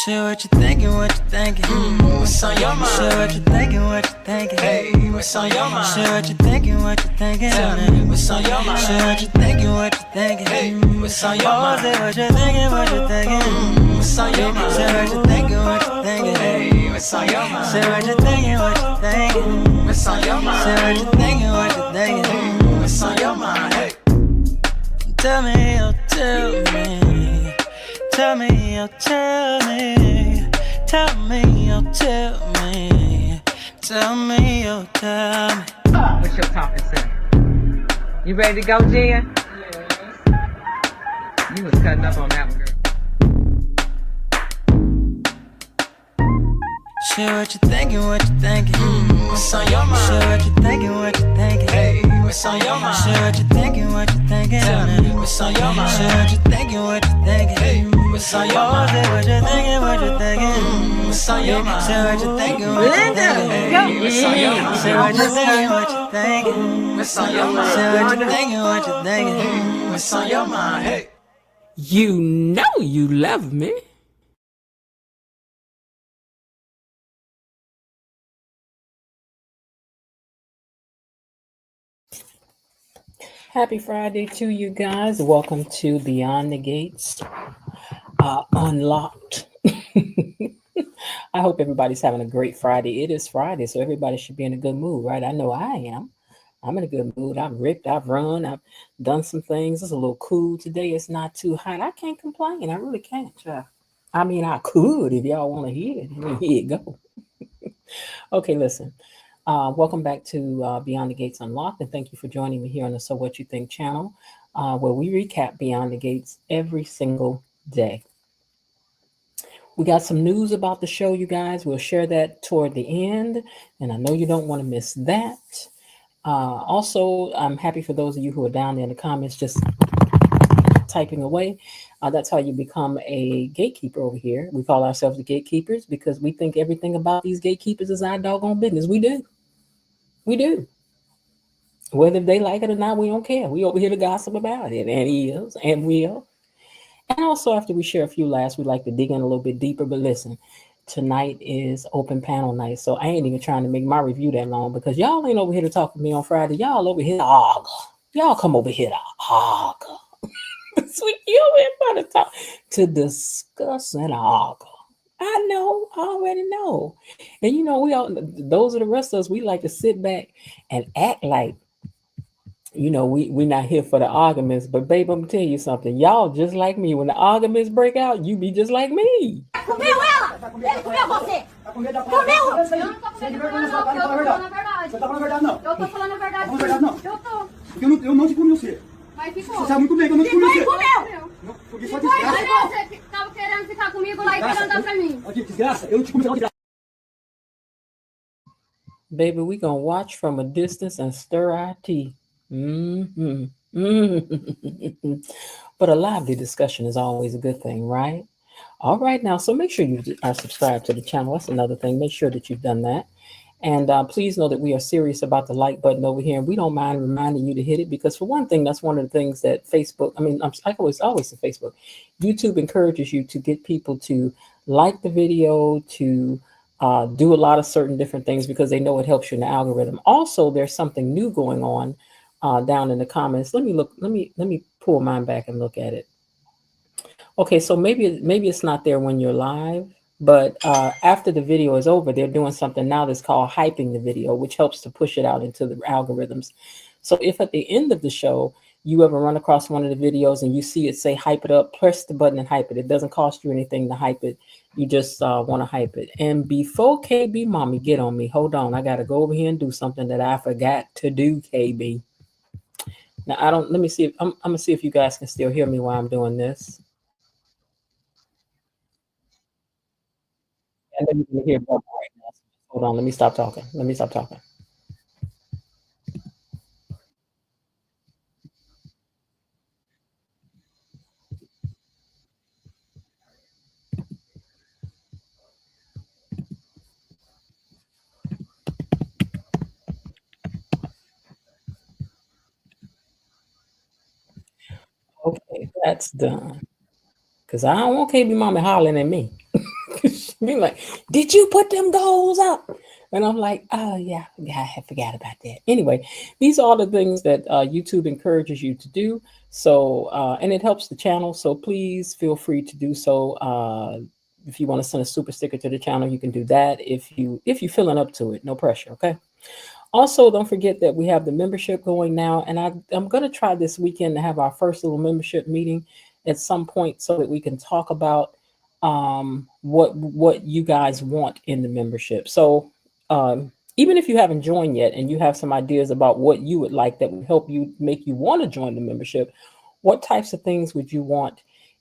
Shit, what you thinking, what you thinking? What's on your mind? Shit, what you thinking, what you thinking? Hey, what's on your mind? Shit, what you thinking, what you thinking? Tell me, what's on your mind? Shit, what you thinking, what you thinking? Hey, what's on your mind? Say what you thinking, what you thinking? What's on your mind? Say what you thinking, what you thinking? Hey, what's on your mind? Say what you thinking, what you thinking? What's on your mind? Say what you thinking, what you thinking? What's on your mind? Hey, tell me, oh, tell me. Tell me, oh, tell me. Tell me, oh, tell me. Tell me, oh, tell me. What's your talking to? You ready to go, Jen? Yes. You was cutting up on that one, girl. Shit, what you thinking, what you thinking? What's on your mind? Shit, what you thinking, what you thinking? Hey, what's on your mind? Shit, what you thinking, what you thinking? Tell me, what's on your mind? Shit, what you thinking, what you thinking? Hey, what's on your mind? Shit, what you thinking, what you thinking? What's on your mind? Shit, what you thinking, what you thinking? Hey, what's on your mind? Shit, what you thinking, what you thinking? What's on your mind? Shit, what you thinking, what you thinking? What's on your mind? Hey, You know you love me. Happy Friday to you guys. Welcome to Beyond the Gates Unlocked. I hope everybody's having a great Friday. It is Friday, so everybody should be in a good mood, right? I know I am. I'm in a good mood. I've ripped, I've run, I've done some things. It's a little cool today. It's not too hot. I can't complain. I really can't. I mean, I could if y'all want to hear it. I mean, here you go. Okay, listen. Welcome back to Beyond the Gates Unlocked, and thank you for joining me here on the So What You Think channel, where we recap Beyond the Gates every single day. We got some news about the show, you guys. We'll share that toward the end, and I know you don't want to miss that. Also, I'm happy for those of you who are down there in the comments just typing away. That's how you become a gatekeeper over here. We call ourselves the gatekeepers because we think everything about these gatekeepers is our doggone business. We do. We do. Whether they like it or not, we don't care. We over here to gossip about it, and he is, and will. And also, after we share a few laughs, we like to dig in a little bit deeper. But listen, tonight is open panel night, so I ain't even trying to make my review that long because y'all ain't over here to talk to me on Friday. Y'all over here to Ahhga. Y'all come over here to Ahhga. Sweet, you over here trying to talk to discuss an Ahhga. I know, I already know. And you know, we all those are the rest of us. We like to sit back and act like we're not here for the arguments, but babe, I'm gonna tell you something. Y'all just like me. When the arguments break out, you be just like me. Comeu ela! Ele comeu você! Comeu! Eu não tô comendo não, eu tô falando a verdade. Você tá falando a verdade, não? Eu tô falando a verdade. Tá falando a verdade, não? Eu tô. Eu não te comi você. Mas ficou. Você sabe muito bem que eu não te comi você. Comeu! Porque só desgraça. Mas você tava querendo ficar comigo lá e querendo dar pra mim. Aqui, desgraça, eu não te comi você, desgraça. Baby, we gonna watch from a distance and stir our tea. But a lively discussion is always a good thing, right? All right, now, so make sure you are subscribed to the channel. That's another thing. Make sure that you've done that. And please know that we are serious about the like button over here. And we don't mind reminding you to hit it because, for one thing, that's one of the things that Facebook, I always say Facebook, YouTube encourages you to get people to like the video, to do a lot of certain different things because they know it helps you in the algorithm. Also, there's something new going on down in the comments. Let me pull mine back and look at it. Okay, so maybe it's not there when you're live, but after the video is over, they're doing something now that's called hyping the video, which helps to push it out into the algorithms. So if at the end of the show you ever run across one of the videos and you see it say hype it up, press the button and hype it. It doesn't cost you anything to hype it. You just want to hype it. And before KB Mommy get on me, hold on, I got to go over here and do something that I forgot to do, KB. Now, let me see if I'm gonna see if you guys can still hear me while I'm doing this. And then you can hear Bubba right now. Hold on, let me stop talking. Okay, that's done. Because I don't want KB Mommy hollering at me. Be like, did you put them goals up? And I'm like, oh yeah, I forgot about that. Anyway, these are the things that YouTube encourages you to do. So, and it helps the channel. So please feel free to do so. If you want to send a super sticker to the channel, you can do that. If you're feeling up to it, no pressure. Okay. Also, don't forget that we have the membership going now, and I'm going to try this weekend to have our first little membership meeting at some point so that we can talk about what you guys want in the membership. So even if you haven't joined yet and you have some ideas about what you would like that would help you make you want to join the membership, what types of things would you want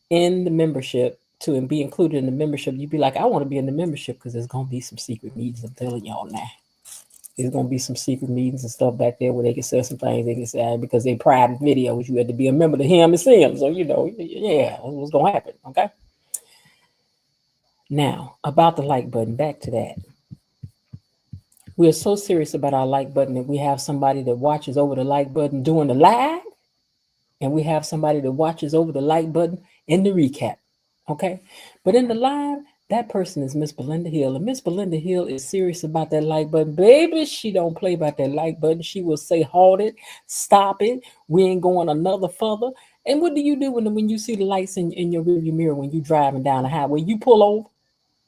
in the membership to be included in the membership? You'd be like, I want to be in the membership because there's going to be some secret meetings. I'm telling y'all now. There's going to be some secret meetings and stuff back there where they can say some things they can say because they private videos. You had to be a member to hear them and see them. So, yeah, that's what's going to happen. Okay. Now, about the like button, back to that. We are so serious about our like button that we have somebody that watches over the like button during the live, and we have somebody that watches over the like button in the recap. Okay. But in the live, that person is Miss Belinda Hill. And Miss Belinda Hill is serious about that like button. Baby, she don't play about that like button. She will say, hold it, stop it. We ain't going another further. And what do you do when you see the lights in your rearview mirror when you're driving down the highway? You pull over.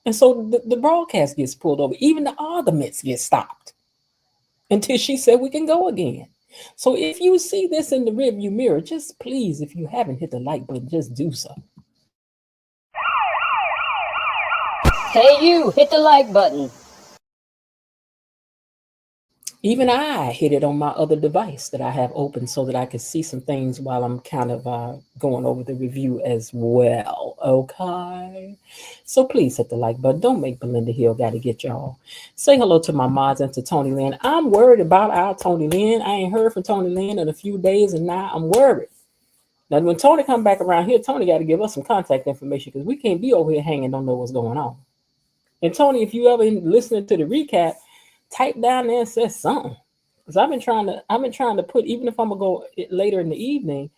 And so the broadcast gets pulled over. Even the arguments get stopped until she said we can go again. So if you see this in the rearview mirror, just please, if you haven't hit the like button, just do so. Hey, you, hit the like button. Even I hit it on my other device that I have open so that I can see some things while I'm kind of going over the review as well. Okay. So please hit the like button. Don't make Belinda Hill got to get y'all. Say hello to my mods and to Tony Lynn. I'm worried about our Tony Lynn. I ain't heard from Tony Lynn in a few days, and now I'm worried. Now, when Tony come back around here, Tony got to give us some contact information because we can't be over here hanging, don't know what's going on. And Tony, if you ever listening to the recap, type down there and say something. Because I've been trying to put, even if I'm gonna go later in the evening,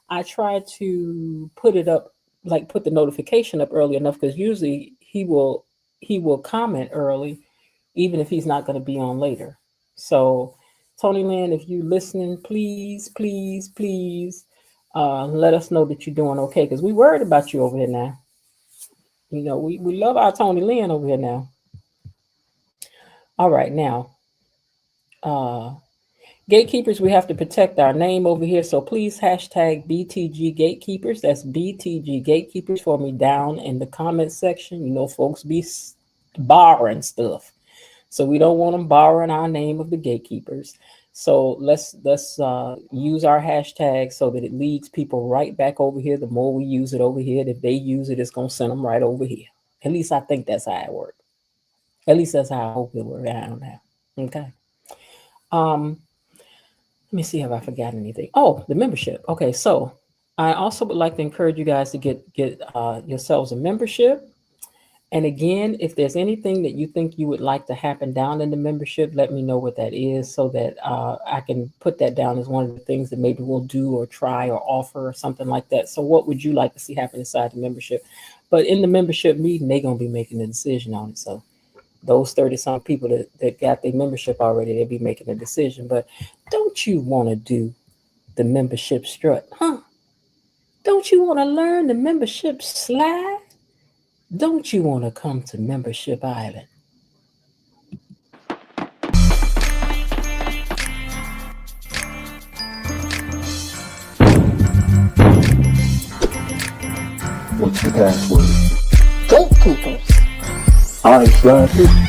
I try to put it up, like put the notification up early enough, because usually he will comment early, even if he's not going to be on later. So Tony Lynn, if you listening, please let us know that you're doing okay, because we worried about you over here now. We love our Tony Lynn over here now. All right, now, gatekeepers, we have to protect our name over here. So please hashtag BTG Gatekeepers. That's BTG Gatekeepers for me down in the comment section. Folks be borrowing stuff. So we don't want them borrowing our name of the gatekeepers. So let's use our hashtag so that it leads people right back over here. The more we use it over here, if they use it, it's going to send them right over here. At least I think that's how it works. At least that's how I hope it works. I don't know. Okay. Let me see if I forgot anything. Oh, the membership. Okay, so I also would like to encourage you guys to get yourselves a membership. And again, if there's anything that you think you would like to happen down in the membership, let me know what that is so that I can put that down as one of the things that maybe we'll do or try or offer or something like that. So what would you like to see happen inside the membership? But in the membership meeting, they're going to be making a decision on it. So those 30-some people that got their membership already, they'll be making a decision. But don't you want to do the membership strut? Huh? Don't you want to learn the membership slide? Don't you want to come to Membership Island? What's the password? Gatekeepers. I/it.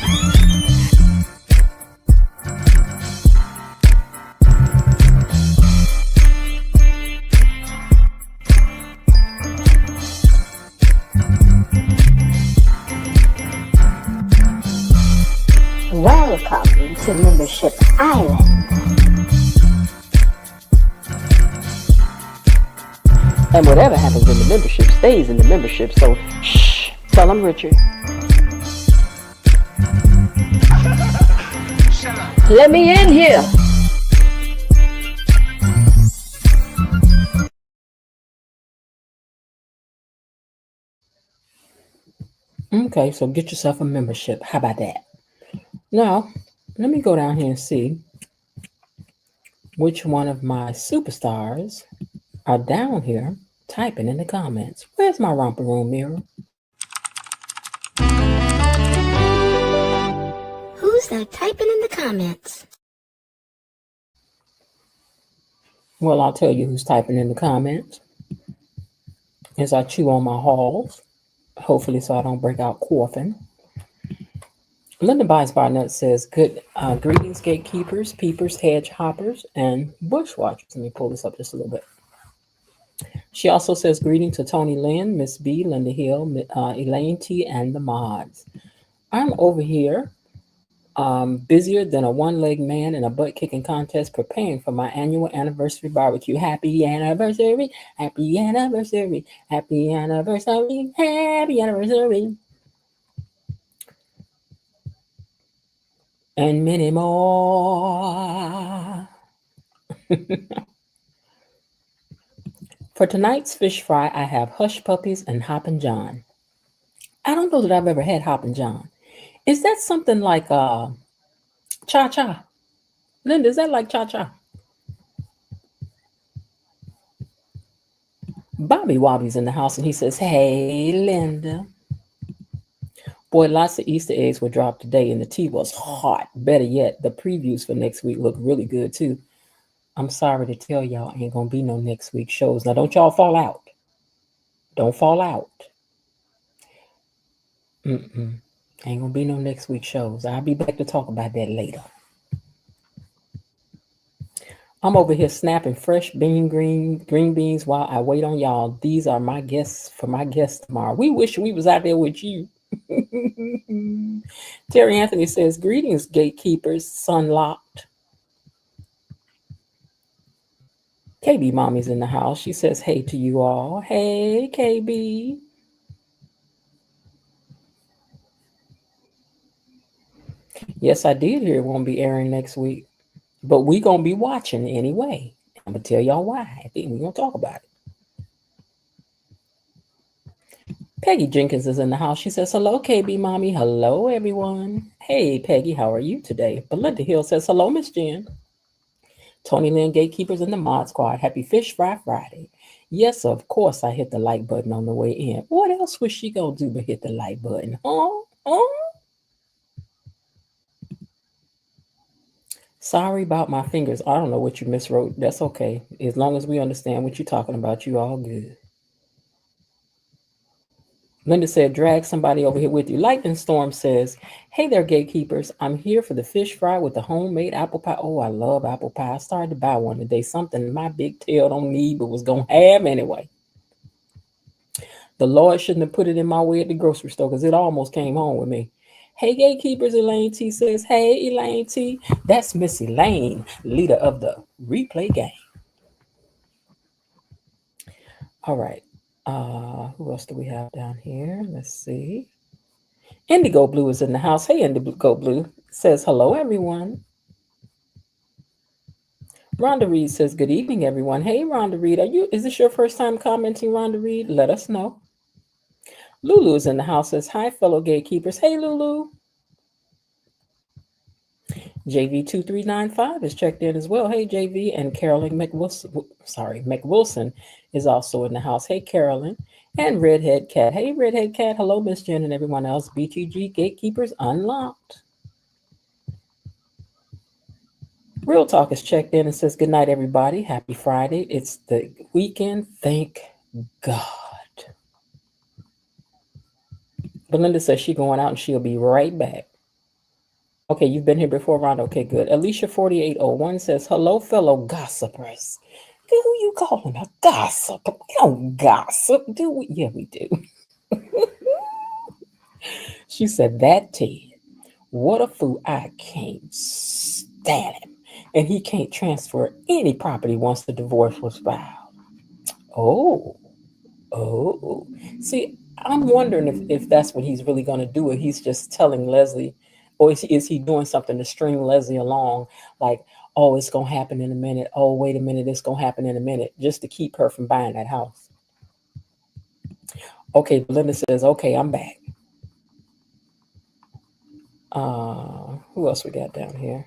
Welcome to Membership Island. And whatever happens in the membership stays in the membership. So, shh, tell them, Richard. Let me in here. Okay, so get yourself a membership. How about that? Now, let me go down here and see which one of my superstars are down here typing in the comments. Where's my romper room mirror? Who's that typing in the comments? Well, I'll tell you who's typing in the comments as I chew on my halls, hopefully so I don't break out coughing. Linda Buys Barnett says, good greetings, gatekeepers, peepers, hedge hoppers, and bushwatchers. Let me pull this up just a little bit. She also says, greeting to Tony Lynn, Miss B, Linda Hill, Elaine T, and the mods. I'm over here busier than a one-legged man in a butt-kicking contest preparing for my annual anniversary barbecue. Happy anniversary, happy anniversary, happy anniversary, happy anniversary. And many more. For tonight's fish fry, I have Hush Puppies and Hoppin' John. I don't know that I've ever had Hoppin' John. Is that something like cha-cha? Linda, is that like cha-cha? Bobby Wobby's in the house and he says, hey, Linda. Boy, lots of Easter eggs were dropped today and the tea was hot. Better yet, the previews for next week look really good too. I'm sorry to tell y'all, ain't gonna be no next week shows. Now, don't y'all fall out. Don't fall out. Ain't gonna be no next week shows. I'll be back to talk about that later. I'm over here snapping fresh green beans while I wait on y'all. These are my guests for my guests tomorrow. We wish we was out there with you. Terry Anthony says, greetings, gatekeepers, sunlocked. KB Mommy's in the house. She says, hey to you all. Hey, KB. Yes, I did hear it won't be airing next week, but we going to be watching anyway. I'm going to tell y'all why. I think we're going to talk about it. Peggy Jenkins is in the house. She says, hello, KB Mommy. Hello, everyone. Hey, Peggy, how are you today? Belinda Hill says, hello, Miss Jen. Tony Lynn Gatekeepers in the Mod Squad. Happy Fish Fry Friday. Yes, of course, I hit the like button on the way in. What else was she going to do but hit the like button? Sorry about my fingers. I don't know what you miswrote. That's okay. As long as we understand what you're talking about, you all good. Linda said, drag somebody over here with you. Lightning Storm says, hey there, gatekeepers. I'm here for the fish fry with the homemade apple pie. Oh, I love apple pie. I started to buy one today. Something my big tail don't need, but was going to have anyway. The Lord shouldn't have put it in my way at the grocery store because it almost came home with me. Hey, gatekeepers, Elaine T says, hey, Elaine T. That's Miss Elaine, leader of the replay game. All right. Who else do we have down here? Let's see. Indigo Blue is in the house. Hey, Indigo Blue says, hello, everyone. Rhonda Reed says, good evening, everyone. Hey, Rhonda Reed, is this your first time commenting, Rhonda Reed? Let us know. Lulu is in the house, says, hi, fellow gatekeepers. Hey, Lulu. JV2395 is checked in as well. Hey, JV. And Carolyn McWilson is also in the house. Hey, Carolyn. And Redhead Cat. Hey, Redhead Cat. Hello, Miss Jen and everyone else. BTG Gatekeepers Unlocked. Real Talk is checked in and says, good night, everybody. Happy Friday. It's the weekend. Thank God. Belinda says she's going out and she'll be right back. Okay, you've been here before, Rhonda. Okay, good. Alicia4801 says, hello, fellow gossipers. Who you calling a gossip? We don't gossip, do we? Yeah, we do. She said, that Ted, what a fool. I can't stand him. And he can't transfer any property once the divorce was filed. Oh. See, I'm wondering if that's what he's really going to do, or he's just telling Leslie, or is he doing something to string Leslie along, like, oh, it's going to happen in a minute. Oh, wait a minute, it's going to happen in a minute, just to keep her from buying that house. Okay, Belinda says, okay, I'm back. Who else we got down here?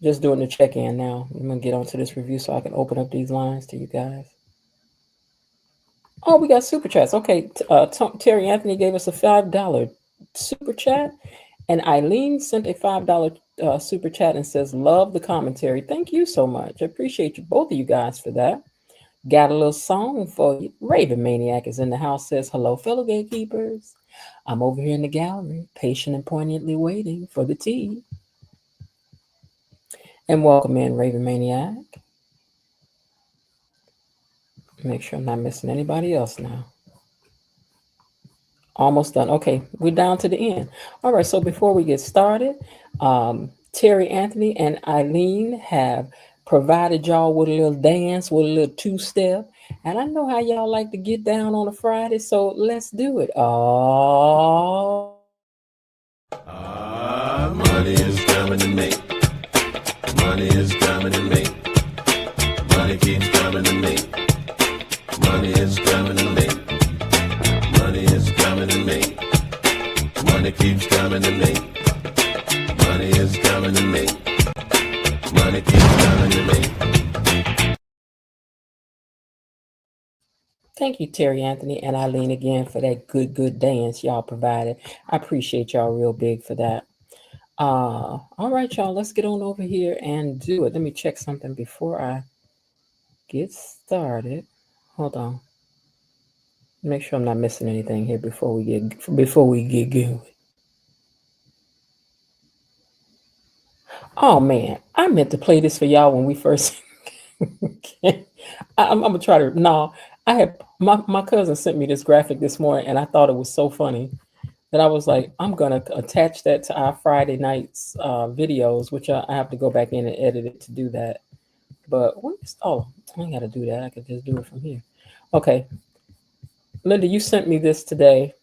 Just doing the check-in now. I'm gonna get onto this review so I can open up these lines to you guys. Oh, we got super chats. Okay, Terry Anthony gave us a $5 super chat, and Eileen sent a $5 super chat and says, "Love the commentary." Thank you so much. I appreciate you, both of you guys, for that. Got a little song for you. Raven Maniac is in the house. Says, "Hello, fellow gatekeepers. I'm over here in the gallery, patient and poignantly waiting for the tea." And welcome in, Raven Maniac. Make sure I'm not missing anybody else now. Almost done. Okay, we're down to the end. All right, so before we get started, Terry Anthony and Eileen have provided y'all with a little dance, with a little two-step. And I know how y'all like to get down on a Friday, so let's do it. Money is coming to me. Money is coming to me. Money keeps coming to me. Money is coming to me. Money is coming to me. Money keeps coming to me. Money is coming to me. Money keeps coming to me. Thank you, Terry Anthony and Eileen, again for that good dance y'all provided. I appreciate y'all real big for that. All right, y'all, let's get on over here and do it. Let me check something before I get started. Hold on. Make sure I'm not missing anything here before we get going. Oh man, I meant to play this for y'all when we first. I'm gonna try to. No, I had my cousin sent me this graphic this morning, and I thought it was so funny that I was like, I'm gonna attach that to our Friday nights videos, which I have to go back in and edit it to do that. But I ain't gotta do that. I could just do it from here. Okay, Linda, you sent me this today,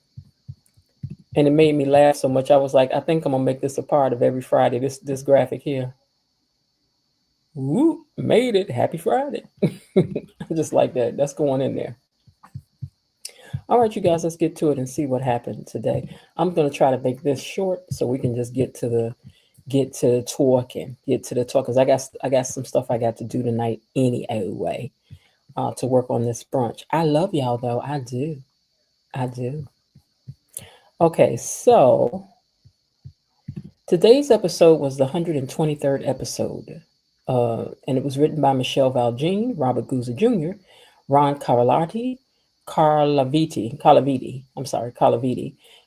and it made me laugh so much. I was like, I think I'm gonna make this a part of every Friday. This graphic here. Woo, made it. Happy Friday. Just like that. That's going in there. All right, you guys, let's get to it and see what happened today. I'm going to try to make this short so we can just get to the talking. Because I got some stuff I got to do tonight anyway to work on this brunch. I love y'all, though. I do. Okay, so today's episode was the 123rd episode. And it was written by Michelle Valjean, Robert Guzza Jr., Ron Carlaviti,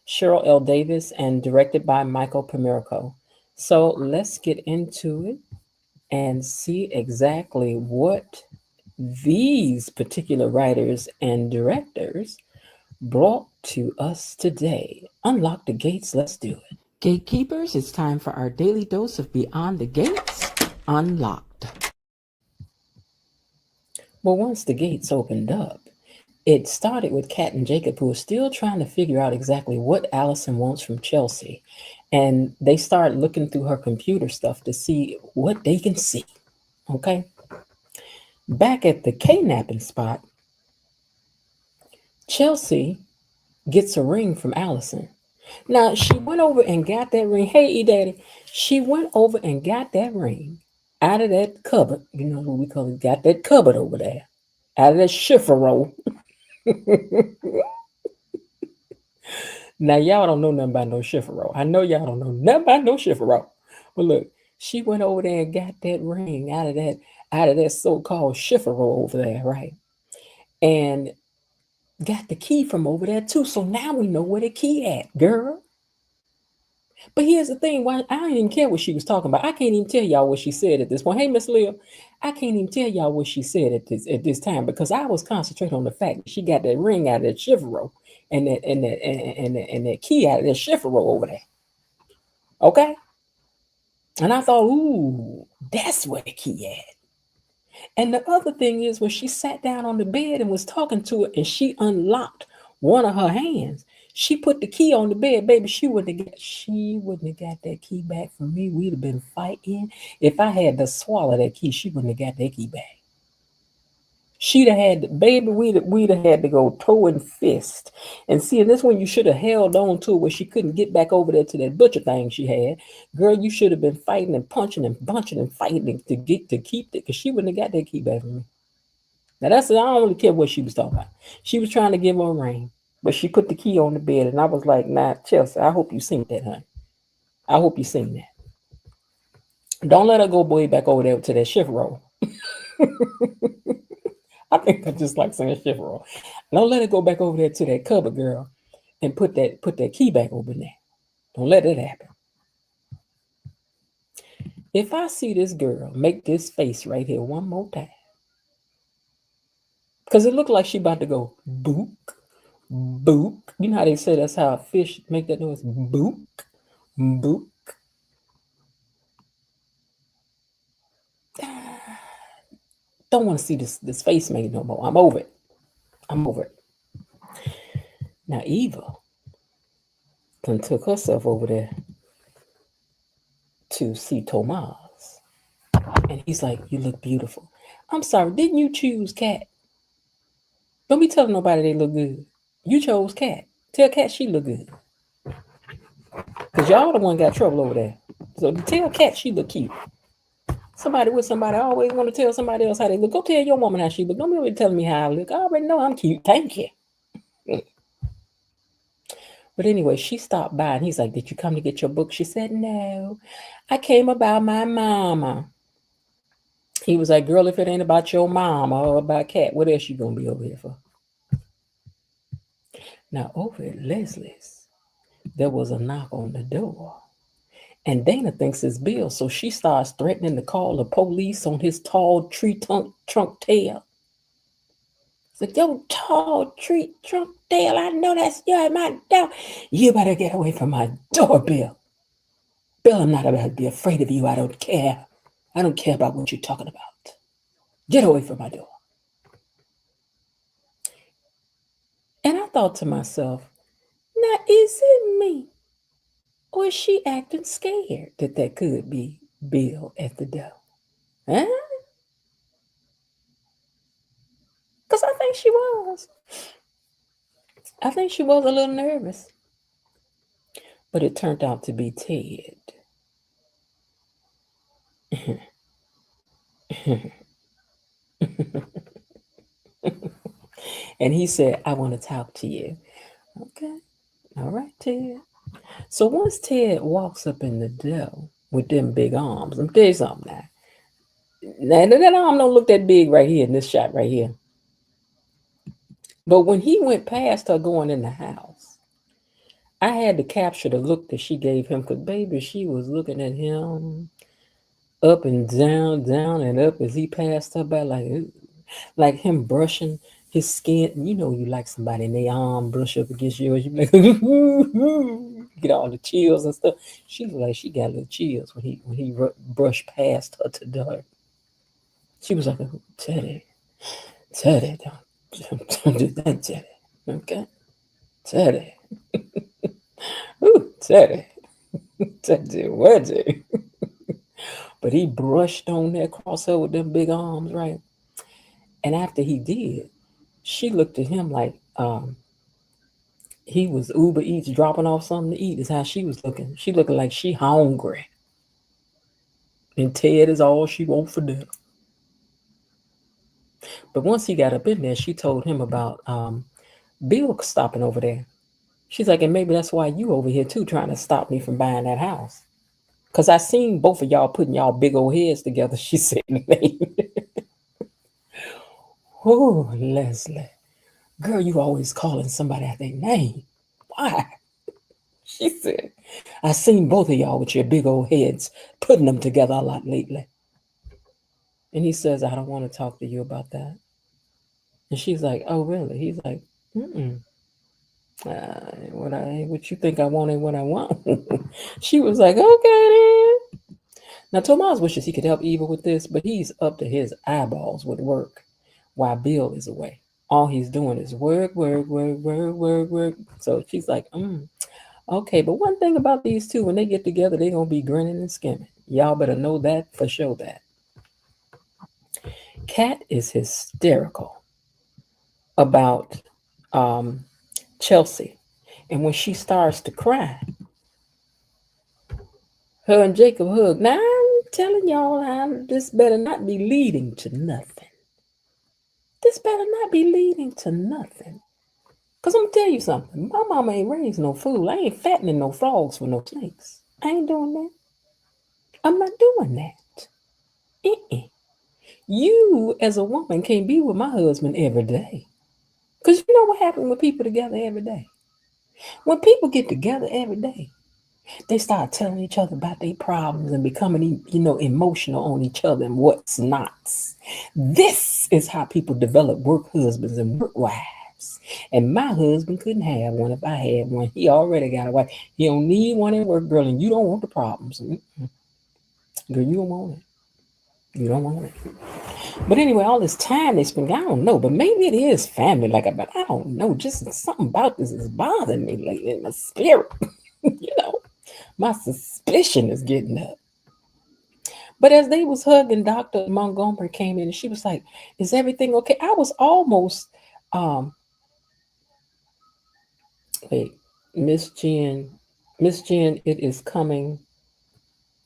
Cheryl L. Davis, and directed by Michael Pomerico. So let's get into it and see exactly what these particular writers and directors brought to us today. Unlock the gates, let's do it. Gatekeepers, it's time for our daily dose of Beyond the Gates Unlocked. Well, once the gates opened up, it started with Kat and Jacob, who are still trying to figure out exactly what Allison wants from Chelsea. And they start looking through her computer stuff to see what they can see. Okay? Back at the kidnapping spot, Chelsea gets a ring from Allison. Now, she went over and got that ring. Hey, E-Daddy. She went over and got that ring out of that cupboard. You know what we call it? Got that cupboard over there. Out of that chiffero. Now, y'all don't know nothing about no chiffero. I know y'all don't know nothing about no chiffero. But look, she went over there and got that ring out of that so-called chiffero over there, right? And got the key from over there too. So now we know where the key at, girl. But here's the thing, why I don't even care what she was talking about. I can't even tell y'all what she said at this point. Hey, Miss Leah, I can't even tell y'all what she said at this time because I was concentrating on the fact that she got that ring out of that chiffero and that key out of that chiffero over there. Okay? And I thought, ooh, that's where the key at. And the other thing is when she sat down on the bed and was talking to it and she unlocked one of her hands, she put the key on the bed, baby. She wouldn't have got that key back from me. We'd have been fighting. If I had to swallow that key, she wouldn't have got that key back. She'd have had, baby, we'd have had to go toe and fist. And see, and this one you should have held on to where she couldn't get back over there to that butcher thing she had. Girl, you should have been fighting and punching and bunching and fighting to keep it, because she wouldn't have got that key back from me. Now I don't really care what she was talking about. She was trying to give her a ring, but she put the key on the bed, and I was like, nah, Chelsea, I hope you seen that, honey. I hope you seen that. Don't let her go way back over there to that shift roll. I think I just like saying shift roll. Don't let her go back over there to that cupboard, girl, and put that key back over there. Don't let that happen. If I see this girl make this face right here one more time, because it looked like she about to go book, book. You know how they say that's how a fish make that noise? Book, book. Don't want to see this face make no more. I'm over it. I'm over it. Now Eva done took herself over there to see Tomas. And he's like, you look beautiful. I'm sorry, didn't you choose Cat? Don't be telling nobody they look good. You chose Cat. Tell Cat she look good. Because y'all the one got trouble over there. So tell Cat she look cute. Somebody with somebody, I always want to tell somebody else how they look. Go tell your woman how she look. Don't be always telling me how I look. I already know I'm cute. Thank you. But anyway, she stopped by and he's like, did you come to get your book? She said, no, I came about my mama. He was like, girl, if it ain't about your mama or about Cat, what else you gonna be over here for? Now over at Leslie's, there was a knock on the door. And Dana thinks it's Bill, so she starts threatening to call the police on his tall tree trunk tail. It's like, yo, tall tree trunk tail, I know that's you at my door. You better get away from my door, Bill. Bill, I'm not about to be afraid of you. I don't care. I don't care about what you're talking about. Get away from my door. And I thought to myself, now is it me? Or is she acting scared that could be Bill at the door? Huh? Because I think she was. I think she was a little nervous. But it turned out to be Ted. And he said, I want to talk to you. Okay. All right, Ted. So once Ted walks up in the door with them big arms, let me tell you something now. Now that arm don't look that big right here in this shot right here. But when he went past her going in the house, I had to capture the look that she gave him, because baby, she was looking at him up and down, down and up as he passed her by, like him brushing his skin. You know, you like somebody and their arm brush up against yours, you like get all the chills and stuff. She looked like she got little chills when he brushed past her to her. She was like, Teddy, don't do that, Teddy. Okay, Teddy. Ooh, Teddy. Teddy, Weddy. But he brushed on there across her with them big arms, right? And after he did, she looked at him like he was Uber Eats dropping off something to eat, is how she was looking. She looking like she hungry. And Ted is all she wants for dinner. But once he got up in there, she told him about Bill stopping over there. She's like, and maybe that's why you over here too, trying to stop me from buying that house. Because I seen both of y'all putting y'all big old heads together, she said. Oh, Leslie. Girl, you always calling somebody out their name. Why? She said, I seen both of y'all with your big old heads putting them together a lot lately. And he says, I don't want to talk to you about that. And she's like, oh, really? He's like, what you think I want ain't what I want. She was like, okay then. Now, Tomas wishes he could help Eva with this, but he's up to his eyeballs with work while Bill is away. All he's doing is work. So she's like, okay. But one thing about these two, when they get together, they're going to be grinning and skimming. Y'all better know that for sure that. Cat is hysterical. about Chelsea. And when she starts to cry, her and Jacob hug. Now I'm telling y'all, this better not be leading to nothing. This better not be leading to nothing. Because I'm going to tell you something. My mama ain't raised no fool. I ain't fattening no frogs for no snakes. I ain't doing that. I'm not doing that. You, as a woman, can't be with my husband every day. Because you know what happens when people together every day? When people get together every day, they start telling each other about their problems and becoming, emotional on each other and what's not. This is how people develop work husbands and work wives. And my husband couldn't have one if I had one. He already got a wife. He don't need one at work, girl, and you don't want the problems. Girl, you don't want it. You don't want it. But anyway, all this time they spend, I don't know, but maybe it is family. But I don't know. Just something about this is bothering me lately in my spirit. My suspicion is getting up. But as they was hugging, Dr. Montgomery came in and she was like, "Is everything okay?" I was almost, wait, Miss Jen, it is coming.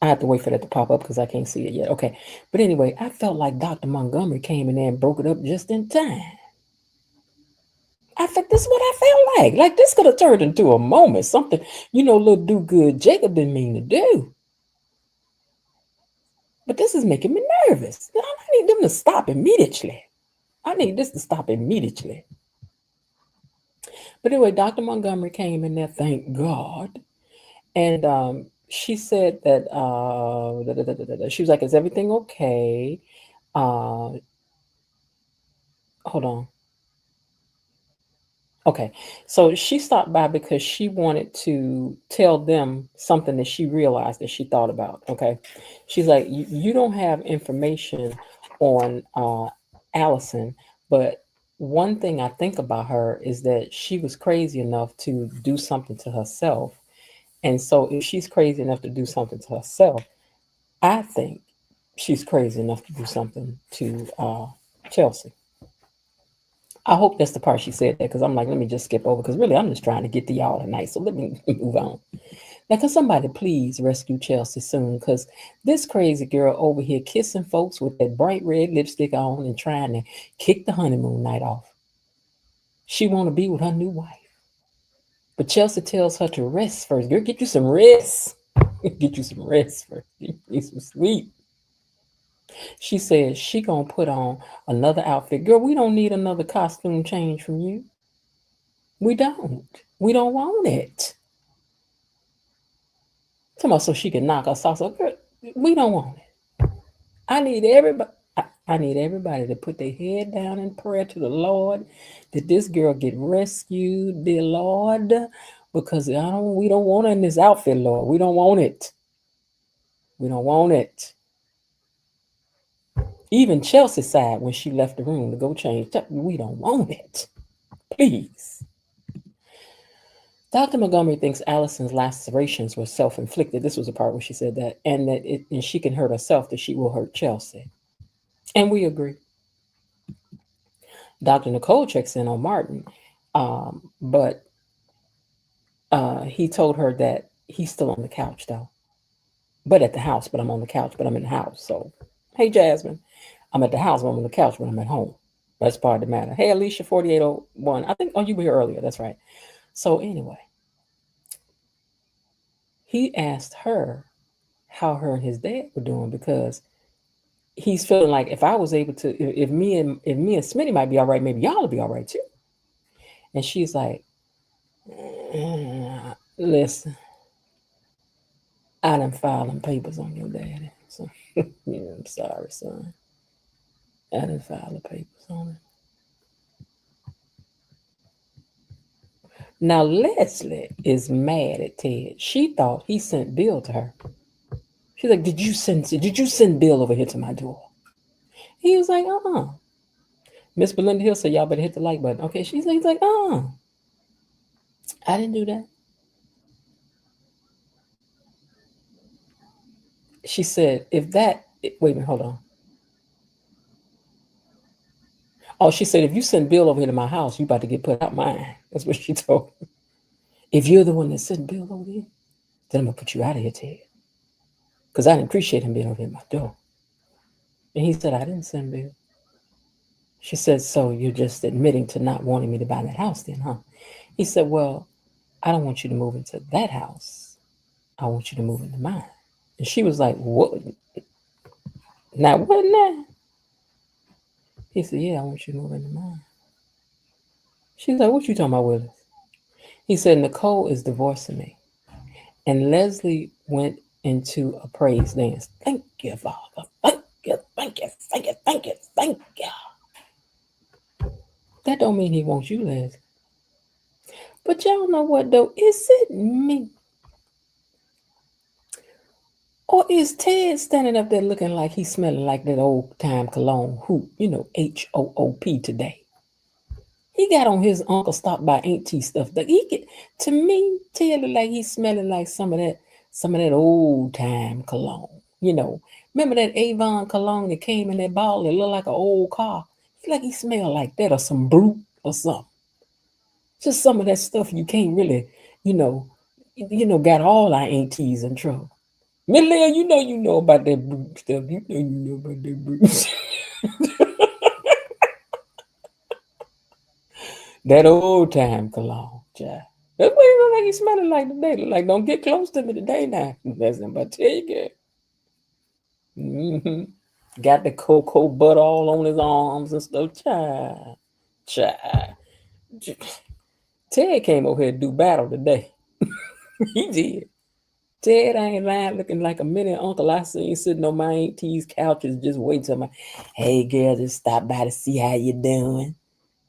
I have to wait for that to pop up because I can't see it yet. Okay. But anyway, I felt like Dr. Montgomery came in there and broke it up just in time. I thought this is what I felt like. Like this could have turned into a moment, something, little do good Jacob didn't mean to do. But this is making me nervous. I need them to stop immediately. I need this to stop immediately. But anyway, Dr. Montgomery came in there, thank God. And she said that she was like, "Is everything okay?" Hold on. Okay, so she stopped by because she wanted to tell them something that she realized that she thought about. Okay, she's like, "You don't have information on Allison, but one thing I think about her is that she was crazy enough to do something to herself. And so if she's crazy enough to do something to herself, I think she's crazy enough to do something to Chelsea." I hope that's the part she said that because I'm like, let me just skip over because really I'm just trying to get to y'all tonight. So let me move on. Now, can somebody please rescue Chelsea soon? Because this crazy girl over here kissing folks with that bright red lipstick on and trying to kick the honeymoon night off. She want to be with her new wife. But Chelsea tells her to rest first. Girl, get you some rest. Get you some rest first. Get you some sleep. She says she gonna put on another outfit. Girl, we don't need another costume change from you. We don't. We don't want it. Come on, so she can knock us off. So, girl, we don't want it. I need everybody. I need everybody to put their head down in prayer to the Lord that this girl get rescued, dear Lord, because we don't want her in this outfit, Lord. We don't want it. We don't want it. Even Chelsea sighed when she left the room to go change. We don't want it. Please. Dr. Montgomery thinks Allison's lacerations were self-inflicted. This was the part where she said that, and that and she can hurt herself, that she will hurt Chelsea. And we agree. Dr. Nicole checks in on Martin, but he told her that he's still on the couch, though. But at the house, but I'm on the couch, but I'm in the house. So, hey, Jasmine, I'm at the house, but I'm on the couch, but I'm at home. That's part of the matter. Hey, Alicia, 4801. I think, you were here earlier. That's right. So anyway, he asked her how her and his dad were doing because he's feeling like if I was able to, if me and Smitty might be all right, maybe y'all will be all right too. And she's like, listen, I done filed them papers on your daddy. So yeah, I'm sorry, son. I done filed the papers on him. Now Leslie is mad at Ted. She thought he sent Bill to her. She's like, did you send Bill over here to my door? He was like, Miss Belinda Hill said, y'all better hit the like button. Okay, he's like, I didn't do that. She said, wait a minute, hold on. Oh, she said, if you send Bill over here to my house, you about to get put out mine. That's what she told me. If you're the one that sent Bill over here, then I'm going to put you out of here, Ted. Because I didn't appreciate him being over here at my door. And he said, I didn't send Bill. She said, so you're just admitting to not wanting me to buy that house then, huh? He said, well, I don't want you to move into that house. I want you to move into mine. And she was like, what? Now, wasn't that? He said, yeah, I want you to move into mine. She's like, what you talking about, Willis? He said, Nicole is divorcing me. And Leslie went into a praise dance. Thank you, Father. Thank you, thank you, thank you, thank you, thank you. That don't mean he wants you, Leslie. But y'all know what, though? Is it me? Or is Ted standing up there looking like he's smelling like that old time cologne, Hoop, HOOP today? He got on his Uncle Stop by Auntie stuff. To me, Ted look like he's smelling like some of that old time cologne. Remember that Avon cologne that came in that bottle that looked like an old car? It's like he smelled like that, or some brute or something. Just some of that stuff you can't really, got all our aunties in trouble. Millie, you know about that brute stuff. You know about that brute. That old time cologne, child. That's what he look like he's smelling like today. Look like, don't get close to me today now. That's what I tell you, girl. Mm-hmm. Got the cocoa butter all on his arms and stuff. Child. Ted came over here to do battle today. He did. Ted, I ain't lying, looking like a mini uncle I seen sitting on my auntie's couches, just waiting till hey girl, just stop by to see how you doing.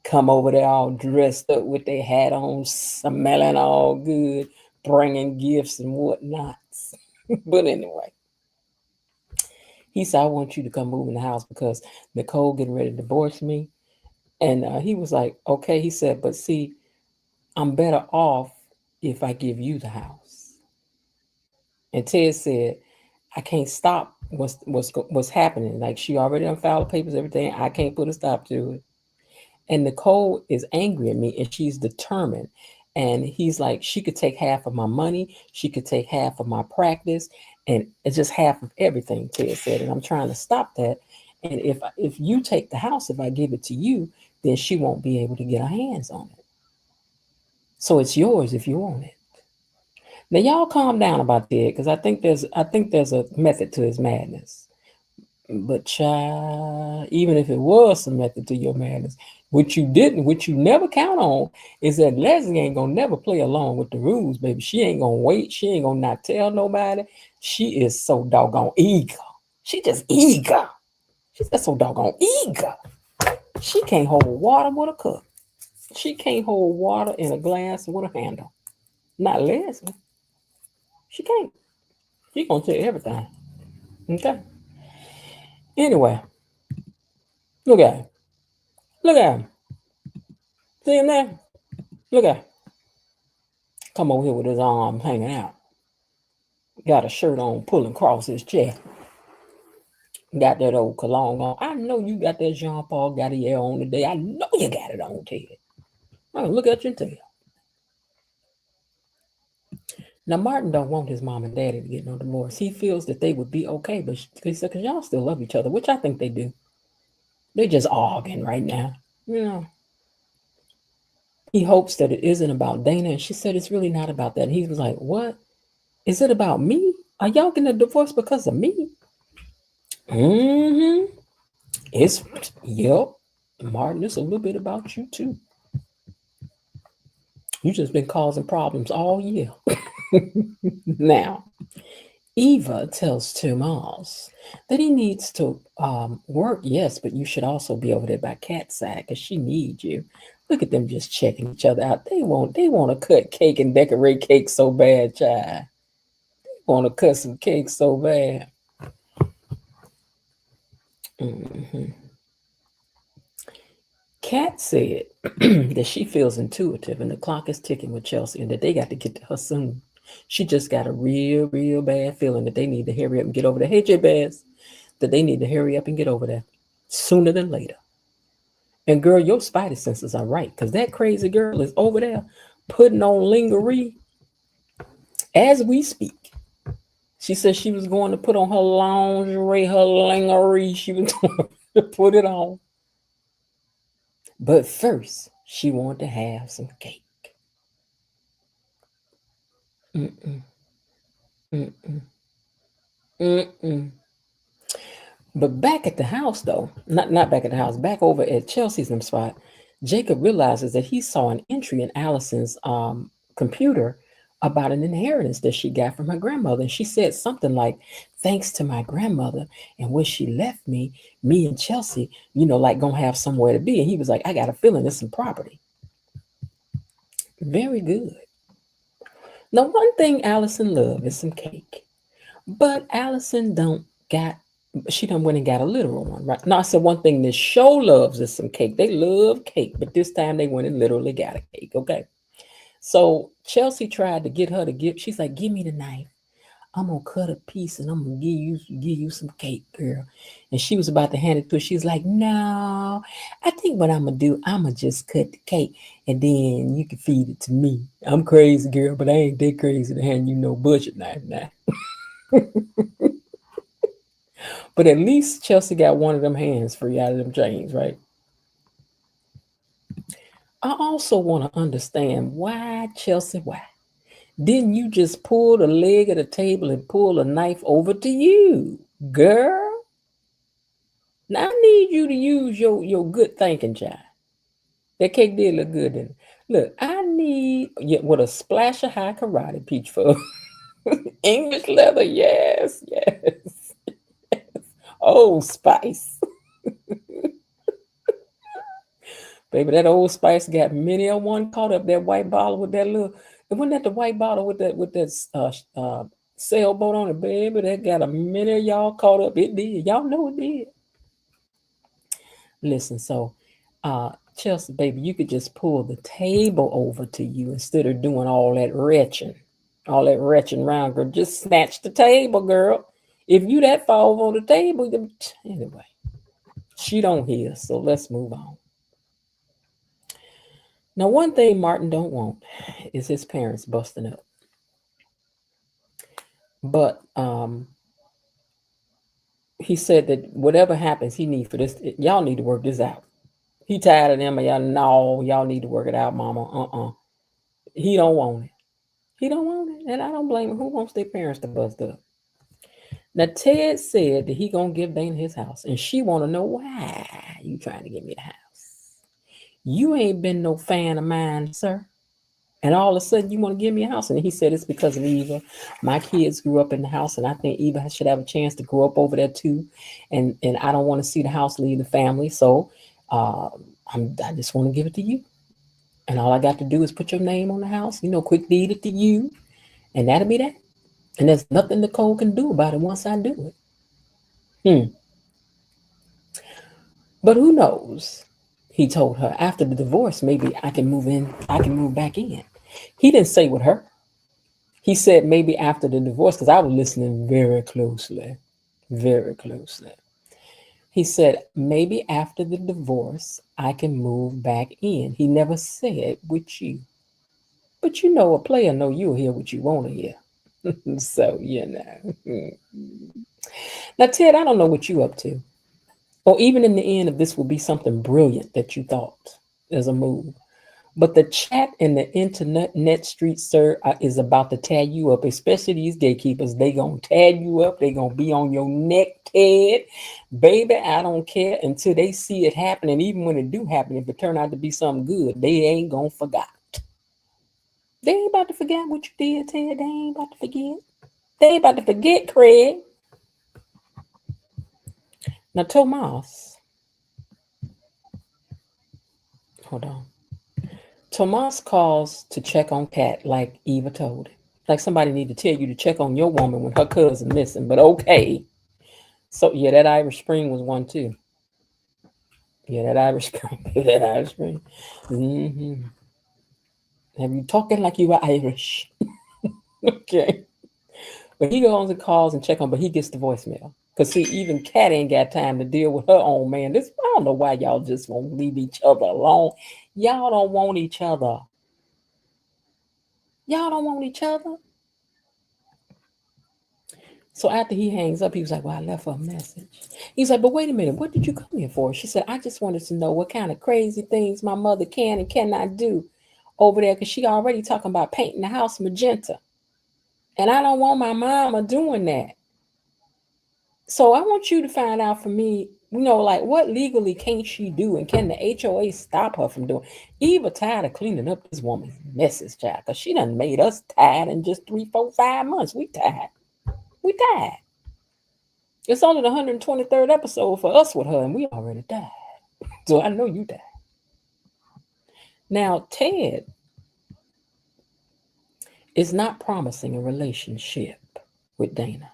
Come over there all dressed up with their hat on, smelling all good, bringing gifts and whatnots. But anyway, he said, I want you to come move in the house because Nicole getting ready to divorce me. And he was like, okay. He said, but see, I'm better off if I give you the house. And Ted said, I can't stop what's happening. Like, she already done filed the papers, everything. I can't put a stop to it. And Nicole is angry at me and she's determined. And he's like, she could take half of my money. She could take half of my practice. And it's just half of everything, Ted said. And I'm trying to stop that. And if you take the house, if I give it to you, then she won't be able to get her hands on it. So it's yours if you want it. Now y'all calm down about that, because I think there's a method to his madness. But child, even if it was some method to your madness, what you never count on is that Leslie ain't gonna never play along with the rules, baby. She ain't gonna wait. She ain't gonna not tell nobody. She is so doggone eager. She just eager. She's just so doggone eager. She can't hold water with a cup. She can't hold water in a glass with a handle. Not Leslie. She can't. She gonna tell everything. Okay. Anyway, look at him. Look at him. See him there? Look at him. Come over here with his arm hanging out. Got a shirt on pulling across his chest. Got that old cologne on. I know you got that Jean Paul Gaultier on today. I know you got it on, Ted. I'm gonna look at you and tell you. Now, Martin don't want his mom and daddy to get no divorce. He feels that they would be okay, but he said, because y'all still love each other, which I think they do. They're just arguing right now. He hopes that it isn't about Dana. And she said, it's really not about that. And he was like, what? Is it about me? Are y'all getting a divorce because of me? Mm-hmm. Yep. Martin, it's a little bit about you too. You just been causing problems all year. Now, Eva tells Tomas that he needs to work, yes, but you should also be over there by Kat's side because she needs you. Look at them just checking each other out. They want to cut cake and decorate cake so bad, child. They want to cut some cake so bad. Mm-hmm. Kat said that she feels intuitive and the clock is ticking with Chelsea and that they got to get to her soon. She just got a real, real bad feeling that they need to hurry up and get over there. Hey, Jabez, that they need to hurry up and get over there sooner than later. And girl, your spidey senses are right, because that crazy girl is over there putting on lingerie as we speak. She said she was going to put on her lingerie, her lingerie. She was going to put it on. But first, she wanted to have some cake. Mm-mm, mm-mm, mm-mm. But back at the house, though, not back at the house, back over at Chelsea's spot, Jacob realizes that he saw an entry in Allison's computer about an inheritance that she got from her grandmother. And she said something like, thanks to my grandmother and when she left me, me and Chelsea, like gonna have somewhere to be. And he was like, I got a feeling there's some property. Very good. Now, one thing Allison loves is some cake. But Allison she done went and got a literal one, right? No, I said one thing this show loves is some cake. They love cake, but this time they went and literally got a cake, okay? So Chelsea tried to get her to she's like, give me the knife. I'm gonna cut a piece and I'm gonna give you some cake, girl. And she was about to hand it to her. She's like, no, I think what I'm gonna do, I'm gonna just cut the cake and then you can feed it to me. I'm crazy, girl, but I ain't that crazy to hand you no butcher knife now. But at least Chelsea got one of them hands free out of them chains, right? I also want to understand why, Chelsea, why? Didn't you just pull the leg of the table and pull a knife over to you, girl? Now I need you to use your good thinking, child. That cake did look good, didn't it? Look, I need with a splash of high karate peach fuzz. English leather, yes. Old Spice. Baby, that Old Spice got many a one caught up that white bottle with that little. Wasn't that the white bottle with that sailboat on it, baby? That got a many of y'all caught up. It did. Y'all know it did. Listen, so Chelsea, baby, you could just pull the table over to you instead of doing all that retching around, girl. Just snatch the table, girl. If you that far over on the table, anyway, she don't hear. So let's move on. Now, one thing Martin don't want is his parents busting up. But he said that whatever happens, he need for this. Y'all need to work this out. He tired of them, and y'all need to work it out, mama. He don't want it. He don't want it, and I don't blame him. Who wants their parents to bust up? Now, Ted said that he gonna give Dana his house, and she want to know why you trying to give me the house. You ain't been no fan of mine, sir. And all of a sudden, you want to give me a house. And he said it's because of Eva. My kids grew up in the house, and I think Eva should have a chance to grow up over there too. And I don't want to see the house leave the family. So I just want to give it to you. And all I got to do is put your name on the house, quick deed it to you. And that'll be that. And there's nothing Nicole can do about it once I do it. But who knows? He told her after the divorce, maybe I can move back in. He didn't say with her. He said maybe after the divorce, because I was listening very closely. He said maybe after the divorce, I can move back in. He never said with you. But a player know you'll hear what you want to hear. So, Now, Ted, I don't know what you up to. Or even in the end, if this will be something brilliant that you thought as a move. But the chat and the internet street, sir, is about to tag you up, especially these gatekeepers. They going to tag you up. They going to be on your neck, Ted. Baby, I don't care until they see it happen. And even when it do happen, if it turn out to be something good, they ain't going to forget. They ain't about to forget what you did, Ted. They ain't about to forget. They ain't about to forget, Craig. Now, Tomas. Hold on. Tomas calls to check on Kat like Eva told him. Like somebody need to tell you to check on your woman when her cousin missing, but okay. So, that Irish Spring was one too. That Irish Spring. Mm-hmm. Have you talking like you are Irish? Okay. But he goes and calls and check on, but he gets the voicemail. Because see, even Kat ain't got time to deal with her own man. This I don't know why y'all just won't leave each other alone. Y'all don't want each other. Y'all don't want each other. So after he hangs up, he was like, well, I left her a message. He's like, but wait a minute, what did you come here for? She said, I just wanted to know what kind of crazy things my mother can and cannot do over there, because she already talking about painting the house magenta. And I don't want my mama doing that. So I want you to find out for me, like what legally can she do, and can the HOA stop her from doing? Eva tired of cleaning up this woman's messes, child, because she done made us tired in just 3, 4, 5 months. We tired. We tired. It's only the 123rd episode for us with her, and we already died. So I know you died. Now, Ted is not promising a relationship with Dana.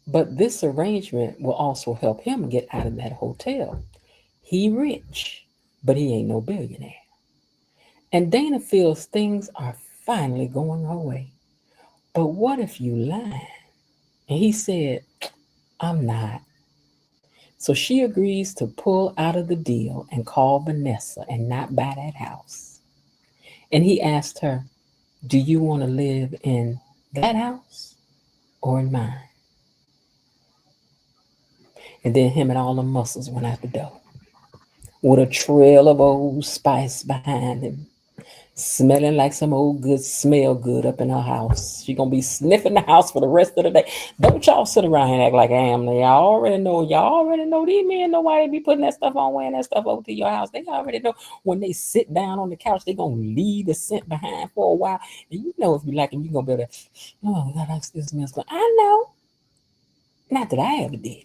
But this arrangement will also help him get out of that hotel. He rich, but he ain't no billionaire. And Dana feels things are finally going her way. But what if you lying? And he said, I'm not. So she agrees to pull out of the deal and call Vanessa and not buy that house. And he asked her, do you want to live in that house or in mine? And then him and all the muscles went out the door with a trail of Old Spice behind him, smelling like some old good smell good up in her house. She gonna be sniffing the house for the rest of the day. Don't y'all sit around and act like I am. Y'all already know these men know why they be putting that stuff on, wearing that stuff over to your house. They already know when they sit down on the couch, they gonna leave the scent behind for a while. And you know if you like them, you gonna be able to, oh God, I still smell good. I know. Not that I ever did.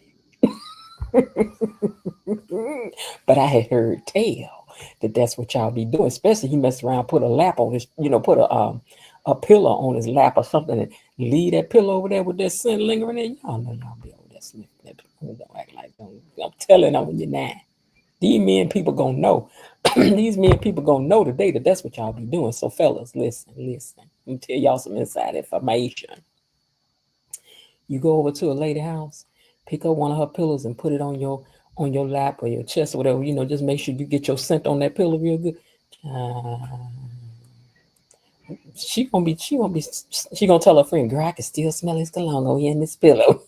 But I had heard tell that that's what y'all be doing. Especially he messed around, put a lap on his, put a pillow on his lap or something, and leave that pillow over there with that scent lingering in. Y'all know y'all be over there sniffing that. Don't act like I'm telling on you now. These men people gonna know. These men people gonna know today that that's what y'all be doing. So fellas, listen. Let me tell y'all some inside information. You go over to a lady house, pick up one of her pillows and put it on your lap or your chest or whatever. Just make sure you get your scent on that pillow real good. She gonna tell her friend, girl, I can still smell his cologne over here in this pillow.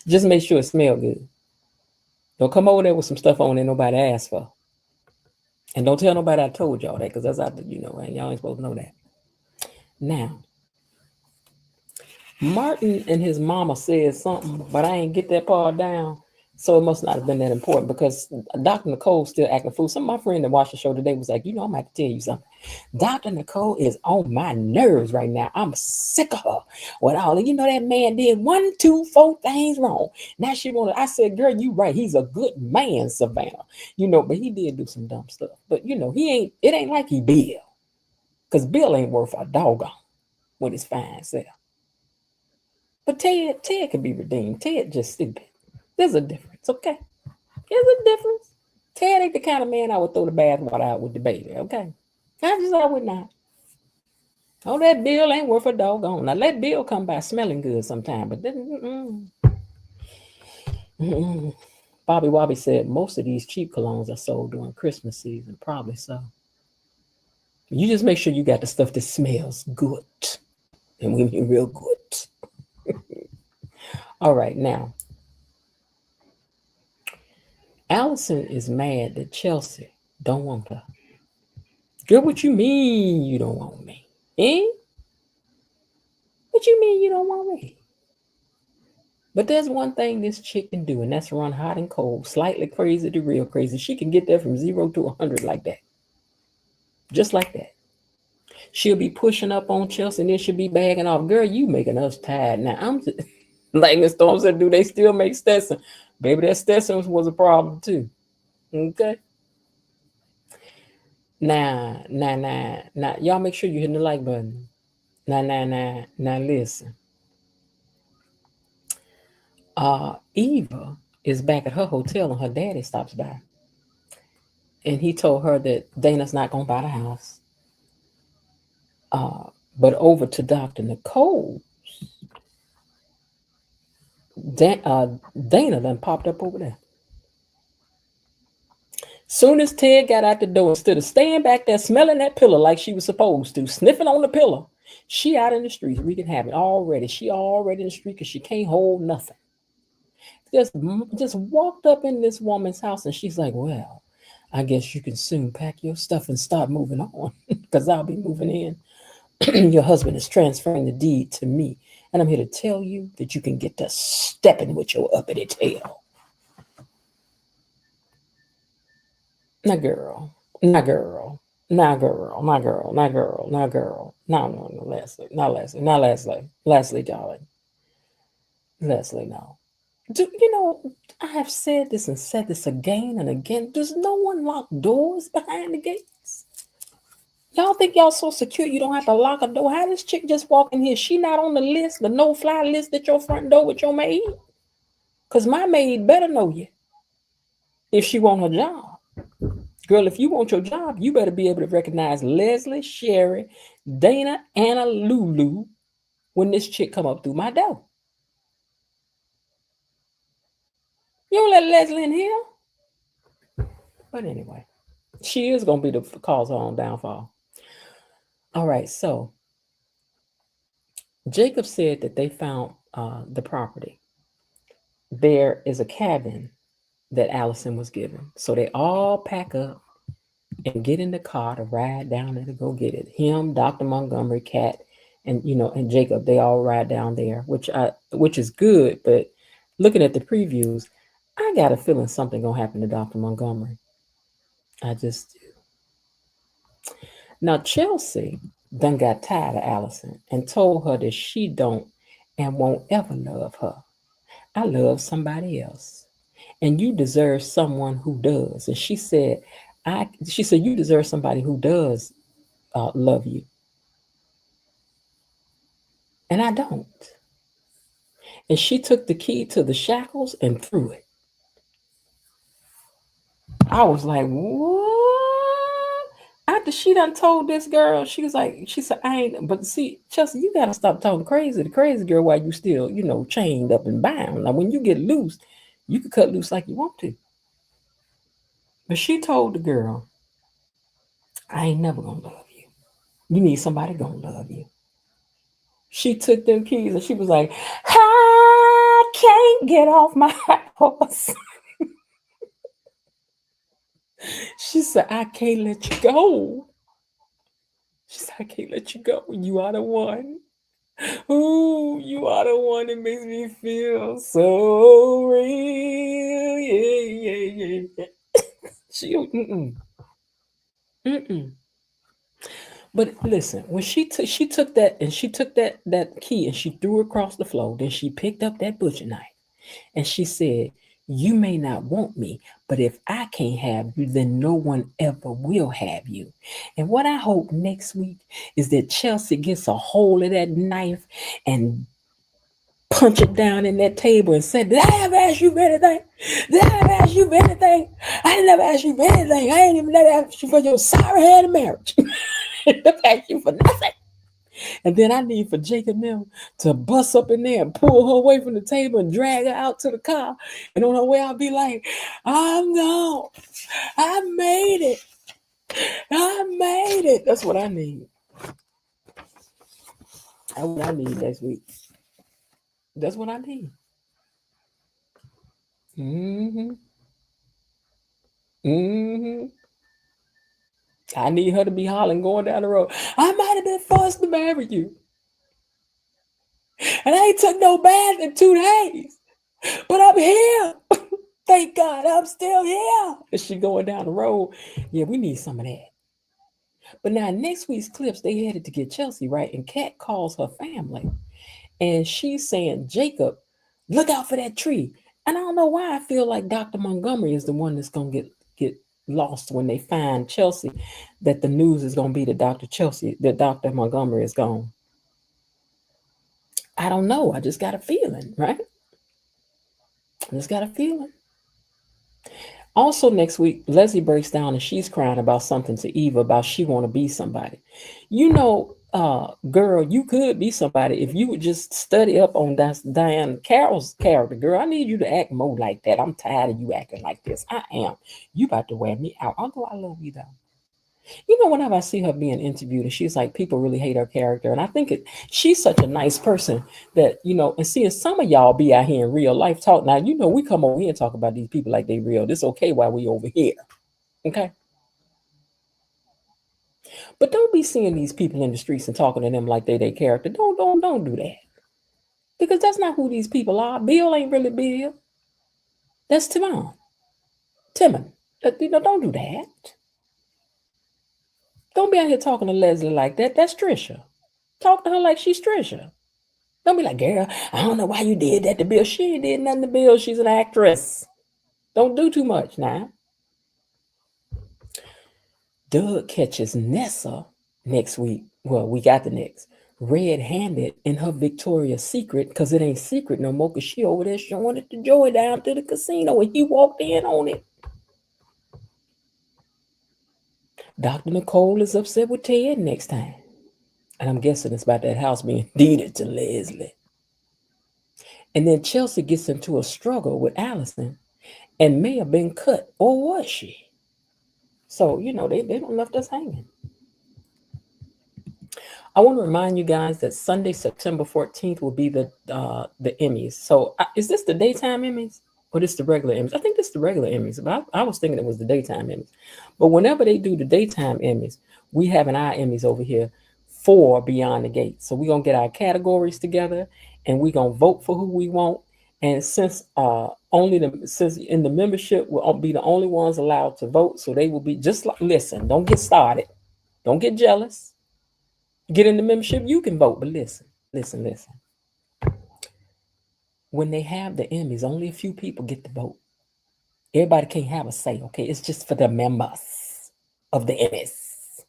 Just make sure it smells good. Don't come over there with some stuff on that nobody asked for. And don't tell nobody I told y'all that, because that's out there, right? Y'all ain't supposed to know that. Now, Martin and his mama said something, but I ain't get that part down. So it must not have been that important, because Dr. Nicole's still acting fool. Some of my friend that watched the show today was like, I'm going to have to tell you something. Dr. Nicole is on my nerves right now. I'm sick of her. With all that man did 1, 2, 4 things wrong. Now she wanted, I said, girl, you right. He's a good man, Savannah. But he did do some dumb stuff. But it ain't like he Bill. Because Bill ain't worth a doggone with his fine self. But Ted can be redeemed. Ted just stupid. There's a difference, okay? There's a difference. Ted ain't the kind of man I would throw the bathwater out with the baby, okay? I would not. Oh, that Bill ain't worth a doggone. Now let Bill come by smelling good sometime, but then Bobby Wobby said most of these cheap colognes are sold during Christmas season. Probably so. You just make sure you got the stuff that smells good. And we mean real good. All right, now. Allison is mad that Chelsea don't want her. Girl, what you mean you don't want me? Eh? What you mean you don't want me? But there's one thing this chick can do, and that's run hot and cold, slightly crazy to real crazy. She can get there from 0 to 100 like that. Just like that. She'll be pushing up on Chelsea, and then she'll be bagging off. Girl, you making us tired. Now, I'm just, like Miss Storm said, do they still make Stetson? Baby, that Stetson was a problem too. Okay? Now, y'all make sure you hit the like button. Now, listen. Eva is back at her hotel and her daddy stops by. And he told her that Dana's not going to buy the house. But over to Dr. Nicole, Dana done popped up over there. Soon as Ted got out the door, instead of staying back there smelling that pillow like she was supposed to, sniffing on the pillow, she out in the streets wreaking havoc already. She already in the street because she can't hold nothing. Just walked up in this woman's house and she's like, well, I guess you can soon pack your stuff and start moving on because I'll be moving in. Your husband is transferring the deed to me. And I'm here to tell you that you can get to stepping with your uppity tail. Now, girl, now, girl, now, girl, now, girl, now, girl, now, girl. No, Leslie, not Leslie, not Leslie. Leslie, darling. Leslie, no. Do you know, I have said this and said this again and again. Does no one lock doors behind the gates? Y'all think y'all so secure you don't have to lock a door? How this chick just walk in here? She not on the list, the no-fly list at your front door with your maid? Because my maid better know you if she want her job. Girl, if you want your job, you better be able to recognize Leslie, Sherry, Dana, Anna, Lulu when this chick come up through my door. You don't let Leslie in here. But anyway, she is going to be the cause of her own downfall. All right, so Jacob said that they found the property. There is a cabin that Allison was given. So they all pack up and get in the car to ride down there to go get it. Him, Dr. Montgomery, Kat, and and Jacob, they all ride down there, which is good. But looking at the previews, I got a feeling something gonna happen to Dr. Montgomery. I just do. Now Chelsea done got tired of Allison and told her that she don't and won't ever love her. I love somebody else, and you deserve someone who does. And she said, you deserve somebody who does love you. And I don't. And she took the key to the shackles and threw it. I was like, what? After she done told this girl, she said, I ain't, but see, Chelsea, you got to stop talking crazy. The crazy girl while you still, chained up and bound. Now, when you get loose, you can cut loose like you want to. But she told the girl, I ain't never going to love you. You need somebody going to love you. She took them keys and she was like, I can't get off my horse. She said, I can't let you go. She said, I can't let you go. You are the one. Ooh, you are the one that makes me feel so real. Yeah. She, But listen, when she took that key and she threw it across the floor, then she picked up that butcher knife and she said, you may not want me, but if I can't have you, then no one ever will have you. And what I hope next week is that Chelsea gets a hold of that knife and punch it down in that table and say, did I ever ask you for anything? Did I ever ask you for anything? I never asked you for anything. I ain't even never asked you for your sorry head of marriage. I asked you for nothing. And then I need for Jacob now to bust up in there and pull her away from the table and drag her out to the car. And on her way, I'll be like, I'm gone. I made it. I made it. That's what I need. That's what I need next week. That's what I need. I need her to be hollering going down the road. I might have been forced to marry you. And I ain't took no bath in 2 days. But I'm here. Thank God I'm still here. And she going down the road. Yeah, we need some of that. But now next week's clips, they headed to get Chelsea, right? And Kat calls her family. And she's saying, Jacob, look out for that tree. And I don't know why I feel like Dr. Montgomery is the one that's going to get lost when they find Chelsea, that the news is going to be that Dr. Montgomery is gone. I don't know. I just got a feeling, right? I just got a feeling. Also next week, Leslie breaks down and she's crying about something to Eva about she want to be somebody. girl, you could be somebody if you would just study up on Diane Carroll's character. Girl, I need you to act more like that. I'm tired of you acting like this. I am. You about to wear me out. Although I love you though. You know, whenever I see her being interviewed, and she's like, people really hate her character, and I think she's such a nice person that and seeing some of y'all be out here in real life talk. Now, we come over here and talk about these people like they real. This okay while we over here, okay? But don't be seeing these people in the streets and talking to them like they their character. Don't do that, because that's not who these people are. Bill ain't really Bill. That's Timon. Don't do that. Don't be out here talking to Leslie like that. That's Trisha. Talk to her like she's Trisha. Don't be like, girl, I don't know why you did that to Bill. She ain't did nothing to Bill. She's an actress. Don't do too much now. Doug catches Nessa next week. Well, we got the next. Red-handed in her Victoria's Secret, because it ain't secret no more, because she over there showing it to Joey down to the casino, and he walked in on it. Dr. Nicole is upset with Ted next time. And I'm guessing it's about that house being deeded to Leslie. And then Chelsea gets into a struggle with Allison and may have been cut, or was she? So, they don't left us hanging. I want to remind you guys that Sunday, September 14th will be the Emmys. So is this the daytime Emmys or this the regular Emmys? I think this is the regular Emmys, but I was thinking it was the daytime Emmys. But whenever they do the daytime Emmys, we having our Emmys over here for Beyond the Gate. So we're going to get our categories together and we're going to vote for who we want. And since since in the membership will be the only ones allowed to vote, so they will be just like, listen, don't get started. Don't get jealous. Get in the membership, you can vote, but listen. When they have the Emmys, only a few people get to vote. Everybody can't have a say, okay? It's just for the members of the Emmys,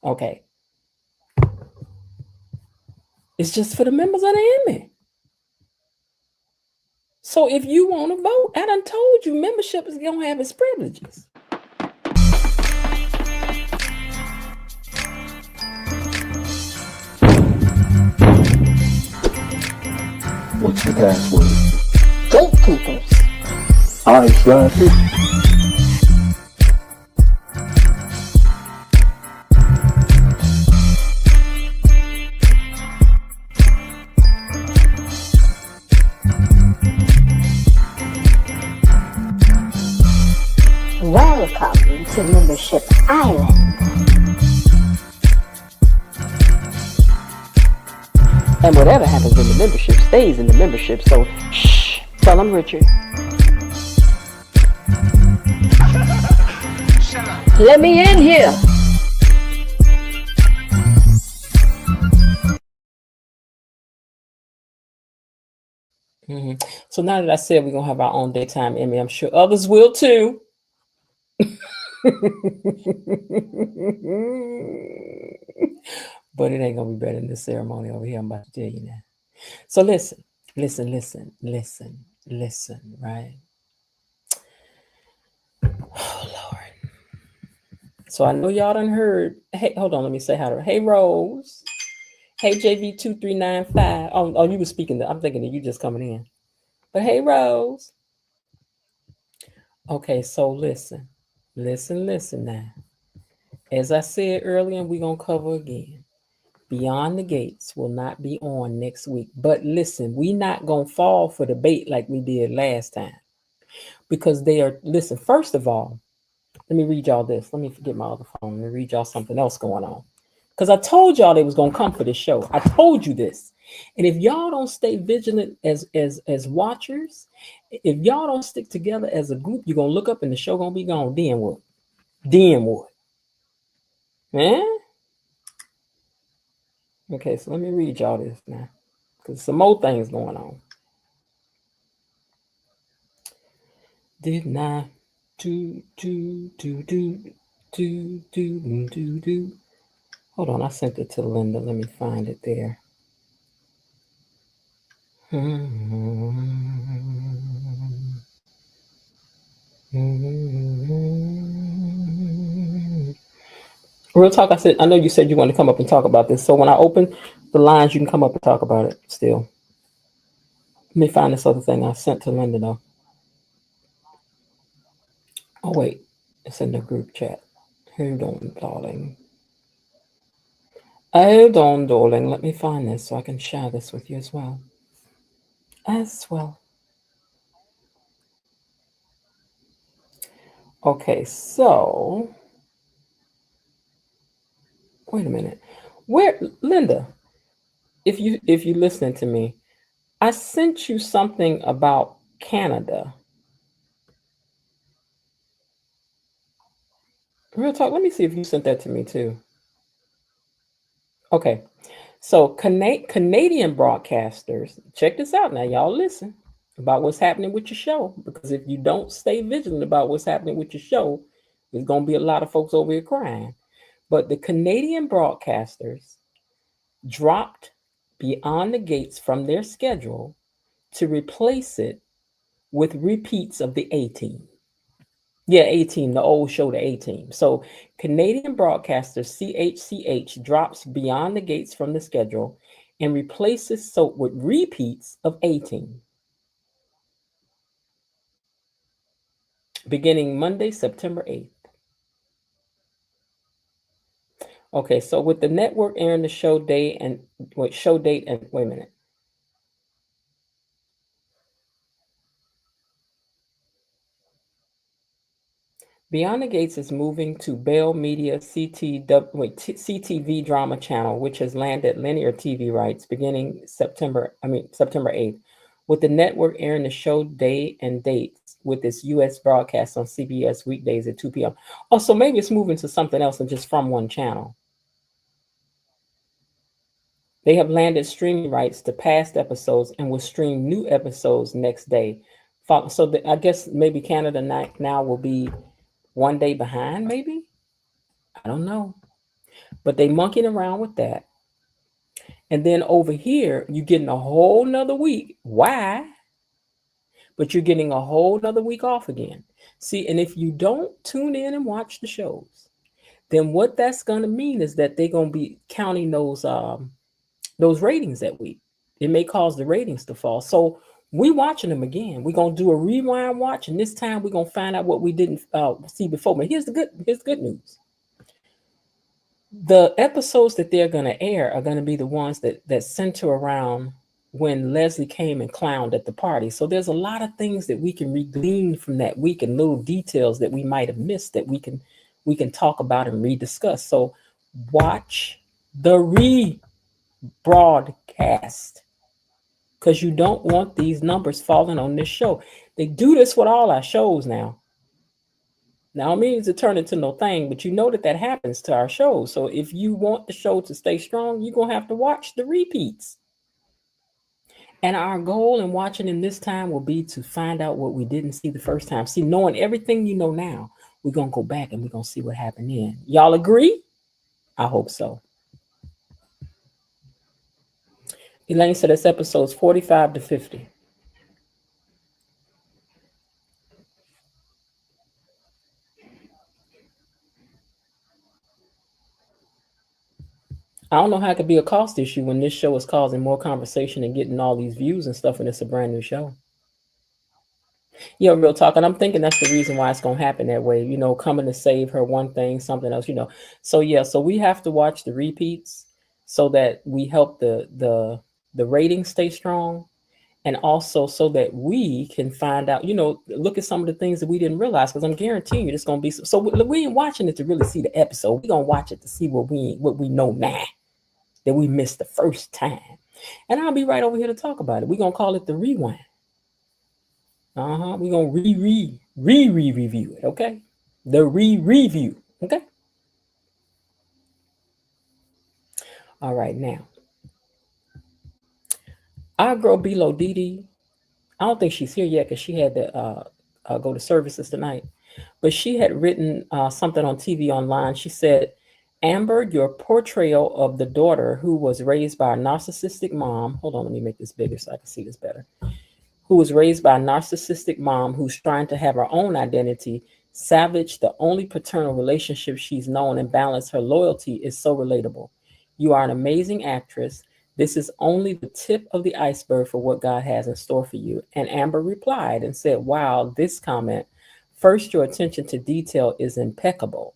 okay? It's just for the members of the Emmy. So if you want to vote, I done told you, membership is going to have its privileges. What's the password? Gatekeepers. Eyeglasses? Welcome to Membership Island. And whatever happens in the membership stays in the membership. So, shh, tell them, Richard. Let me in here. Mm-hmm. So now that I said we're going to have our own daytime Emmy, I'm sure others will too. But it ain't going to be better than this ceremony over here, I'm about to tell you now. So listen, right? Oh, Lord. So I know y'all done heard. Hey, hold on, let me say hi to her. Hey, Rose. Hey, JV2395. Oh, you were speaking. I'm thinking that you just coming in. But hey, Rose. Okay, so listen now. As I said earlier, we're going to cover again. Beyond the Gates will not be on next week. But listen, we not going to fall for the bait like we did last time. Because they are, listen, first of all, let me read y'all this. Let me forget my other phone. Let me read y'all something else going on. Because I told y'all they was going to come for this show. I told you this. And if y'all don't stay vigilant as watchers, if y'all don't stick together as a group, you're going to look up and the show going to be gone. Then what? Man? Okay, so let me read y'all this now. Because some more things going on. Did not do. Hold on, I sent it to Linda. Let me find it there. Real talk, I said, I know you said you want to come up and talk about this. So when I open the lines, you can come up and talk about it still. Let me find this other thing I sent to Linda, though. Oh, wait. It's in the group chat. Hold on, darling. Hold on, darling. Let me find this so I can share this with you as well. Okay, so wait a minute. Where, Linda, if you listening to me, I sent you something about Canada. Real talk, let me see if you sent that to me too. Okay. So Canadian broadcasters, check this out now, y'all listen about what's happening with your show, because if you don't stay vigilant about what's happening with your show, there's going to be a lot of folks over here crying. But the Canadian broadcasters dropped Beyond the Gates from their schedule to replace it with repeats of the A-Team. Yeah, A-Team, the old show, the A-Team. So Canadian broadcaster CHCH drops Beyond the Gates from the schedule and replaces soap with repeats of A-Team. Beginning Monday, September 8th. Okay, so with the network airing the show date and wait a minute. Beyond the Gates is moving to Bell Media CTV drama channel, which has landed linear TV rights beginning September 8th, with the network airing the show day and dates with its U.S. broadcast on CBS weekdays at 2 p.m. Oh, so maybe it's moving to something else and just from one channel. They have landed streaming rights to past episodes and will stream new episodes next day. So I guess maybe Canada now will be one day behind, maybe? I don't know. But they monkeying around with that. And then over here, you're getting a whole nother week. Why? But you're getting a whole nother week off again. See, and if you don't tune in and watch the shows, then what that's going to mean is that they're going to be counting those ratings that week. It may cause the ratings to fall. So we're watching them again. We're going to do a rewind watch, and this time we're going to find out what we didn't see before. But here's the good news. The episodes that they're going to air are going to be the ones that center around when Leslie came and clowned at the party. So there's a lot of things that we can glean from that week and little details that we might have missed that we can talk about and rediscuss. So watch the rebroadcast, because you don't want these numbers falling on this show. They do this with all our shows now. Now, it means to turn into no thing, but you know that happens to our shows. So if you want the show to stay strong, you're going to have to watch the repeats. And our goal in watching in this time will be to find out what we didn't see the first time. See, knowing everything you know now, we're going to go back and we're going to see what happened then. Y'all agree? I hope so. Elaine said it's episodes 45 to 50. I don't know how it could be a cost issue when this show is causing more conversation and getting all these views and stuff, and it's a brand new show. Yeah, real talk. And I'm thinking that's the reason why it's going to happen that way. You know, coming to save her one thing, something else, you know. So, yeah, so we have to watch the repeats so that we help the ratings stay strong. And also so that we can find out, you know, look at some of the things that we didn't realize, because I'm guaranteeing you it's going to be. So we ain't watching it to really see the episode. We're going to watch it to see what we know now that we missed the first time. And I'll be right over here to talk about it. We're going to call it the rewind. We're going to review it, okay? The review, okay? All right, now. Our girl Below Dee, I don't think she's here yet because she had to go to services tonight. But she had written something on TV online. She said, Amber, your portrayal of the daughter who was raised by a narcissistic mom. Hold on, let me make this bigger so I can see this better. Who was raised by a narcissistic mom who's trying to have her own identity Savage, the only paternal relationship she's known and balanced her loyalty is so relatable. You are an amazing actress. This is only the tip of the iceberg for what God has in store for you. And Amber replied and said, wow, this comment. First, your attention to detail is impeccable.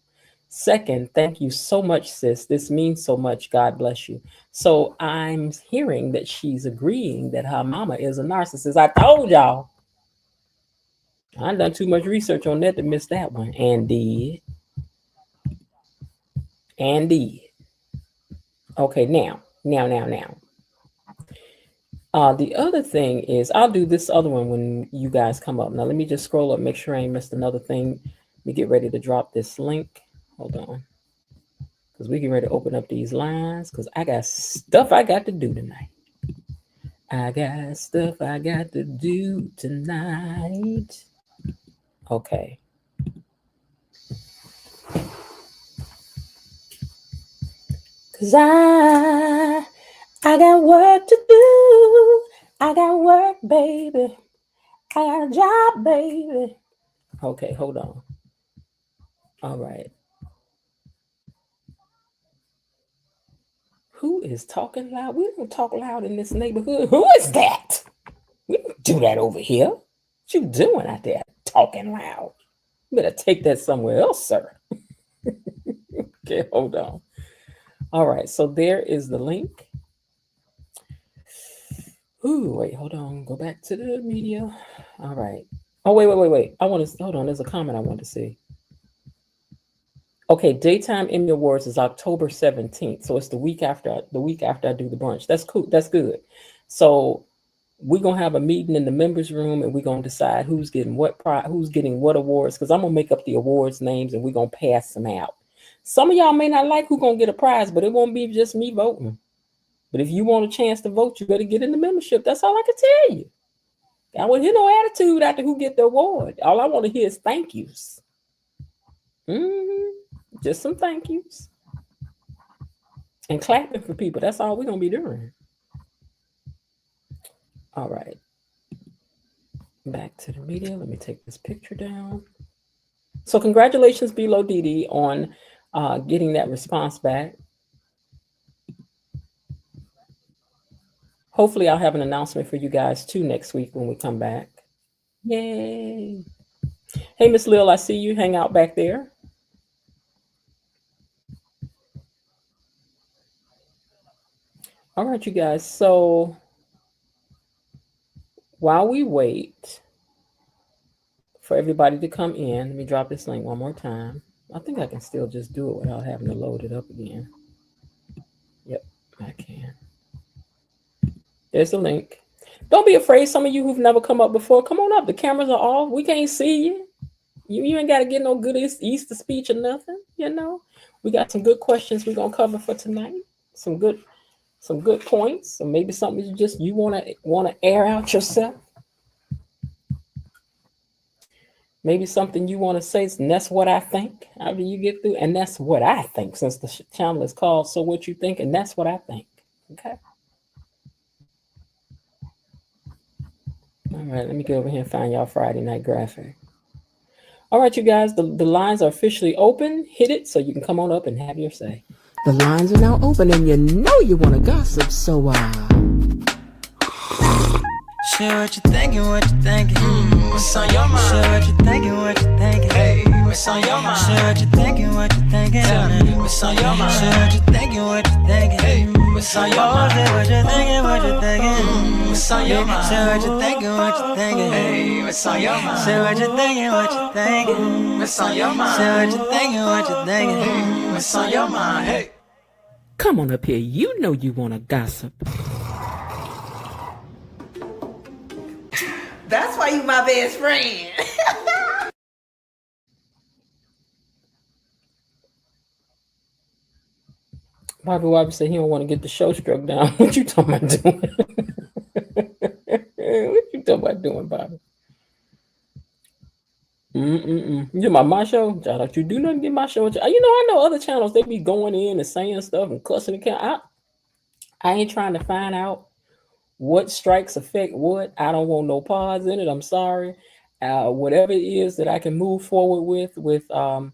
Second, thank you so much, sis. This means so much. God bless you. So I'm hearing that she's agreeing that her mama is a narcissist. I told y'all. I've done too much research on that to miss that one. And did. Okay, now. The other thing is, I'll do this other one when you guys come up. Now, let me just scroll up, make sure I ain't missed another thing. Let me get ready to drop this link. Hold on. Because we get ready to open up these lines because I got stuff I got to do tonight. Okay. Because I got work to do. I got work, baby. I got a job, baby. Okay, hold on. All right. Who is talking loud? We don't talk loud in this neighborhood. Who is that? We don't do that over here. What you doing out there talking loud? You better take that somewhere else, sir. Okay, hold on. All right, so there is the link. Ooh, wait, hold on. Go back to the media. All right. Oh, wait. I want to hold on. There's a comment I want to see. Okay, Daytime Emmy Awards is October 17th. So it's the week after I do the brunch. That's cool. That's good. So we're gonna have a meeting in the members room and we're gonna decide who's getting what who's getting what awards, because I'm gonna make up the awards names and we're gonna pass them out. Some of y'all may not like who's gonna get a prize, but it won't be just me voting. But if you want a chance to vote, you better get in the membership. That's all I can tell you. I wouldn't hear no attitude after who get the award. All I want to hear is thank yous. Just some thank yous. And clapping for people. That's all we're going to be doing. All right. Back to the media. Let me take this picture down. So congratulations, Below Didi, on getting that response back. Hopefully I'll have an announcement for you guys too next week when we come back. Yay. Hey, Miss Lil, I see you hang out back there. All right, you guys. So while we wait for everybody to come in, let me drop this link one more time. I think I can still just do it without having to load it up again. Yep, I can. There's the link. Don't be afraid. Some of you who've never come up before, come on up. The cameras are off. We can't see you. You ain't got to get no good Easter speech or nothing. You know, we got some good questions we're gonna cover for tonight. Some good points. So maybe something you wanna air out yourself. Maybe something you want to say, and that's what I think. After you get through, and that's what I think. Since the channel is called "So What You Think," and that's what I think. Okay. All right, let me get over here and find y'all Friday night graphic. All right, you guys, the lines are officially open. Hit it so you can come on up and have your say. The lines are now open, and you know you want to gossip, so share what you're thinking, what's on your mind? Share what you're thinking, hey, what's on your mind? Share what you're thinking, tell me, what's on your mind? Share what you're thinking, hey, what's on your mind? Share what you're thinking, what's on your mind? Share what you're thinking, hey, what's on your mind? Share what you're thinking, what's on your mind? Share what you're thinking, hey, what's on your mind? Hey, come on up here. You know you want to gossip. That's why you my best friend. Bobby Wobby said he don't want to get the show struck down. What you talking about doing? What you talking about doing, Bobby? You my show? Don't you do nothing to get my show? I know other channels, they be going in and saying stuff and cussing the account. I ain't trying to find out what strikes affect what. I don't want no pause in it. I'm sorry. whatever it is that I can move forward with YouTube.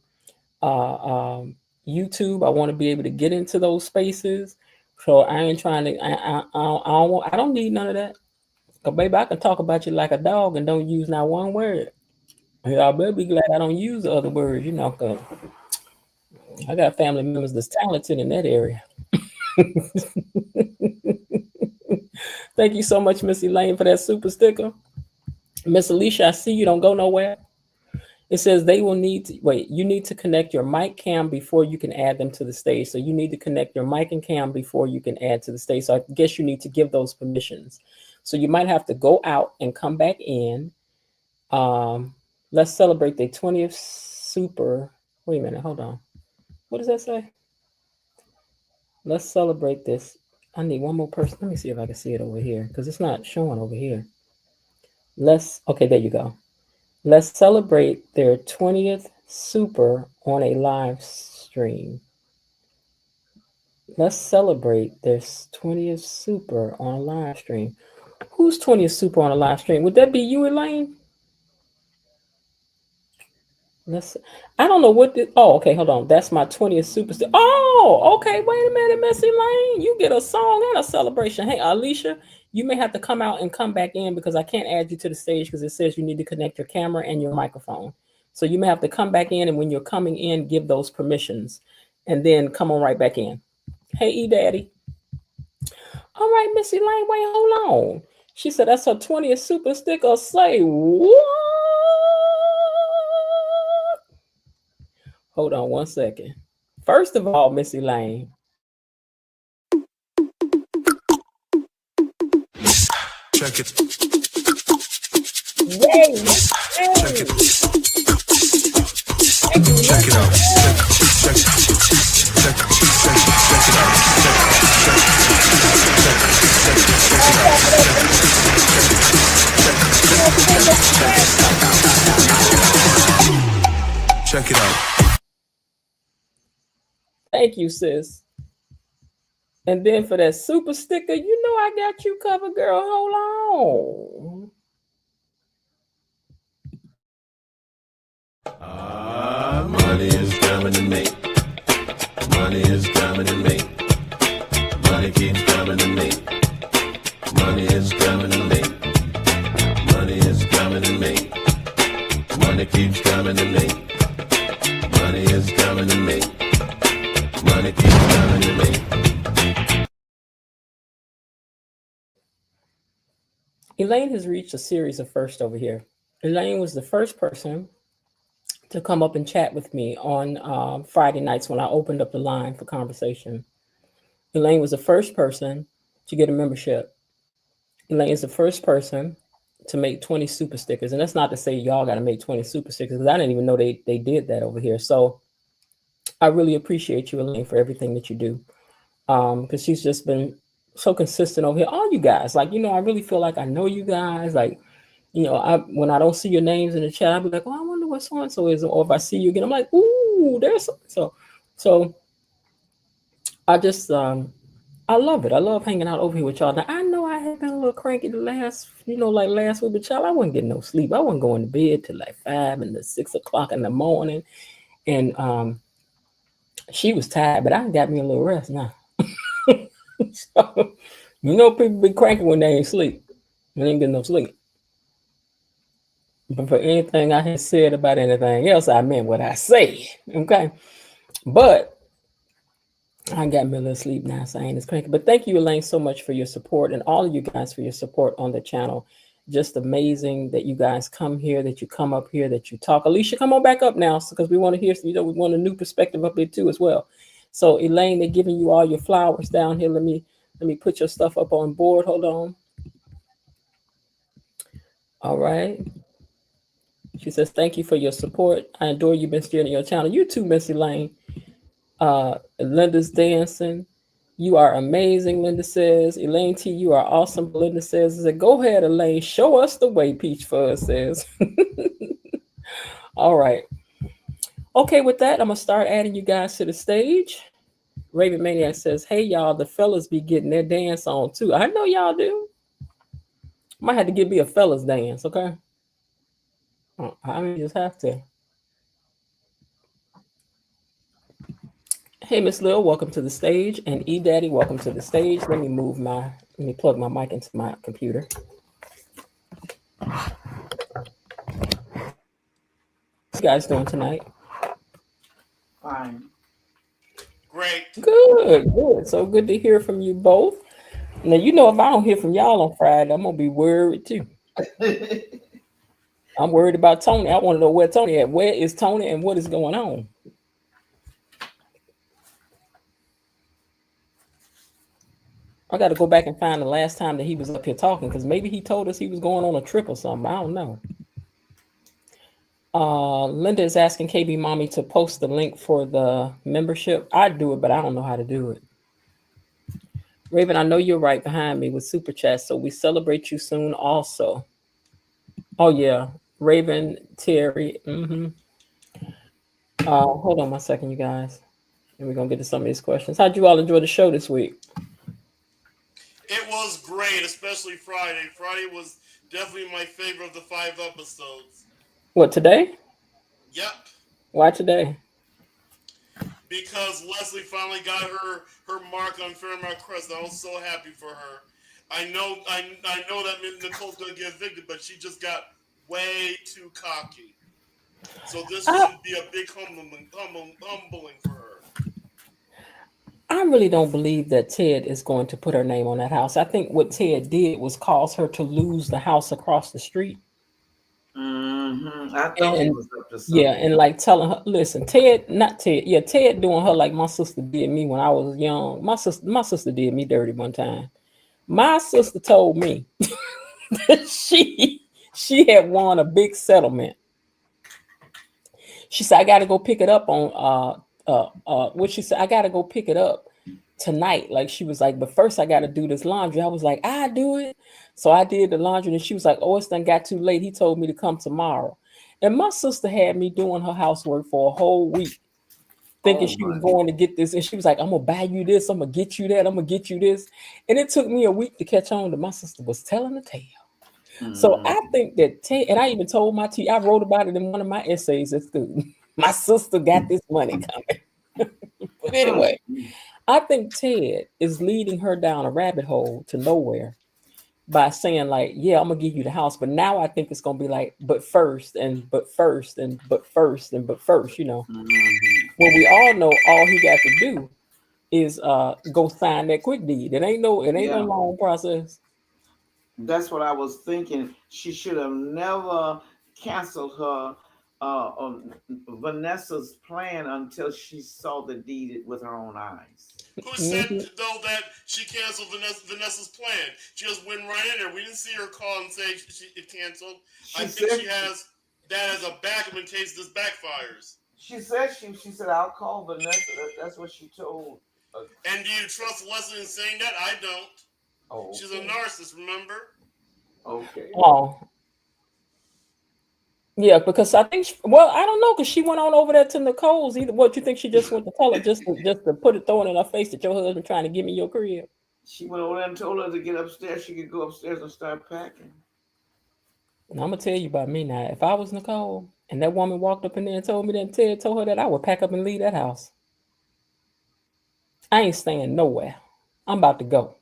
I want to be able to get into those spaces. So I ain't trying to. I don't need none of that. Cause baby, I can talk about you like a dog and don't use not one word. Y'all better be glad I don't use the other words, cause I got family members that's talented in that area. Thank you so much, Miss Elaine, for that super sticker. Miss Alicia, I see you don't go nowhere. It says they will need to wait. You need to connect your mic cam before you can add them to the stage. So you need to connect your mic and cam before you can add to the stage. So I guess you need to give those permissions. So you might have to go out and come back in. Let's celebrate the 20th super. Wait a minute, hold on. What does that say? Let's celebrate this. I need one more person. Let me see if I can see it over here because it's not showing over here. Okay, there you go. Let's celebrate their 20th super on a live stream. Let's celebrate their 20th super on a live stream. Who's 20th super on a live stream? Would that be you, Elaine? I don't know what this. Oh, okay, hold on. That's my 20th super. Oh, okay. Wait a minute, Miss Elaine. You get a song and a celebration. Hey, Alicia, you may have to come out and come back in because I can't add you to the stage because it says you need to connect your camera and your microphone. So you may have to come back in, and when you're coming in, give those permissions, and then come on right back in. Hey, E-Daddy. All right, Miss Elaine, wait, hold on. She said that's her 20th super sticker. Say what? Hold on one second. First of all, Miss Elaine. Check it. Yay! Check it. Check it out. Check it out. Check it out. Thank you, sis. And then for that super sticker, I got you covered, girl. Hold on. Money is coming to me. Money is coming to me. Money keeps coming to me. Money is coming to me. Money is coming to me. Money keeps coming to me. Money is coming to me. Money keeps coming to me. Elaine has reached a series of firsts over here. Elaine was the first person to come up and chat with me on Friday nights when I opened up the line for conversation. Elaine was the first person to get a membership. Elaine is the first person to make 20 super stickers. And that's not to say y'all got to make 20 super stickers, because I didn't even know they did that over here. So I really appreciate you, Elaine, for everything that you do. Because she's just been so consistent over here. All you guys, I really feel like I know you guys. When I don't see your names in the chat, I'll be like, oh, I wonder what so-and-so is. Or if I see you again, I'm like, ooh, there's so. So I just, I love it. I love hanging out over here with y'all. Now, I know I had been a little cranky last week, but y'all, I wasn't getting no sleep. I wasn't going to bed till like 5 and 6 o'clock in the morning. And she was tired, but I got me a little rest now. So, people be cranky when they ain't sleep. They ain't getting no sleep. But for anything I had said about anything else, I meant what I said. Okay. But I got me a little sleep now, so I ain't as cranky. But thank you, Elaine, so much for your support, and all of you guys for your support on the channel. Just amazing that you guys come here, that you come up here, that you talk. Alicia, come on back up now, because we want to hear, we want a new perspective up here too as well. So Elaine, they're giving you all your flowers down here. Let me put your stuff up on board. Hold on. All right. She says, thank you for your support. I adore you, been steering your channel. You too, Miss Elaine. Linda's dancing. You are amazing, Linda says. Elaine T, you are awesome. Linda says, go ahead, Elaine. Show us the way, Peach Fuzz says. All right. Okay, with that, I'm going to start adding you guys to the stage. Raven Maniac says, hey, y'all, the fellas be getting their dance on, too. I know y'all do. Might have to give me a fellas dance, okay? I just have to. Hey, Miss Lil, welcome to the stage, and E Daddy, welcome to the stage. Let me plug my mic into my computer. How you guys doing tonight? Fine. Great. Good. So good to hear from you both. Now, you know, if I don't hear from y'all on Friday, I'm gonna be worried too. I'm worried about Tony. I want to know where Tony at. Where is Tony and what is going on? I got to go back and find the last time that he was up here talking, because maybe he told us he was going on a trip or something. I don't know. Linda is asking KB Mommy to post the link for the membership. I'd do it, but I don't know how to do it. Raven, I know you're right behind me with Super Chat, so we celebrate you soon also. Oh, yeah. Raven, Terry. Hold on one second, you guys. And we're going to get to some of these questions. How'd you all enjoy the show this week? It was great, especially Friday. Friday was definitely my favorite of the 5 episodes. What, today? Yep. Why today? Because Leslie finally got her mark on Fairmount Crest. I was so happy for her. I know that Nicole's going to get evicted, but she just got way too cocky. So this should be a big humbling for her. I really don't believe that Ted is going to put her name on that house. I think what Ted did was cause her to lose the house across the street. I thought he was up to something. Yeah, and like telling her, listen, Ted doing her like my sister did me when I was young. My sister did me dirty one time. My sister told me that she had won a big settlement. She said, I got to go pick it up on what she said, I got to go pick it up tonight. Like, she was like, but first I got to do this laundry. I was like, I do it. So I did the laundry, and she was like, oh, it's done got too late. He told me to come tomorrow. And my sister had me doing her housework for a whole week, thinking she was going to get this. And she was like, I'm going to buy you this. I'm going to get you that. I'm going to get you this. And it took me a week to catch on that my sister was telling the tale. So I think that Ted, and I even told I wrote about it in one of my essays at school. My sister got this money coming. But anyway, I think Ted is leading her down a rabbit hole to nowhere by saying, like, yeah, I'm gonna give you the house, but now I think it's gonna be like, but first, you know. Well, we all know all he got to do is go sign that quick deed. It ain't no long process. That's what I was thinking. She should have never canceled her Vanessa's plan until she saw the deed with her own eyes. Who said, though, that she canceled Vanessa's plan? She just went right in there. We didn't see her call and say it canceled. I think she has that as a backup in case this backfires. She said, I'll call Vanessa. That's what she told. And do you trust Leslie in saying that? I don't. Oh, okay. She's a narcissist, remember? Okay. Oh. Yeah, because I think, I don't know, because she went on over there to Nicole's. What, you think she just went to tell her just to throw it in her face that your husband trying to give me your crib? She went over there and told her to get upstairs. She could go upstairs and start packing. And I'm going to tell you about me now. If I was Nicole and that woman walked up in there and told me that, and Ted told her that, I would pack up and leave that house. I ain't staying nowhere. I'm about to go.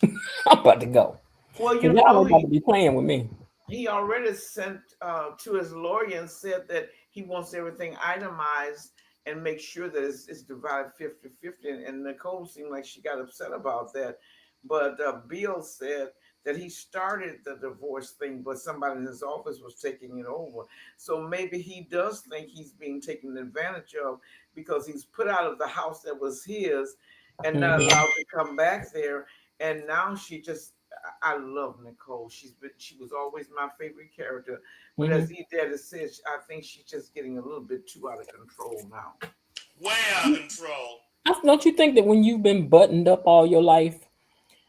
I'm about to go. Well, you know, y'all about to be playing with me. He already sent to his lawyer and said that he wants everything itemized and make sure that it's divided 50-50. And Nicole seemed like she got upset about that. But Bill said that he started the divorce thing, but somebody in his office was taking it over. So maybe he does think he's being taken advantage of because he's put out of the house that was his and not allowed to come back there. And now I love Nicole. She was always my favorite character. But as E-Daddy says, I think she's just getting a little bit too out of control now. Way out of control. Don't you think that when you've been buttoned up all your life,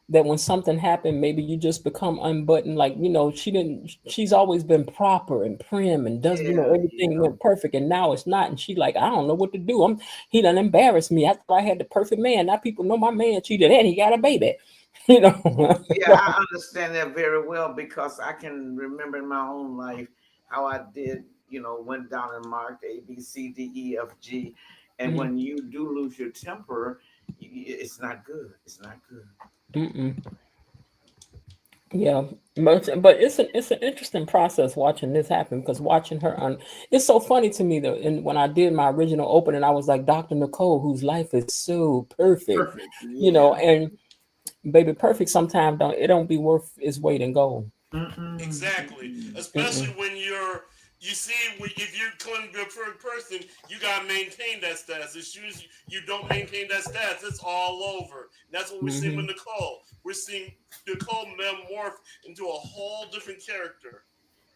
that when something happened, maybe you just become unbuttoned? Like, you know, she's always been proper and prim and does, everything went perfect, and now it's not. And she like, I don't know what to do. He done embarrassed me. I thought I had the perfect man. Now people know my man cheated and he got a baby. You know. Yeah, I understand that very well because I can remember in my own life how I did, went down and marked A, B, C, D, E, F, G. And Mm. when you do lose your temper, it's not good. It's not good. Mm-mm. Yeah, but it's an interesting process watching this happen because watching her on it's so funny to me though. And when I did my original opening, I was like Dr. Nicole, whose life is so perfect, Perfect. Yeah. and baby, perfect sometimes don't be worth its weight in gold. Mm-mm. Exactly. Especially Mm-mm. when you see, if you're claiming to be a perfect person, you gotta maintain that status. As soon as you don't maintain that status, it's all over. And that's what we're seeing with Mm-hmm. Nicole. We're seeing Nicole metamorph into a whole different character.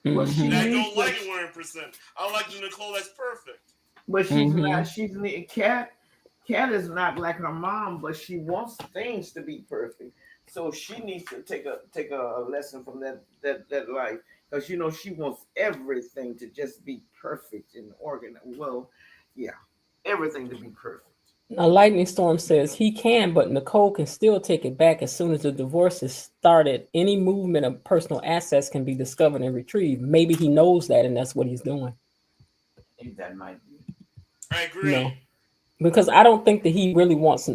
Well, she And Mm-hmm. I needs don't like to. it 100%. I like the Nicole that's perfect. But she's Mm-hmm. not. Cat. Cat is not like her mom, but she wants things to be perfect. So she needs to take a lesson from that life, because she wants everything to just be perfect and organized. Well, yeah, everything to be perfect. A lightning storm says he can, but Nicole can still take it back as soon as the divorce is started. Any movement of personal assets can be discovered and retrieved. Maybe he knows that, and that's what he's doing. That might be. I You agree. know, because I don't think that he really wants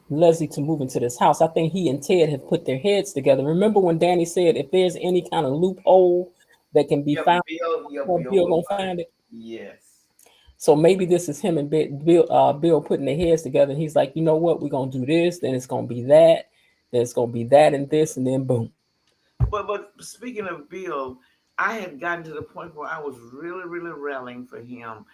Leslie to move into this house. I think he and Ted have put their heads together. Remember when Danny said if there's any kind of loophole that can be Yeah, found, Bill. Yeah, Bill Bill will gonna find find it. it. Yes. So maybe this is him and Bill putting their heads together. And he's like, you know what? We're gonna do this. Then it's gonna be that. Then it's gonna be that and this, and then boom. But speaking of Bill, I had gotten to the point where I was really, really rallying for him,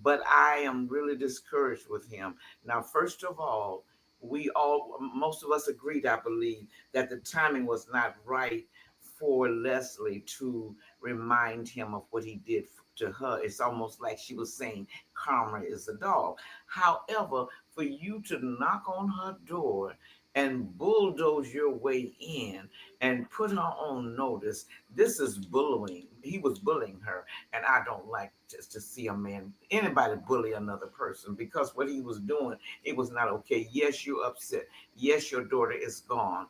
but I am really discouraged with him. Now, first of all, most of us agreed, I believe, that the timing was not right for Leslie to remind him of what he did to her. It's almost like she was saying karma is a dog. However, for you to knock on her door and bulldoze your way in and put her on notice, this is bullying. He was bullying her, and I don't like just to see anybody bully another person, because what he was doing, it was not okay. Yes, you're upset. Yes, your daughter is gone.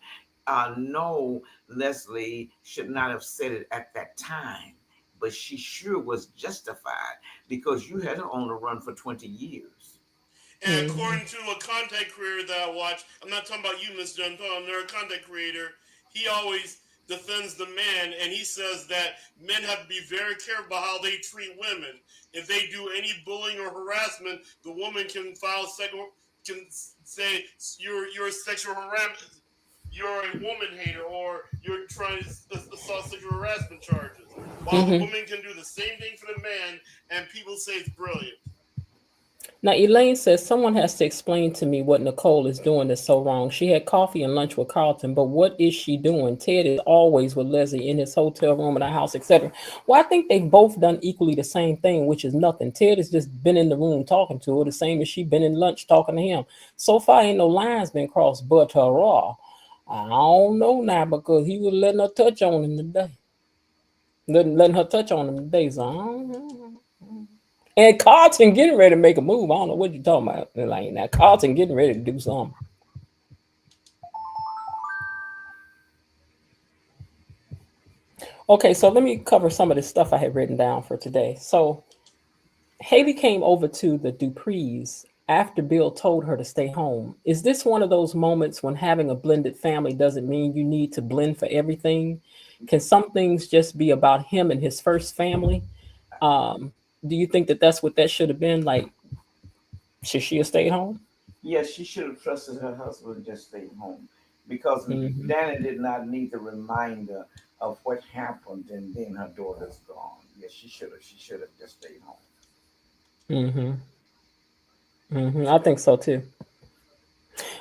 No, Leslie should not have said it at that time, but she sure was justified, because you had her on the run for 20 years. And Mhm. according to a content creator that I watch, I'm not talking about you, Mr. I'm talking about another content creator. He always defends the man, and he says that men have to be very careful about how they treat women. If they do any bullying or harassment, the woman can can say you're a sexual harassment, you're a woman hater, or you're trying to assault sexual harassment charges. While the Mhm. woman can do the same thing for the man, and people say it's brilliant. Now, Elaine says someone has to explain to me what Nicole is doing that's so wrong. She had coffee and lunch with Carlton, but what is she doing? Ted is always with Leslie in his hotel room, in the house, etc. Well, I think they've both done equally the same thing, which is nothing. Ted has just been in the room talking to her, the same as she been in lunch talking to him. So far, ain't no lines been crossed, but hurrah. I don't know now because he was letting her touch on him today. Letting her touch on him today. So I don't know. And Carlton getting ready to make a move. I don't know what you're talking about. Like now, Carlton getting ready to do something. Okay, so let me cover some of the stuff I had written down for today. So Haley came over to the Duprees after Bill told her to stay home. Is this one of those moments when having a blended family doesn't mean you need to blend for everything? Can some things just be about him and his first family? Um, do you think that that's what that should have been? Like, should she have stayed home? Yes, she should have trusted her husband and just stayed home, because Mm-hmm. Danny did not need the reminder of what happened, and then her daughter's gone. Yes, she should have. She should have just stayed home. Mm-hmm. Mm-hmm. I think so too.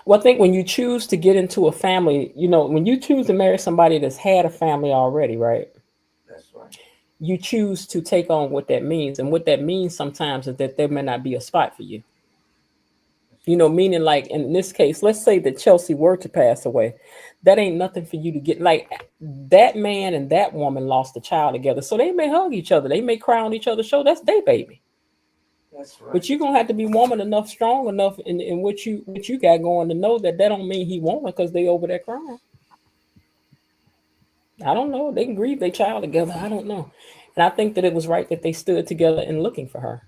Well, I think when you choose to get into a family, when you choose to marry somebody that's had a family already, right? That's right. You choose to take on what that means. And what that means sometimes is that there may not be a spot for you. Meaning like in this case, let's say that Chelsea were to pass away. That ain't nothing for you to get. Like that man and that woman lost a child together. So they may hug each other. They may cry on each other's shoulder. That's their baby. That's But right. you're gonna have to be woman enough, strong enough in what you got going to know that don't mean he won't because they over there crying. I don't know. They can grieve their child together. I don't know. And I think that it was right that they stood together in looking for her,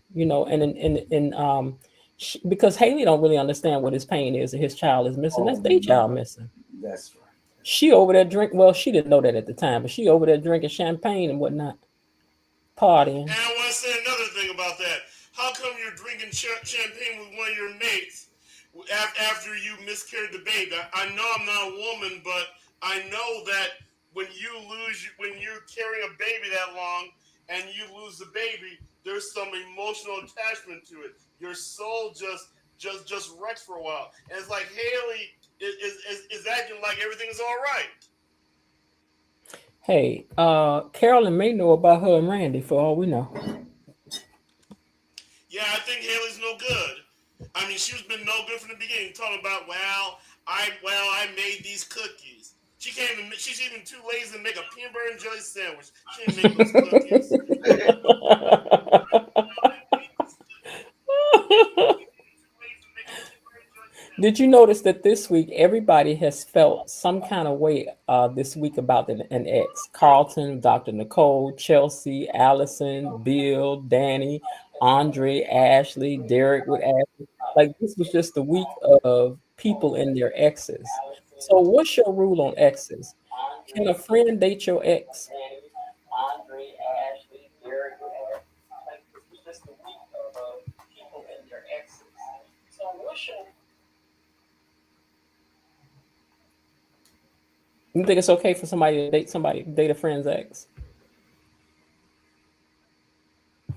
because Haley don't really understand what his pain is that his child is missing. That's their child missing. That's right. She over there drink. Well, she didn't know that at the time, but she over there drinking champagne and whatnot, partying. And I want to say another thing about that. How come you're drinking champagne with one of your mates after you miscarried the baby? I know I'm not a woman, but I know that when you're carrying a baby that long and you lose the baby, there's some emotional attachment to it. Your soul just wrecks for a while, and it's like Haley is acting like everything's all right. Hey, Carolyn may know about her and Randy for all we know. Yeah, I think Haley's no good. I mean, she's been no good from the beginning. Talking about, I made these cookies. She's even too lazy to make a peanut butter and jelly sandwich. She didn't make those cookies. Did you notice that this week everybody has felt some kind of way this week about an ex? Carlton, Dr. Nicole, Chelsea, Allison, Bill, Danny, Andre, Ashley, Derek with Ashley. Like this was just the week of people and their exes. So what's your rule on exes? Can a friend date your ex? Andre, Ashley, Derek with Ashley. Like this was just the week of people and their exes. So what's your You think it's okay for somebody to date a friend's ex?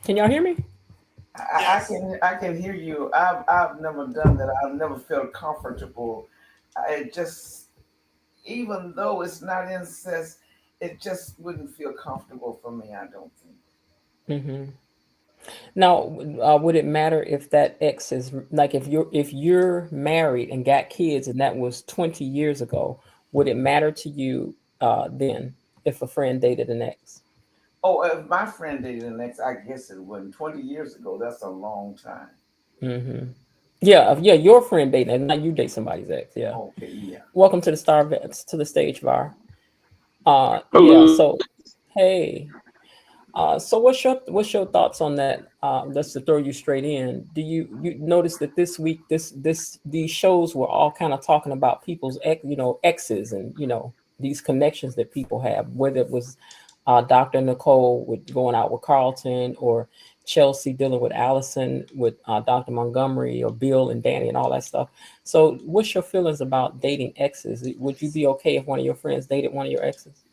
Can y'all hear me? I can hear you. I've never done that. I've never felt comfortable. I just, even though it's not incest, it just wouldn't feel comfortable for me. I don't think. Mm-hmm. Now, would it matter if that ex is like if you're married and got kids and that was 20 years ago? Would it matter to you then if a friend dated an ex? Oh, if my friend dated an ex, I guess it wouldn't. 20 years ago, that's a long time. Mm-hmm. Yeah, your friend dating, not you date somebody's ex. Yeah. Okay, yeah. Welcome to the stage, Var. Yeah. So, hey. So what's your thoughts on that? Just to throw you straight in, do you notice that this week these shows were all kind of talking about people's exes and these connections that people have, whether it was Dr. Nicole with going out with Carlton or Chelsea dealing with Allison with Dr. Montgomery or Bill and Danny and all that stuff. So what's your feelings about dating exes? Would you be okay if one of your friends dated one of your exes?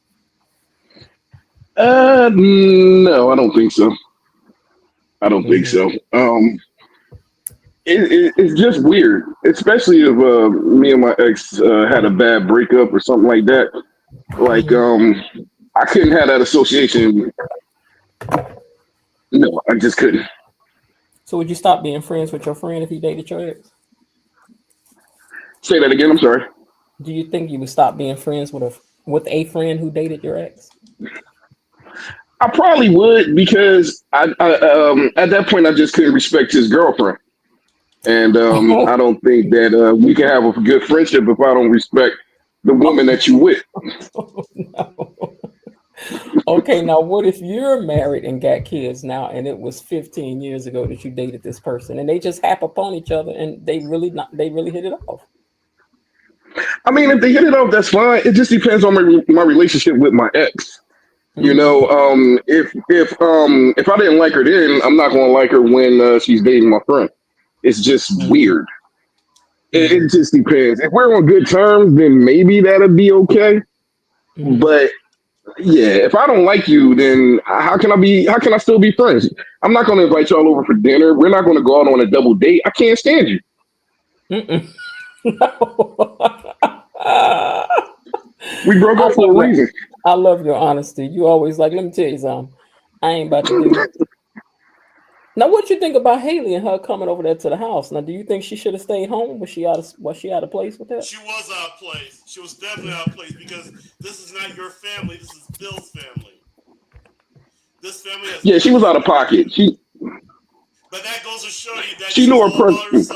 No, I don't think so. I don't think so. It's just weird, especially if me and my ex had a bad breakup or something like that. Like, I couldn't have that association. No, I just couldn't. So would you stop being friends with your friend if he dated your ex? Say that again. I'm sorry. Do you think you would stop being friends with a friend who dated your ex? I probably would because I at that point I just couldn't respect his girlfriend, and I don't think that we can have a good friendship if I don't respect the woman that you with. No. Okay, now what if you're married and got kids now, and it was 15 years ago that you dated this person, and they just hap upon each other and they really hit it off? I mean, if they hit it off, that's fine. It just depends on my relationship with my ex. You know, if I didn't like her then, I'm not gonna like her when she's dating my friend. It's just weird. It just depends. If we're on good terms, then maybe that'll be okay. But yeah, if I don't like you, then how can I still be friends? I'm not gonna invite y'all over for dinner. We're not gonna go out on a double date. I can't stand you. We broke up for a reason. I love your honesty. You always like, let me tell you something. I ain't about to do that. Now, what do you think about Haley and her coming over there to the house? Now, do you think she should have stayed home? Was she out of place with that? She was out of place. She was definitely out of place because this is not your family. This is Bill's family. This family has. Yeah, she was out of pocket. But that goes to show you that she knew her presence.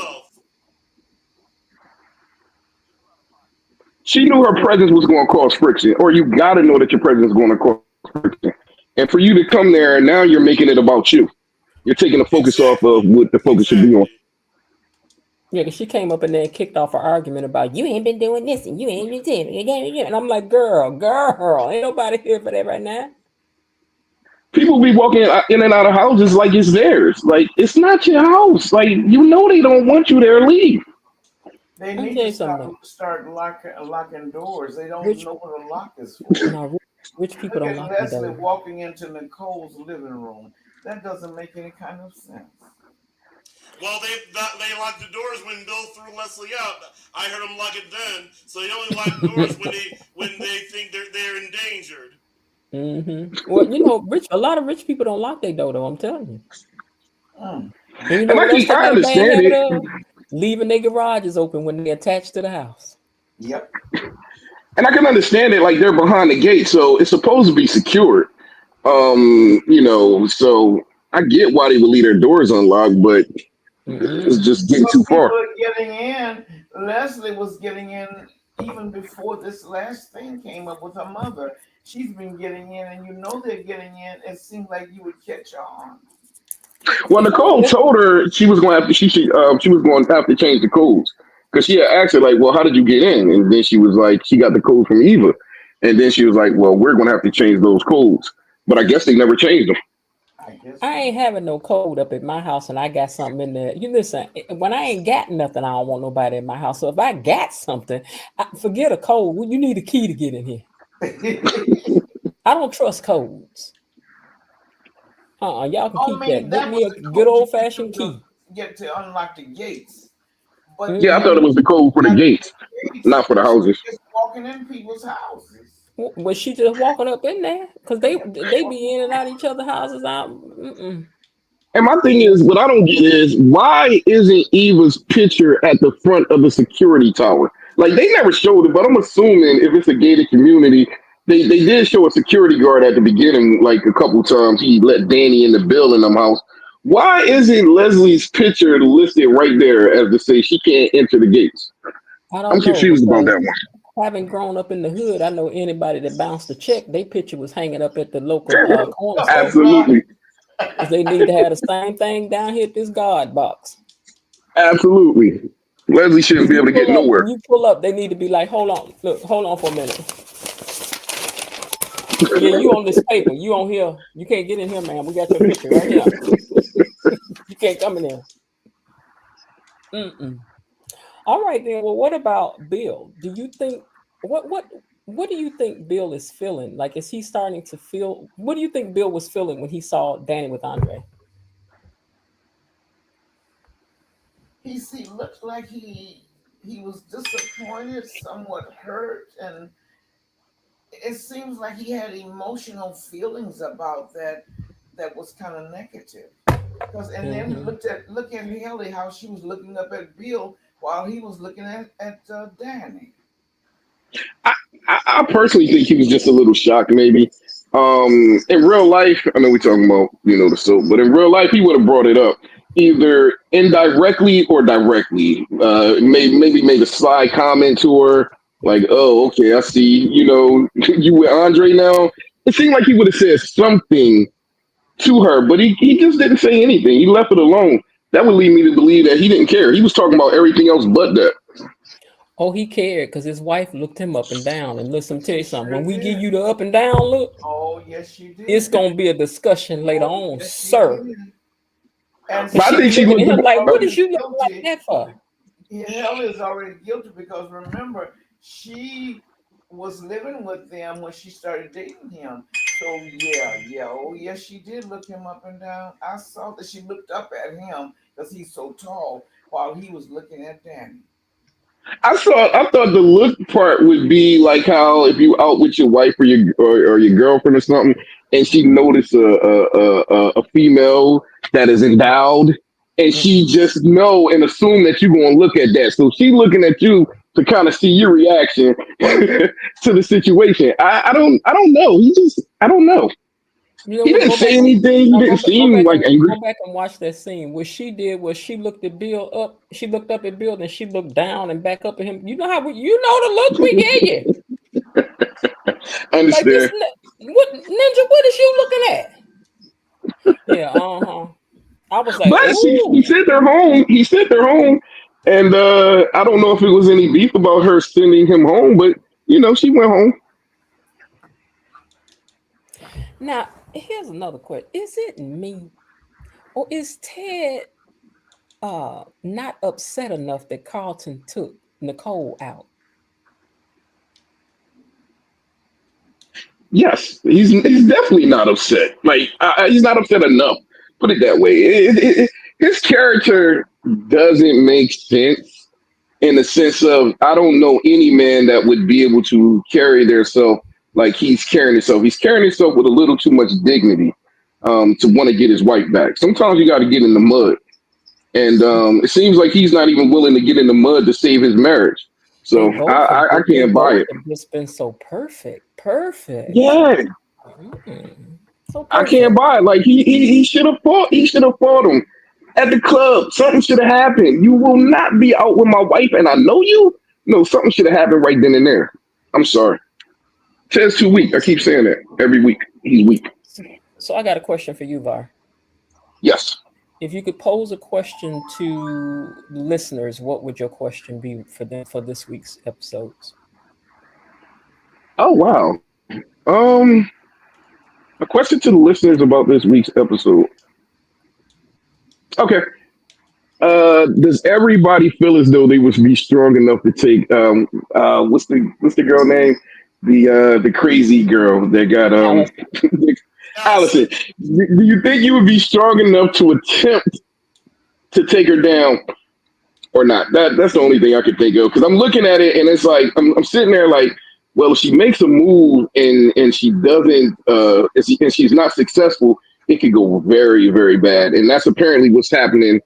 She knew her presence was going to cause friction, or you got to know that your presence is going to cause friction. And for you to come there, now you're making it about you. You're taking the focus off of Exactly. what the focus should be on. Yeah, because she came up in there and kicked off an argument about you ain't been doing this and you ain't been doing it. And I'm like, girl, ain't nobody here for that right now. People be walking in and out of houses like it's theirs. Like it's not your house. Like you know they don't want you there. Leave. They Let me need tell to you something. start locking doors. They don't Rich, know what a lock is for. no, rich people Look don't at lock their Leslie doors. walking into Nicole's living room. That doesn't make any kind of sense. Well, they lock the doors when Bill threw Leslie out. I heard them lock it then. So they only lock doors when they think they're endangered. Well, a lot of rich people don't lock their door, though. I'm telling you. Mm. And you know And what else they I got a bad understand habit it. of? Leaving their garages open when they attached to the house. Yep. And I can understand it. Like they're behind the gate, so it's supposed to be secured. So I get why they would leave their doors unlocked, but it's just getting But too people far. are getting in. Leslie was getting in even before this last thing came up with her mother. She's been getting in, and you know they're getting in. It seemed like you would catch on. Well, Nicole told her she was going to have to she was going to have to change the codes because she had asked her like, well, how did you get in? And then she was like, she got the code from Eva, and then she was like, well, we're going to have to change those codes. But I guess they never changed them. I guess I ain't having no code up at my house, and I got something in there. You listen, when I ain't got nothing, I don't want nobody in my house. So if I got something, forget a code. You need a key to get in here. I don't trust codes. Y'all can I keep mean, that. Get that me was a the good code you old fashioned used key. to get to unlock the gates. But Yeah, I then thought it was the code for the got gates, the gates, not for the she was houses. just walking in people's houses. Was she just walking up in there? Because they be in and out of each other's houses. And my thing is, what I don't get is why isn't Eva's picture at the front of the security tower? Like they never showed it, but I'm assuming if it's a gated community, they did show a security guard at the beginning, like a couple times. He let Danny in the building them house. Why isn't Leslie's picture listed right there as to say she can't enter the gates? I I'm don't know, confused about that because one. having grown up in the hood, I know anybody that bounced a check, their picture was hanging up at the local corner store. Absolutely. Because they need to have the same thing down here at this guard box. Absolutely. Leslie shouldn't be able to get nowhere. When you pull up, they need to be like, hold on for a minute. Yeah, you on this paper. You on here. You can't get in here, man. We got your picture right here. You can't come in here. All right, then. Well, what about Bill? Do you think what do you think Bill is feeling? Like, is he starting to feel? What do you think Bill was feeling when he saw Danny with Andre? He looked like he was disappointed, somewhat hurt, and it seems like he had emotional feelings about that was kind of negative. Then he look at Haley, how she was looking up at Bill while he was looking at Danny. I personally think he was just a little shocked, maybe. In real life, I know we're talking about, the soap, but in real life, he would have brought it up either indirectly or directly. Maybe made a sly comment to her, like, oh, okay, I see, you with Andre now. It seemed like he would have said something to her, but he just didn't say anything. He left it alone. That would lead me to believe that he didn't care. He was talking about everything else but that. Oh, he cared because his wife looked him up and down. And listen, tell you something. When we give you the up and down look, oh yes, she did. It's gonna be a discussion later on, yes, sir. And But I think she looking at him like, what is is you looking like that for? Hell is already guilty because remember, she was living with them when she started dating him. So yes, she did look him up and down. I saw that she looked up at him because he's so tall while he was looking at Danny. I thought the look part would be like how if you out with your wife or your girlfriend or something, and she noticed a female that is endowed, and she just know and assume that you're gonna look at that. So she looking at you to kind of see your reaction to the situation. I don't know. I don't know. He didn't say anything. He didn't seem like angry. Go back and watch that scene. What she did was she looked at Bill up. She looked up at Bill, and she looked down and back up at him. You know the look we gave you. I understand. What Ninja? What is you looking at? Yeah, I was like, But he ooh. sent her home. He sent her home, and I don't know if it was any beef about her sending him home, but she went home. Now, here's another question. Is it me or is Ted not upset enough that Carlton took Nicole out? Yes, he's definitely not upset. Like he's not upset enough. Put it that way. His character doesn't make sense in the sense of I don't know any man that would be able to carry theirself like he's carrying himself. He's carrying himself with a little too much dignity to want to get his wife back. Sometimes you got to get in the mud, and it seems like he's not even willing to get in the mud to save his marriage. They So both have I they can't buy both it. have just been so perfect. Perfect. Yeah, So I can't perfect. buy it. Like he should have fought. He should have fought him at the club. Something should have happened. You will not be out with my wife, and I know you. No, something should have happened right then and there. I'm sorry. Ted's too weak. I keep saying that every week. He's weak. So I got a question for you, Var. Yes. If you could pose a question to listeners, what would your question be for them for this week's episodes? Oh wow. Um, a question to the listeners about this week's episode. Okay. Does everybody feel as though they would be strong enough to take what's the girl name? The crazy girl that got Alice, Allison. Allison. Do you think you would be strong enough to attempt to take her down or not? That's the only thing I could think of because I'm looking at it and it's like I'm sitting there like, well, if she makes a move and she doesn't and she's not successful, it could go very very bad, and that's apparently what's happening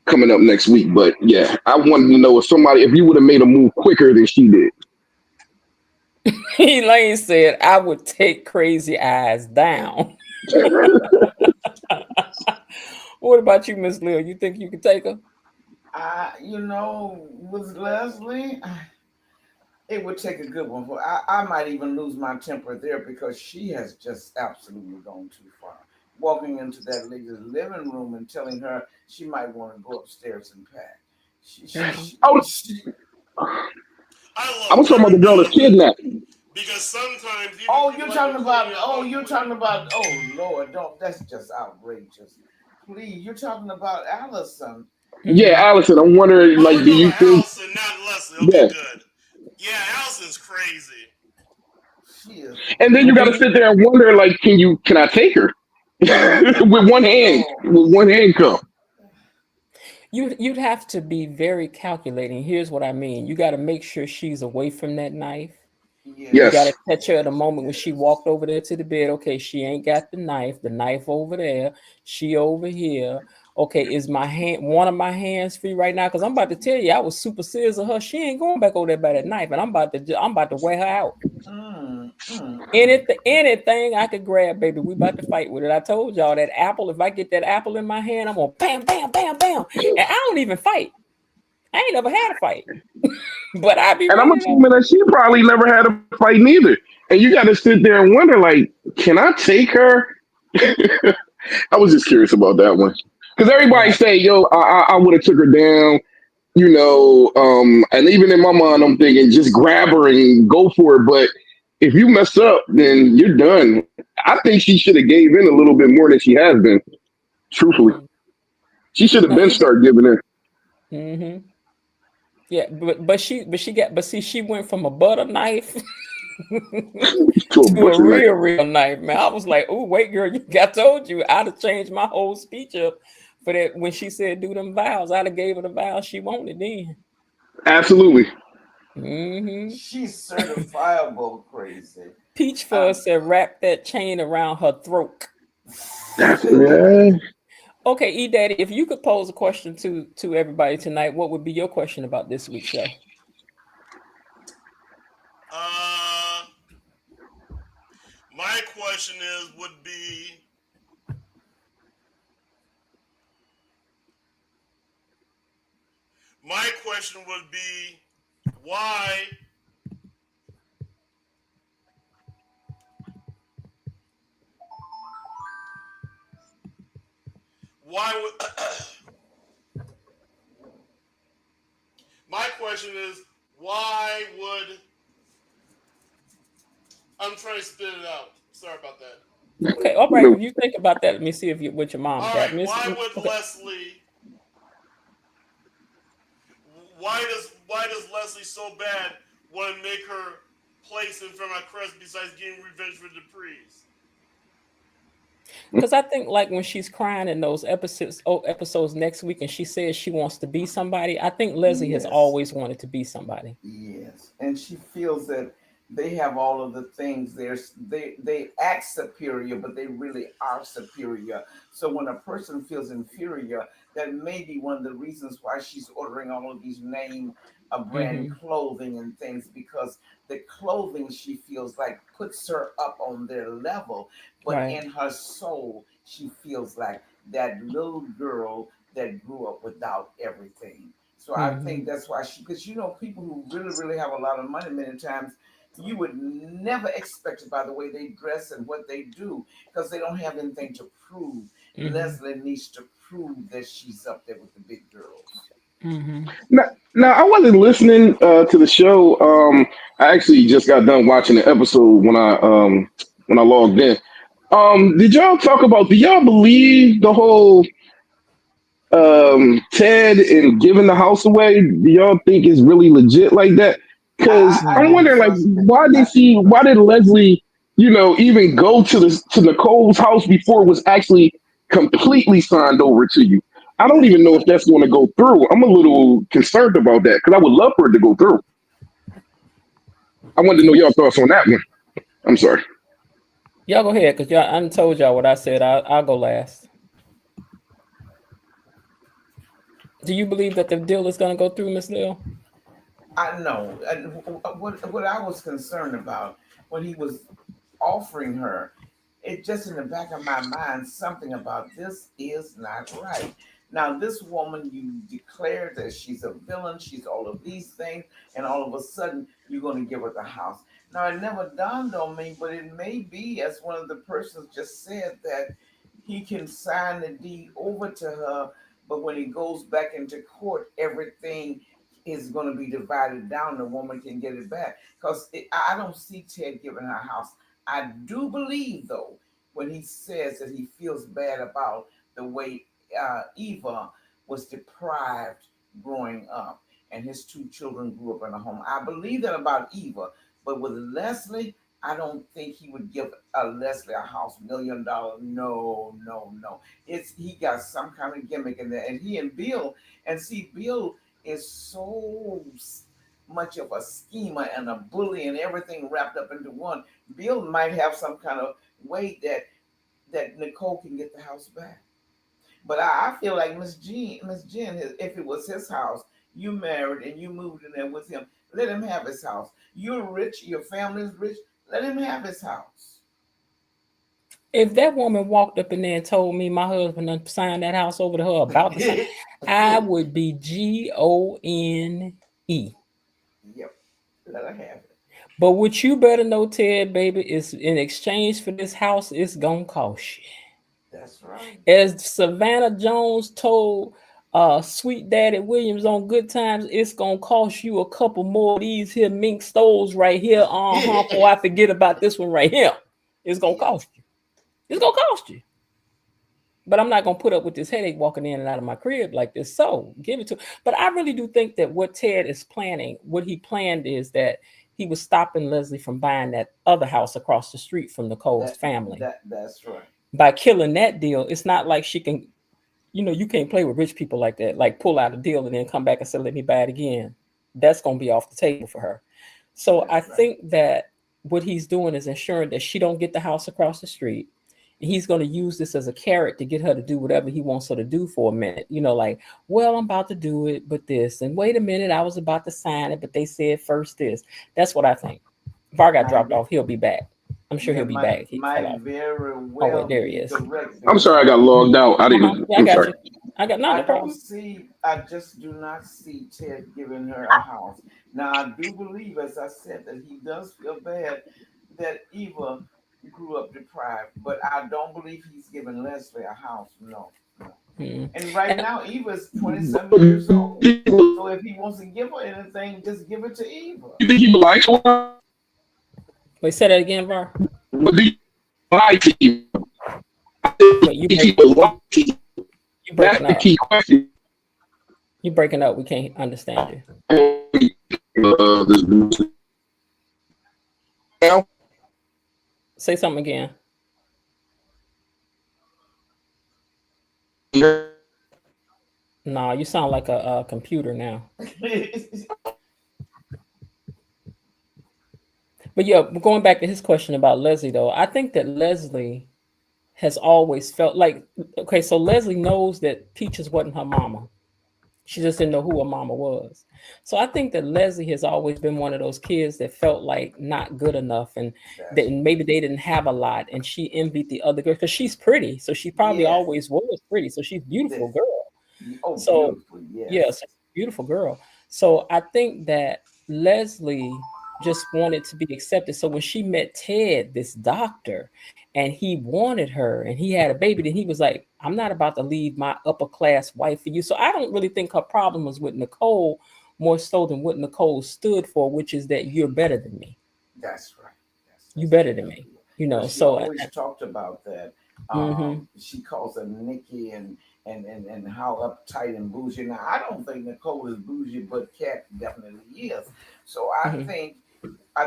coming up next week. But yeah, I wanted to know if you would have made a move quicker than she did. Elaine said, I would take crazy eyes down. What about you, Miss Lil? You think you could take her? With Leslie, it would take a good one. I might even lose my temper there because she has just absolutely gone too far. Walking into that lady's living room and telling her she might want to go upstairs and pack. She, she, Mhm. she, I was, she, I I love was talking about every the girl bit that's of it kidnapped. because sometimes even oh, people you're like talking Nicole about, and I oh, walk you're away. talking about, oh, Lord, don't, that's just outrageous. Please, you're talking about Allison. Yeah, Mhm. Allison. I'm wondering, Oh, like, we're do talking you about think? Allison, not Leslie. Okay, Yeah, good. Yeah, Allison's crazy. She is, and then Well, you got to sit there and wonder, like, can I take her with one hand? no, With one hand cup. you'd have to be very calculating. Here's what I mean. You got to make sure she's away from that knife. You got Yes. to yes, catch her at a yes, moment when she yes. walked over there to the bed. Okay, she ain't got the knife over there, she over here. Okay, is my hand one of my hands free right now? Because I'm about to tell you, I was super serious of her. She ain't going back over there by that knife, and I'm about to wear her out. Mm, mm, mm. Anything I could grab, baby, we about to fight with it. I told y'all that apple. If I get that apple in my hand, I'm gonna bam, bam, bam, bam, and I don't even fight. I ain't never had a fight, but I be And I'm ready to. assuming that she probably never had a fight neither. And you got to sit there and wonder, like, can I take her? I was just curious about that one because everybody Yeah. say, "Yo, I would have took her down." And even in my mind, I'm thinking just grab her and go for it. But if you mess up, then you're done. I think she should have gave in a little bit more than she has been. Truthfully, Mhm. she should have Now, been even. start giving in Hmm. Yeah, but see, she went from a butter knife to a to a butcher knife. real knife, man. I was like, oh wait, girl, I told you I'd have changed my whole speech up for that when she said do them vows. I'd have gave her the vows she wanted then. Absolutely. Hmm. She's certifiable crazy. Peach Um, Fuzz said wrap that chain around her throat. That's yeah. Okay, E Daddy, if you could pose a question to everybody tonight, what would be your question about this week's show? Uh, my question would be, my question would be, why why would my question is why would I'm trying to spit it out. Sorry about that. Okay, all right. If you think about that, let me see if you what your mom All got. right, why would Okay. Leslie? Why does Leslie so bad want to make her place in front of my crest besides getting revenge for Duprees? Because I think like when she's crying in those episodes next week, and she says she wants to be somebody. I think Leslie has Yes. always wanted to be somebody. Yes, and she feels that they have all of the things. They act superior, but they really are superior. So when a person feels inferior, that may be one of the reasons why she's ordering all of these name brand clothing and things, because the clothing she feels like puts her up on their level, but Right. in her soul she feels like that little girl that grew up without everything. So I think that's why because people who really, really have a lot of money, many times you would never expect it by the way they dress and what they do, because they don't have anything to prove. Leslie needs to prove that she's up there with the big girls. Now, I wasn't listening to the show. I actually just got done watching the episode when I logged in. Did y'all talk about? Do y'all believe the whole Ted and giving the house away? Do y'all think it's really legit like that? Because I I'm do wondering, like, trust it. why did I do she? Why trust did it. Leslie, even go to Nicole's house before it was actually completely signed over to you? I don't even know if that's going to go through. I'm a little concerned about that because I would love for it to go through. I wanted to know your thoughts on that one. I'm sorry. Y'all go ahead, because y'all I told y'all what I said. I'll go last. Do you believe that the deal is going to go through, Miss Lil? I know. And what I was concerned about when he was offering her, it just in the back of my mind, something about this is not right. Now, this woman, you declared that she's a villain, she's all of these things, and all of a sudden you're going to give her the house. Now, it never dawned on me, but it may be, as one of the persons just said, that he can sign the deed over to her, but when he goes back into court, everything is going to be divided down. The woman can get it back. Because I don't see Ted giving her a house. I do believe, though, when he says that he feels bad about the way Eva was deprived growing up and his two children grew up in a home. I believe that about Eva, but with Leslie, I don't think he would give Leslie a house, $1 million. No, no, no. It's he got some kind of gimmick in there, and he and Bill, and see, Bill is so much of a schemer and a bully and everything wrapped up into one. Bill might have some kind of way that Nicole can get the house back. But I feel like Miss Jen, if it was his house, you married and you moved in there with him, let him have his house. You're rich, your family's rich, let him have his house. If that woman walked up in there and told me my husband done signed that house over to her about to sign, I would be GONE. Yep, let her have it. But what you better know, Ted, baby, is in exchange for this house, it's gonna cost you. That's right. As Savannah Jones told Sweet Daddy Williams on Good Times, it's gonna cost you a couple more of these here mink stoles right here. Before I forget about this one right here. It's gonna cost you. It's gonna cost you. But I'm not gonna put up with this headache walking in and out of my crib like this. So give it to. But I really do think that what Ted is planning, what he planned is that he was stopping Leslie from buying that other house across the street from Nicole's family. That's right. By killing that deal, it's not like she can, you can't play with rich people like that, like pull out a deal and then come back and say, let me buy it again. That's gonna be off the table for her. So I think that what he's doing is ensuring that she don't get the house across the street. He's going to use this as a carrot to get her to do whatever he wants her to do for a minute. Like, well, I'm about to do it, but this, and wait a minute, I was about to sign it, but they said first this. That's what I think. If I got dropped off, he'll be back. I'm sure he'll be back. He fell Might off. very Oh, well wait, there he be is. correct. I'm sorry, I got logged out. I didn't. Yeah, I I'm got sorry. you. I got no problem. I just do not see Ted giving her a house. Now I do believe, as I said, that he does feel bad that Eva grew up deprived, but I don't believe he's giving Leslie a house. No, no. And right And now, Eva's 27 years old. So if he wants to give her anything, just give it to Eva. You think he would lie to her? wait, say that again, Var. Would he lie to you? Wait, If he would lie to you, you that's breaking the up. key question. You breaking up. We can't understand you. This now? Say something again. No, you sound like a computer now. But yeah, going back to his question about Leslie, though, I think that Leslie has always felt like, okay, so Leslie knows that Peaches wasn't her mama. She just didn't know who her mama was. So I think that Leslie has always been one of those kids that felt like not good enough, and that maybe they didn't have a lot, and she envied the other girl because she's pretty. So she probably always was pretty. So she's a beautiful girl. Oh, So beautiful, yes. yeah, so beautiful girl. So I think that Leslie just wanted to be accepted. So when she met Ted, this doctor, and he wanted her and he had a baby, then he was like, I'm not about to leave my upper class wife for you. So I don't really think her problem was with Nicole, more so than what Nicole stood for, which is that you're better than me. That's right. You better than me. You know, she so always talked about that. She calls her Nikki and how uptight and bougie. Now I don't think Nicole is bougie, but Kat definitely is. So I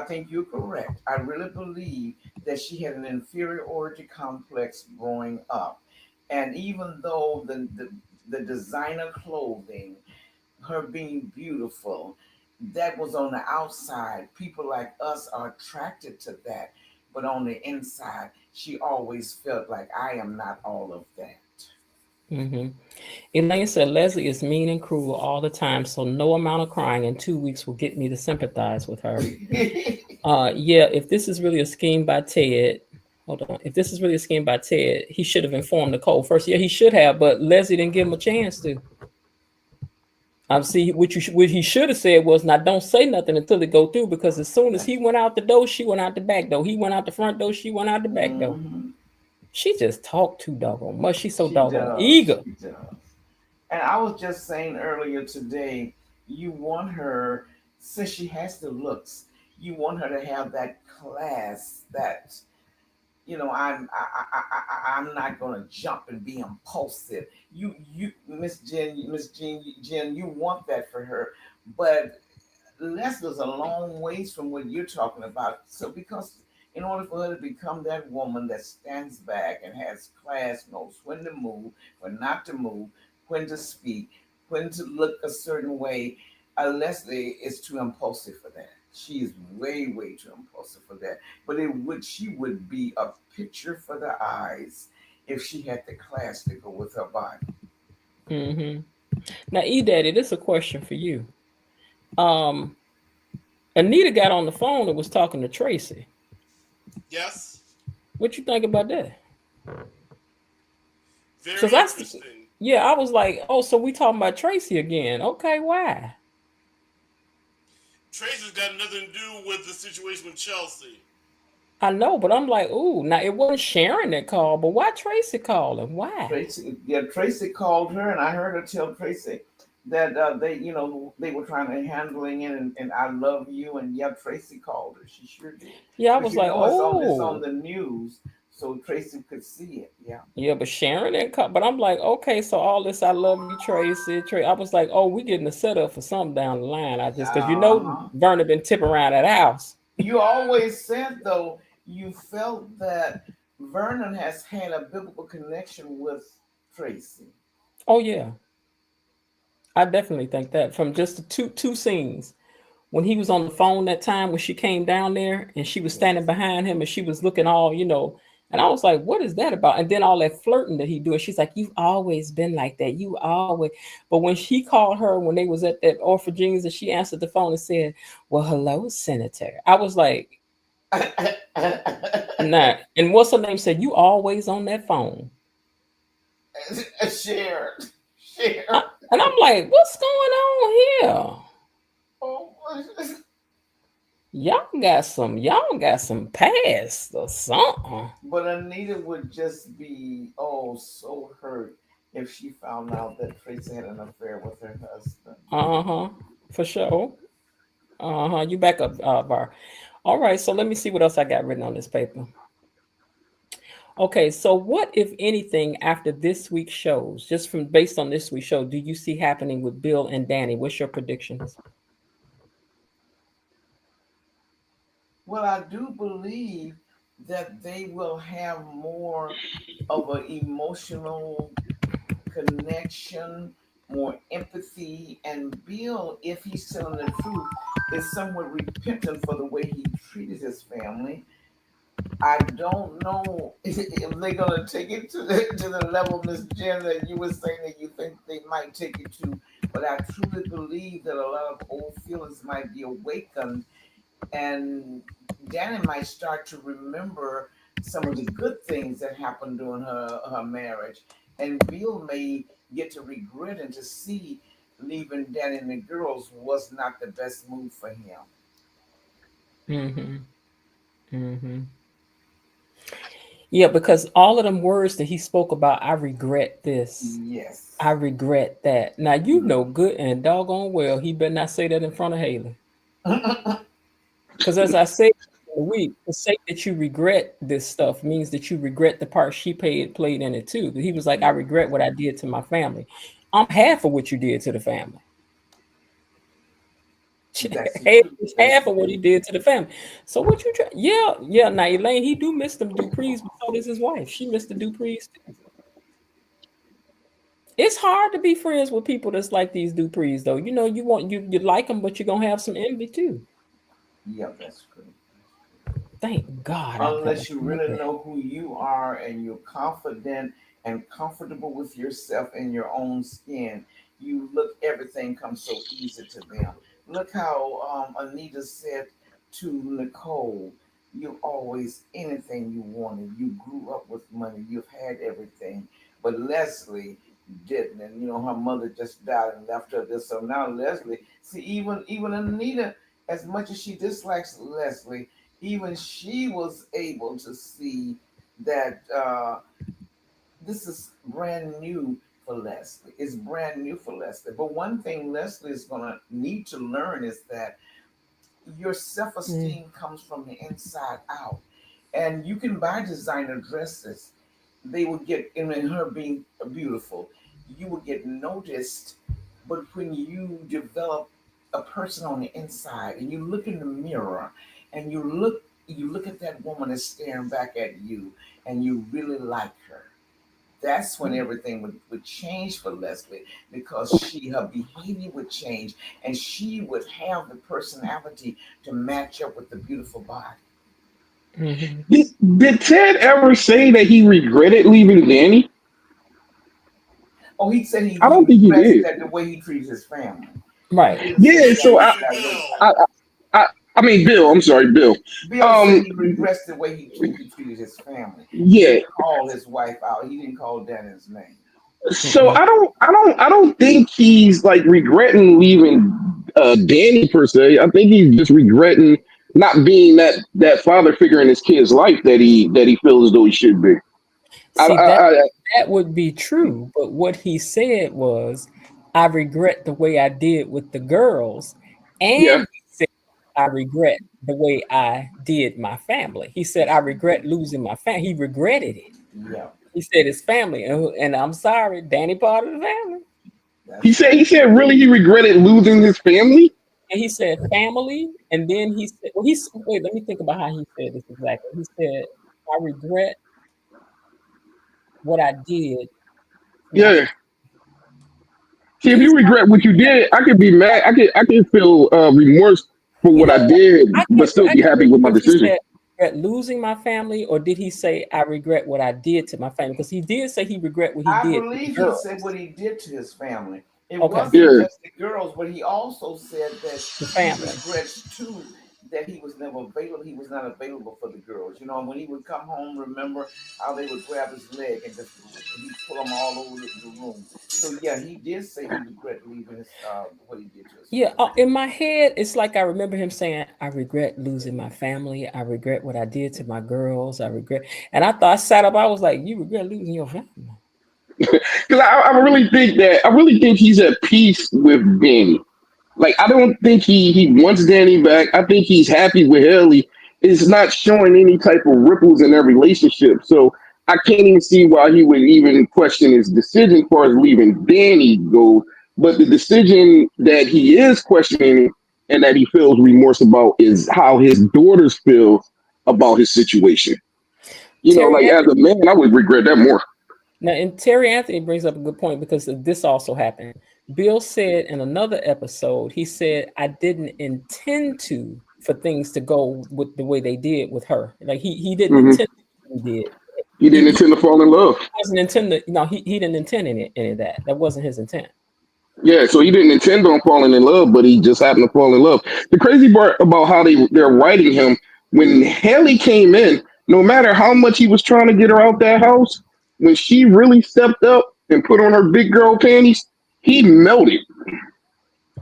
think you're correct. I really believe that she had an inferiority complex growing up, and even though the designer clothing, her being beautiful, that was on the outside. People like us are attracted to that, but on the inside, she always felt like I am not all of that. Elaine said Leslie is mean and cruel all the time, so no amount of crying in 2 weeks will get me to sympathize with her. Yeah, if this is really a scheme by Ted, hold on. If this is really a scheme by Ted, he should have informed Nicole first. Yeah, he should have, but Leslie didn't give him a chance to. See, what he should have said was, now don't say nothing until it go through, because as soon as he went out the door, she went out the back door. He went out the front door, she went out the back door. She just talked too doggone much. She's so doggone eager. She does. And I was just saying earlier today, you want her, since she has the looks, you want her to have that class that, I'm not gonna jump and be impulsive. You Miss Jen, you want that for her, but Leslie's a long ways from what you're talking about. So because in order for her to become that woman that stands back and has class, knows when to move, when not to move, when to speak, when to look a certain way, Leslie is too impulsive for that. She is way, way too impulsive for that. But she would be a picture for the eyes if she had the class to go with her body. Now, E-Daddy, this is a question for you. Anita got on the phone and was talking to Tracy. Yes. What you think about that? Very interesting. Yeah, I was like, oh, so we talking about Tracy again. Okay, why? Tracy's got nothing to do with the situation with Chelsea. I know, but I'm like, ooh, now it wasn't Sharon that called, but why Tracy calling? Why? Tracy called her, and I heard her tell Tracy that they were trying to handling it, and I love you, and Tracy called her. She sure did. Yeah, I was like, it's on the news, so Tracy could see it. Yeah, but Sharon didn't call. But I'm like, okay, so all this, I love you, Tracy. I was like, oh, we getting a setup for something down the line. I just, because Verna been tipping around that house. You always said though, you felt that Vernon has had a biblical connection with Tracy. Oh yeah, I definitely think that from just the two scenes. When he was on the phone that time when she came down there and she was standing behind him and she was looking all, and I was like, what is that about? And then all that flirting that he do. And she's like, you've always been like that. You always. But when she called her, when they was at that orphanage, and she answered the phone and said, well, hello, Senator. I was like, nah. And what's her name said, you always on that phone. Share. And I'm like, what's going on here? Y'all got some past or something. But Anita would just be so hurt if she found out that Tracy had an affair with her husband. For sure. You back up, Bar. All right, so let me see what else I got written on this paper. Okay, so what, if anything, after this week's shows, just from based on this week's show, do you see happening with Bill and Danny? What's your predictions? Well, I do believe that they will have more of an emotional connection, more empathy, and Bill, if he's telling the truth, is somewhat repentant for the way he treated his family. I don't know if they're gonna take it to the level, Miss Jen, that you were saying that you think they might take it to, but I truly believe that a lot of old feelings might be awakened, and Danny might start to remember some of the good things that happened during her marriage, and Bill may get to regret and to see leaving Danny and the girls was not the best move for him. Mm-hmm. Mm-hmm. Yeah, because all of them words that he spoke about, I regret this. Yes. I regret that. Now you know good and doggone well he better not say that in front of Haley. Because as I said in the week, to say that you regret this stuff means that you regret the part she played in it too. He was like, I regret what I did to my family. I'm half of what you did to the family. Half of what he did to the family. So what you try? Yeah. Now Elaine, he do miss them Duprees, but so does his wife. She missed the Duprees too. It's hard to be friends with people that's like these Duprees, though. You know, you like them, but you're gonna have some envy too. Yeah, that's true. Thank God. Unless you really know who you are and you're confident and comfortable with yourself and your own skin, you look, everything comes so easy to them. Look how Anita said to Nicole, you always anything you wanted. You grew up with money. You've had everything. But Leslie didn't, and her mother just died and left her this. So now Leslie, see, even Anita, as much as she dislikes Leslie, even she was able to see that this is brand new for Leslie. It's brand new for Leslie. But one thing Leslie is going to need to learn is that your self-esteem comes from the inside out. And you can buy designer dresses. They will get, in her being beautiful, you will get noticed. But when you develop a person on the inside and you look in the mirror and you look at that woman that's staring back at you and you really like her, that's when everything would change for Leslie, because her behavior would change and she would have the personality to match up with the beautiful body. Mm-hmm. Did Ted ever say that he regretted leaving Danny? Oh, he said I he don't think he regrets did. that the way he treats his family. He Right. didn't say Yeah, that so he I, got rid of I, I, I mean, Bill. I'm sorry, Bill. Bill said he regrets the way he treated his family. He Yeah. didn't call his wife out. He didn't call Danny's name. So I don't think he's like regretting leaving Danny per se. I think he's just regretting not being that father figure in his kid's life that he feels as though he should be. See, that would be true, but what he said was, I regret the way I did with the girls, Yeah. and he said, I regret the way I did my family. He said, I regret losing my family. He regretted it. Yeah. He said his family, and I'm sorry, Danny part of the family. He said really he regretted losing his family. And he said family, and then he said, well, wait, let me think about how he said this exactly. He said, I regret what I did to my. Yeah. See, Did if he you say regret what you did, I could be mad. I could feel remorse for You what know I what? did, but still I be can't happy with remember my if he decision. said I regret losing my family, or did he say I regret what I did to my family? Because he did say he regret what he I did to the believe he girls. said what he did to his family. It Okay, wasn't Yeah. just the girls, but he also said that the he family. regrets too that he was never available. He was not available for the girls. When he would come home, remember how they would grab his leg and just he'd pull them all over the room. So yeah, he did say he regret leaving his what he did to his Yeah, family. in my head, it's like I remember him saying, "I regret losing my family. I regret what I did to my girls. I regret." And I thought I sat up. I was like, "You regret losing your family?" Because I really think he's at peace with Danny. Like I don't think he wants Danny back. I think he's happy with Haley. It's not showing any type of ripples in their relationship. So I can't even see why he would even question his decision as far as leaving Danny go. But the decision that he is questioning and that he feels remorse about is how his daughters feel about his situation. You know, Terry like as a Anthony. man, I would regret that more. Now, and Terry Anthony brings up a good point because this also happened. Bill said in another episode, he said, "I didn't intend for things to go with the way they did with her. Like he didn't Hmm. intend to do it. He didn't He intend to fall in love. wasn't intended. No, he didn't intend any of that. That wasn't his intent. Yeah, so he didn't intend on falling in love, but he just happened to fall in love. The crazy part about how they're writing him when Haley came in, no matter how much he was trying to get her out that house, when she really stepped up and put on her big girl panties, he melted.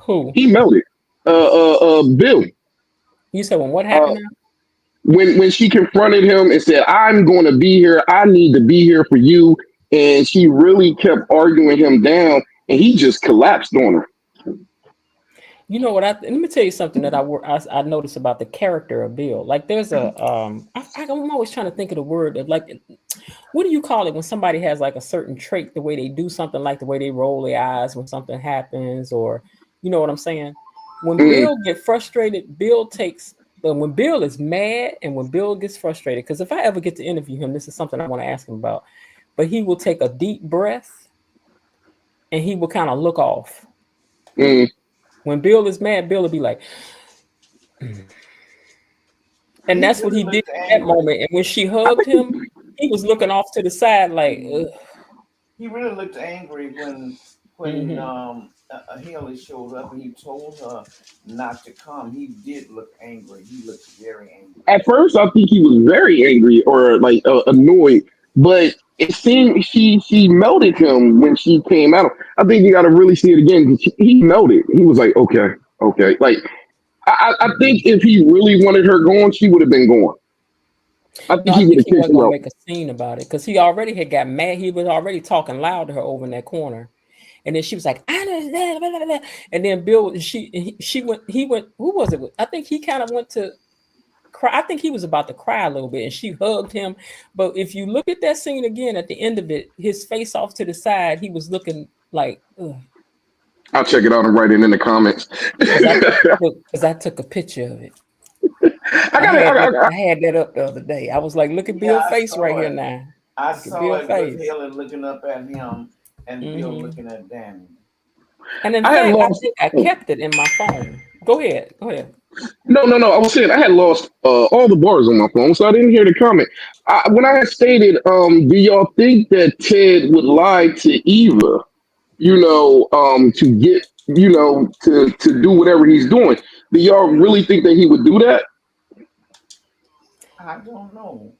Who? He melted. Bill. You said when what Uh, happened now? when she confronted him and said, "I'm going to be here. I need to be here for you," and she really kept arguing him down, and he just collapsed on her. You know what? Let me tell you something that I noticed about the character of Bill. Like there's I'm always trying to think of the word of like, what do you call it when somebody has like a certain trait, the way they do something, like the way they roll their eyes when something happens, or you know what I'm saying? When Mm. Bill get frustrated, when Bill is mad and when Bill gets frustrated, because if I ever get to interview him, this is something I want to ask him about. But he will take a deep breath and he will kind of look off. Mm. When Bill is mad, Bill will be like, and that's what he did in that moment. And when she hugged him, he was looking off to the side like, ugh. He really looked angry when Haley showed up and he told her not to come. He did look angry. He looked very angry. At first, I think he was very angry or like annoyed, but it seemed she melted him when she came out. I think you got to really see it again because he melted. He was like, okay, okay. Like I think if he really wanted her gone, she would have been gone. I No, think I he would think have he kicked wasn't her gonna out. make a scene about it because he already had got mad. He was already talking loud to her over in that corner, and then she was like, "I don't know," blah, blah, blah. And then Bill, she went. He went. Who was it? I think he kind of went to cry. I think he was about to cry a little bit, and she hugged him. But if you look at that scene again at the end of it, his face off to the side, he was looking like, ugh. I'll check it out and write it in the comments. Because I took a picture of it. I got it. I had that up the other day. I was like, look at Bill's face right here now. I Look at saw Bill's it with face. Haley looking up at him and Bill looking at Danny. And in I had fact, I lost. think I kept it in my phone. Go ahead. Go ahead. No. I was saying I had lost all the bars on my phone, so I didn't hear the comment. When I had stated, do y'all think that Ted would lie to Eva? To get, to do whatever he's doing. Do y'all really think that he would do that? I don't know.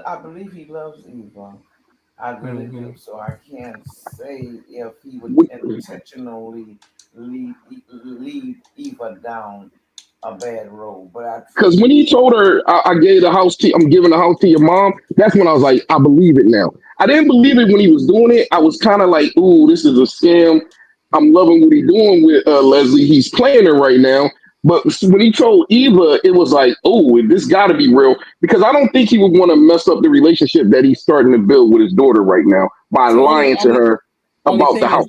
I believe he loves Eva. I really do. So I can't say if he would intentionally lead Eva down a bad road. But I Because truly when he believe. told her, I gave the house to, I'm giving the house to your mom, that's when I was like, I believe it now. I didn't believe it when he was doing it. I was kind of like, ooh, this is a scam. I'm loving what he's doing with Leslie. He's playing her right now. But when he told Eva, it was like, oh, this got to be real. Because I don't think he would want to mess up the relationship that he's starting to build with his daughter right now by So lying to her about the house.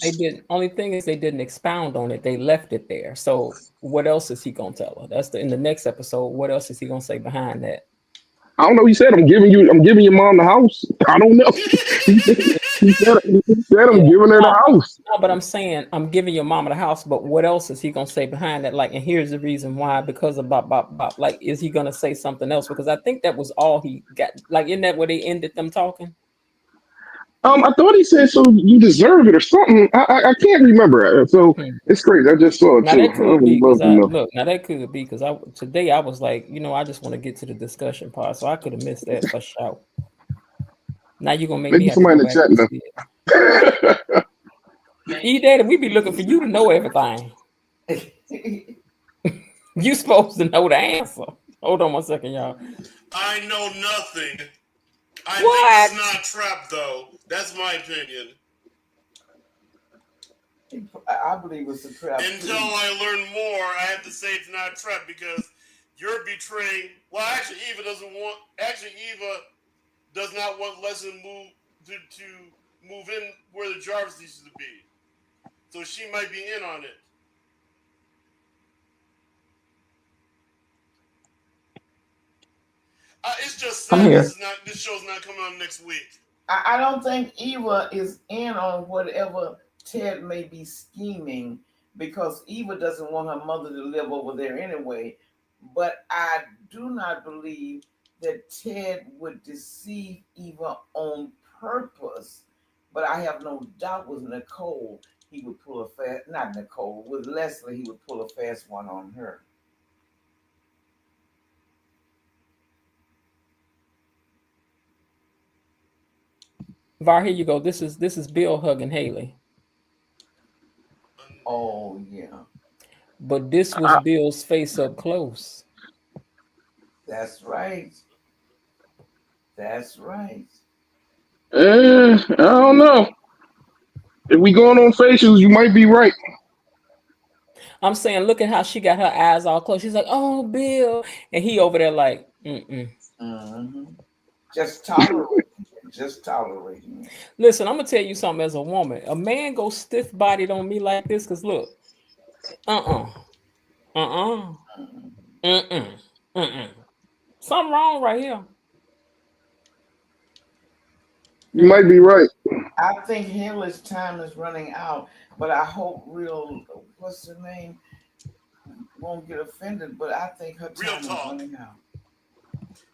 only thing is they didn't expound on it. They left it there. So what else is he gonna tell her? In the next episode. What else is he gonna say behind that? I don't know. He said, I'm giving your mom the house. I don't know. he said I'm giving her the house. No, but I'm saying I'm giving your mama the house. But what else is he gonna say behind that? Like, and here's the reason why. Because of bop. Like, is he gonna say something else? Because I think that was all he got. Like, isn't that where they ended them talking? I thought he said, so you deserve it or something. I can't remember. So it's crazy. I just saw it Now too. that I could would be love because to know. now that could be because today I was like, I just want to get to the discussion part, so I could have missed that for sure. Now you're gonna make me Maybe have to somebody go in the back chat and see it. Daddy, we be looking for you to know everything. You supposed to know the answer. Hold on 1 second, y'all. I know nothing. I What? think it's not trap though. That's my opinion. I believe it's a trap. Until I learn more, I have to say it's not a trap because you're betraying. Well, actually, Eva doesn't want. Actually, Eva does not want Leslie to move in where the Jarvis needs to be. So she might be in on it. It's just I'm sad here. this show's not coming on next week. I don't think Eva is in on whatever Ted may be scheming because Eva doesn't want her mother to live over there anyway. But I do not believe that Ted would deceive Eva on purpose. But I have no doubt with Nicole, he would pull a fast, not Nicole, with Leslie, he would pull a fast one on her. Var, here you go. This is Bill hugging Haley. Oh yeah. But this was Bill's face up close. That's right. That's right. I don't know. If we going on facials, you might be right. I'm saying, look at how she got her eyes all closed. She's like, "Oh, Bill," and he over there like, Mm-hmm. Just tolerating. Just tolerating. Listen, I'm gonna tell you something. As a woman, a man go stiff bodied on me like this, cause look, something wrong right here. You might be right. I think Haley's time is running out, but I hope what's her name, won't get offended, but I think her time is running out.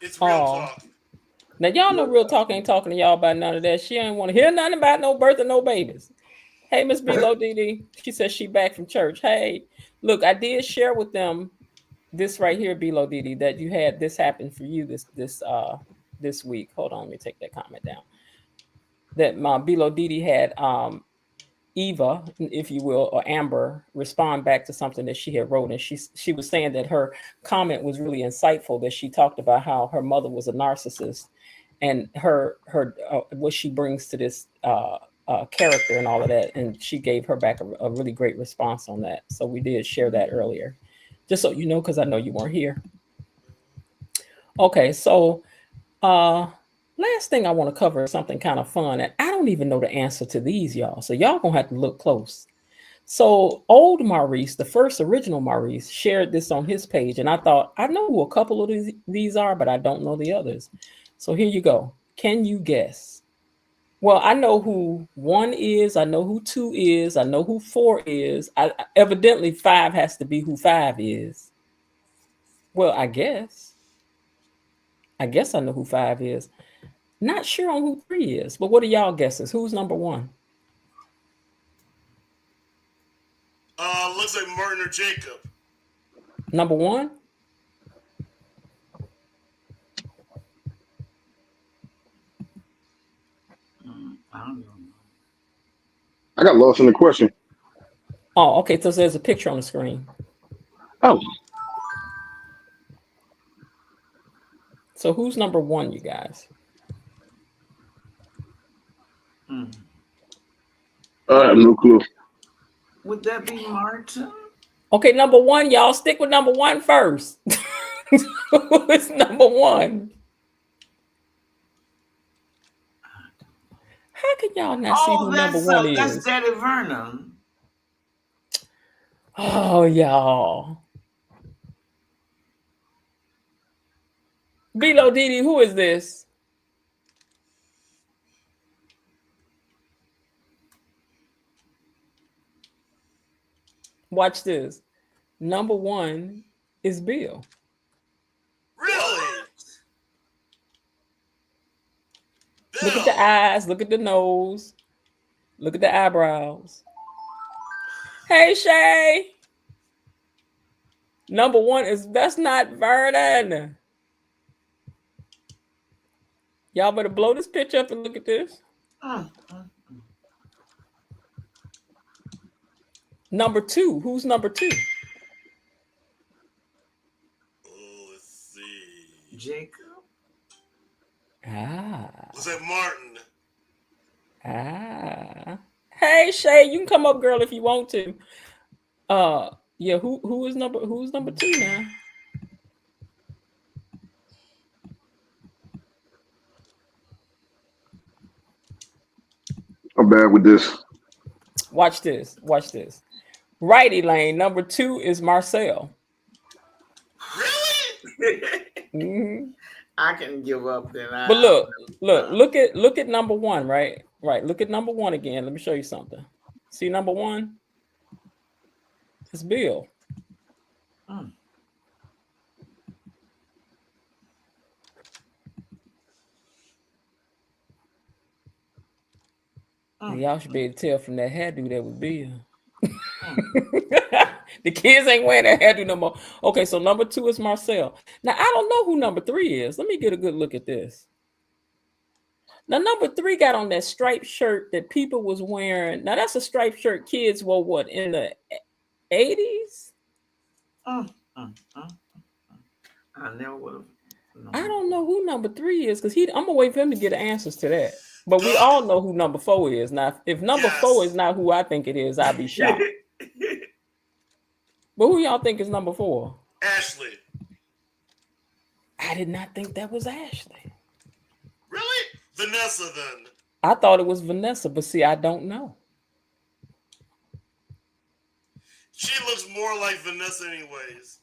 It's real talk. Now y'all know Real Talk ain't talking to y'all about none of that. She ain't want to hear nothing about no birth and no babies. Hey, Miss Bilo Didi, she says she back from church. Hey, look, I did share with them this right here, Bilo Didi, that you had this happen for you this week. Hold on, let me take that comment down. That Bilo Didi had Eva, if you will, or Amber, respond back to something that she had wrote, and she was saying that her comment was really insightful. That she talked about how her mother was a narcissist, and her what she brings to this character and all of that, and she gave her back a really great response on that. So we did share that earlier, just so you know, because I know you weren't here. Okay, so last thing I want to cover is something kind of fun, and I don't even know the answer to these, y'all. So y'all gonna have to look close. So old Maurice, the first original Maurice, shared this on his page, and I thought, I know who a couple of these are, but I don't know the others. So here you go. Can you guess? Well, I know who 1 is. I know who 2 is. I know who 4 is. Evidently 5 has to be who 5 is. Well, I guess I know who 5 is. Not sure on who 3 is, but what are y'all guesses? Who's number 1? Looks like Martin or Jacob. Number 1? I don't know. I got lost in the question. Oh, okay. So there's a picture on the screen. Oh. So who's number 1, you guys? I have no clue. Would that be Martin? Okay, number 1, y'all stick with number 1 first. Who is number 1? How can y'all not see who number 1 is? That's Daddy Vernon. Oh, y'all. Bilo Didi, who is this? Watch this. Number 1 is Bill. Really? Bill. Look at the eyes. Look at the nose. Look at the eyebrows. Hey, Shay. Number 1 that's not Vernon. Y'all better blow this picture up and look at this. Number 2. Who's number 2? Oh, let's see. Jacob. Looks like Martin. Hey Shay, you can come up, girl, if you want to. Yeah, who's number 2 now? I'm bad with this. Watch this. Righty lane, number 2 is Marcel. Really? Mm-hmm. I can give up then. But look at number 1, right? Right. Look at number 1 again. Let me show you something. See number 1? It's Bill. Y'all should be able to tell from that hairdo that was Bill. The kids ain't wearing that hairdo no more. Okay, so number 2 is Marcel. Now I don't know who number 3 is. Let me get a good look at this. Now number 3 got on that striped shirt that people was wearing. Now that's a striped shirt kids wore what in the 80s? I never would have. I don't know who number 3 is because I'm gonna wait for him to get the answers to that. But we all know who number 4 is. Now, if number 4 is not who I think it is, I'll be shocked. But who y'all think is number 4? Ashley. I did not think that was Ashley. Really? Vanessa then. I thought it was Vanessa, but see, I don't know. She looks more like Vanessa anyways.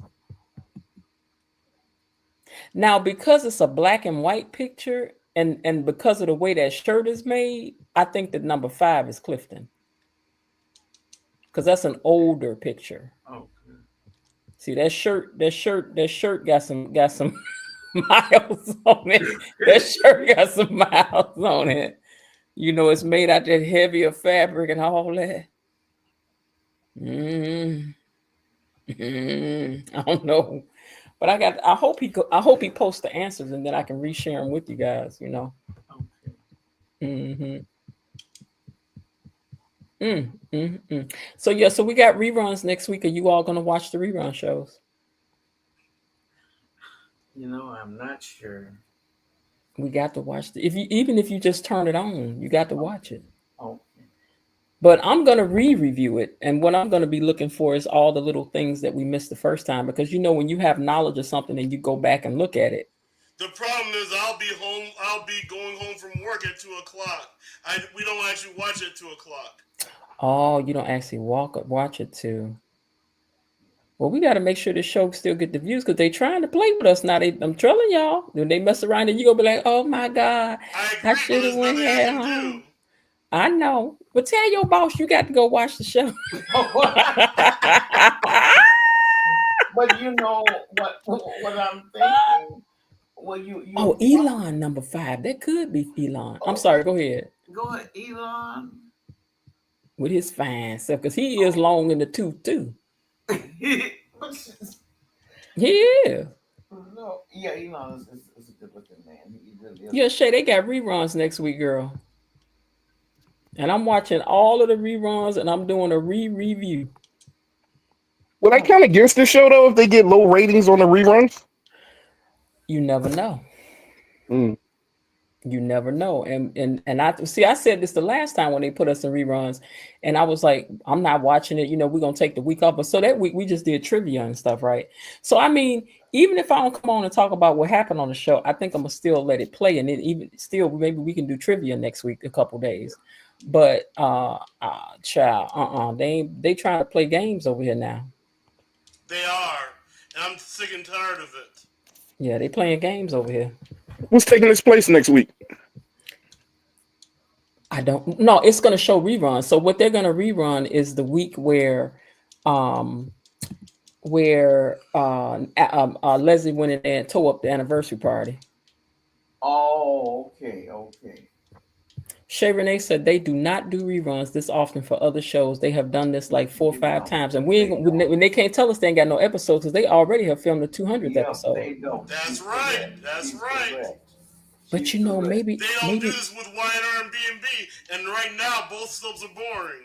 Now, because it's a black and white picture, and because of the way that shirt is made, I think that number 5 is Clifton. Because that's an older picture. Oh. See that shirt got some miles on it. That shirt got some miles on it. You know, it's made out that heavier fabric and all that. I don't know. But I hope he posts the answers and then I can reshare them with you guys, you know. Okay. So yeah, so we got reruns next week. Are you all gonna watch the rerun shows? You know, I'm not sure. We got to watch even if you just turn it on, you got to watch it. Okay. But I'm gonna re-review it, and what I'm gonna be looking for is all the little things that we missed the first time, because you know when you have knowledge of something and you go back and look at it. The problem is I'll be going home from work at 2:00. We don't actually watch at 2:00. Oh, you don't actually watch it too. Well, we got to make sure the show still get the views because they trying to play with us now. I'm telling y'all, when they mess around and you gonna be like, "Oh my God, I should have went head home." I know, but tell your boss you got to go watch the show. But you know what I'm thinking. Well, you Elon number 5. That could be Elon. I'm sorry. Go ahead. Go ahead, Elon. With his fine stuff, because he is long in the tooth too. He is. No, yeah, Elon is a good looking man. He really is. Yeah, Shay, they got reruns next week, girl. And I'm watching all of the reruns and I'm doing a re-review. Would I count against the show though if they get low ratings on the reruns? You never know. You never know. And I said this the last time when they put us in reruns, and I was like, I'm not watching it. You know, we're gonna take the week off. But so that week we just did trivia and stuff, right? So I mean, even if I don't come on and talk about what happened on the show, I think I'm gonna still let it play. And then even still, maybe we can do trivia next week, a couple days. But child, they trying to play games over here now. They are, and I'm sick and tired of it. Yeah, they playing games over here. What's taking its place next week? I don't know. It's going to show reruns. So what they're going to rerun is the week where Leslie went in there and tore up the anniversary party. Oh, okay. Shay Renee said they do not do reruns this often for other shows. They have done this like 4 or 5 times, and when they can't tell us they ain't got no episodes because they already have filmed the 200th episode. They don't. That's right. But you know, maybe they don't do this with YNR and B&B, and right now both soaps are boring.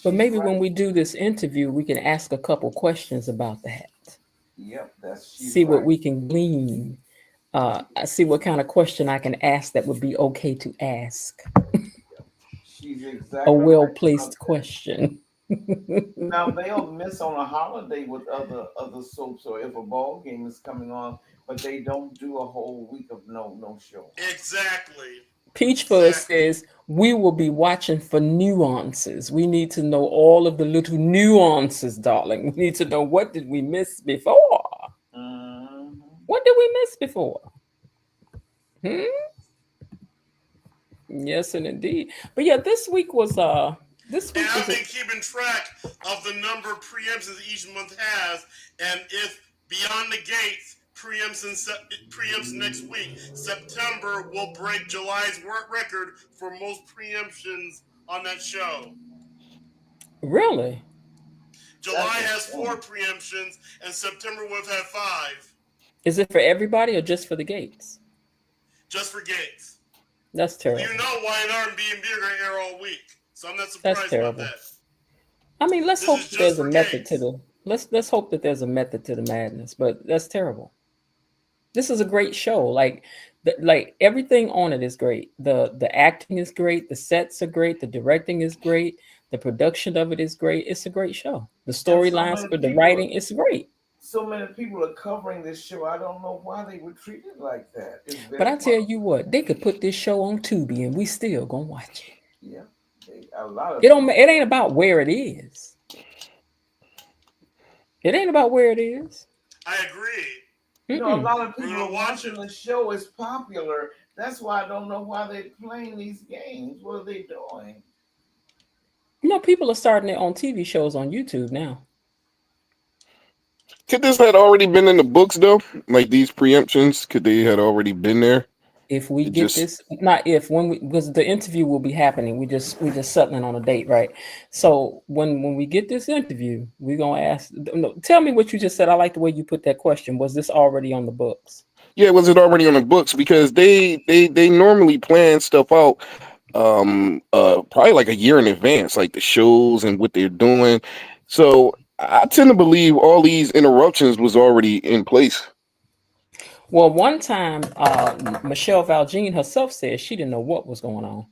But maybe when we do this interview, we can ask a couple questions about that. Yep, see what we can glean. I see what kind of question I can ask that would be okay to ask. She's A exactly right well-placed about that. question. Now they'll miss on a holiday with other soaps, or if a ball game is coming on, but they don't do a whole week of no show. Exactly. Peach Fuzz says, we will be watching for nuances. We need to know all of the little nuances, darling. We need to know, what did we miss before? What did we miss before? Yes, and indeed. But yeah, this week was this And week I've was been keeping track of the number of preemptions each month has, and if Beyond the Gates preempts next week, September will break July's record for most preemptions on that show. Really? July has 4 preemptions, and September will have had 5. Is it for everybody or just for the Gates? Just for Gates. That's terrible. You know Y&R and B&B are going to air all week, so I'm not That's surprised about terrible. that. I mean, let's This hope is that just there's a for method Gates. to the let's hope that there's a method to the madness, but that's terrible. This is a great show. Like everything on it is great. The acting is great, the sets are great, the directing is great, the production of it is great. It's a great show. The storylines for the writing is great. So many people are covering this show. I don't know why they would treat it like that. But I tell you what, they could put this show on Tubi and we still gonna watch it. Yeah, a lot of It ain't about where it is. It ain't about where it is. I agree. You know, a lot of people are watching the show. It's popular. That's why I don't know why they're playing these games. What are they doing? You know, people are starting their own TV shows on YouTube now. Could this had already been in the books though? Like these preemptions, could they had already been there? If we get this, not if, when we, because the interview will be happening. We just settling on a date, right? So when we get this interview, we're gonna ask. No, tell me what you just said. I like the way you put that question. Was this already on the books? Yeah, was it already on the books? Because they normally plan stuff out probably like a year in advance, like the shows and what they're doing. So I tend to believe all these interruptions was already in place. Well, one time, Michelle Valjean herself said she didn't know what was going on.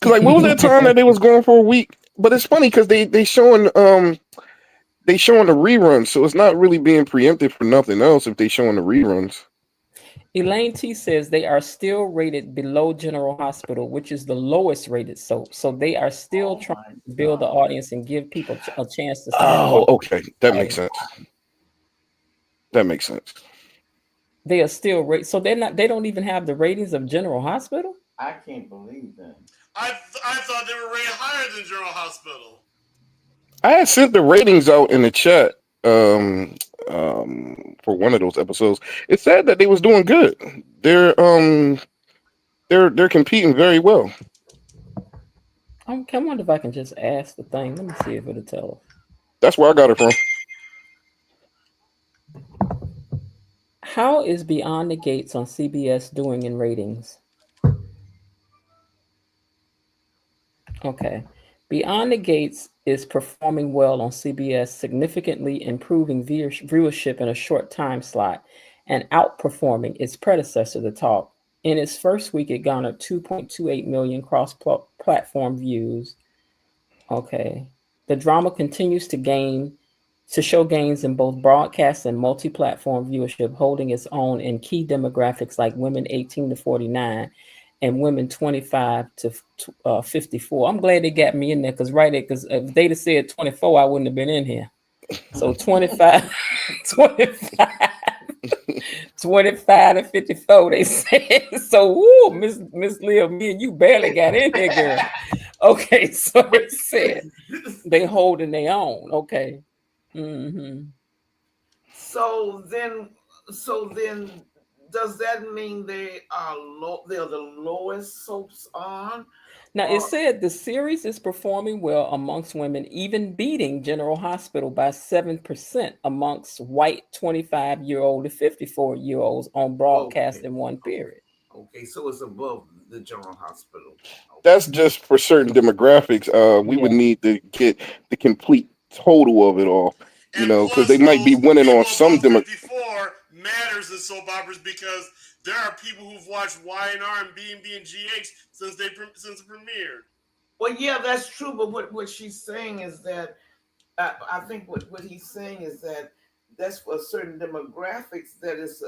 Cause like, what was that time that they was going for a week? But it's funny because they showing the reruns, so it's not really being preempted for nothing else if they showing the reruns. Elaine T says they are still rated below General Hospital, which is the lowest rated soap. So they are still trying to build the audience and give people a chance to start. Oh, okay, that makes sense. That makes sense. They are still rated, so they don't even have the ratings of General Hospital. I can't believe that. I thought they were rated higher than General Hospital. I had sent the ratings out in the chat for one of those episodes. It said that they was doing good. They're competing very well. I wonder if I can just ask the thing. Let me see if it'll tell us. That's where I got it from. How is Beyond the Gates on CBS doing in ratings? Okay. Beyond the Gates is performing well on CBS, significantly improving viewership in a short time slot and outperforming its predecessor, The Talk. In its first week, it garnered 2.28 million cross-platform views. Okay. The drama continues to show gains in both broadcast and multi-platform viewership, holding its own in key demographics like women 18 to 49 and women 25 to 54. I'm glad they got me in there because if they'd have said 24, I wouldn't have been in here. So 25 to 54, they said. So, woo, Miss Leah, me and you barely got in here, girl. Okay, so it said they holding their own. Okay. Mm-hmm. So then, does that mean they are low? They're the lowest soaps on. Now it said the series is performing well amongst women, even beating General Hospital by 7% amongst white 25-year-old to 54-year-olds on broadcast in one period. Okay, so it's above the General Hospital. Okay. That's just for certain demographics. We would need to get the complete total of it all, because they might be winning on some demographics. 54 matters in soap operas because there are people who've watched Y&R and B&B and GH since it premiered. Well, yeah, that's true. But what she's saying is that I think what he's saying is that that's for certain demographics that is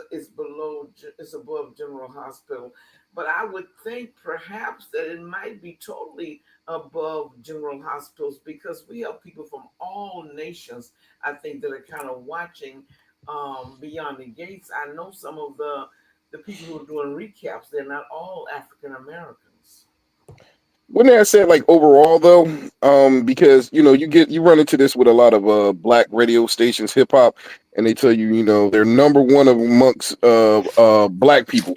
above General Hospital. But I would think perhaps that it might be totally above General Hospitals because we have people from all nations. I think that are kind of watching Beyond the Gates. I know some of the people who are doing recaps. They're not all African Americans. Wouldn't that say like overall though? Because you run into this with a lot of black radio stations, hip hop, and they tell you they're number one amongst black people,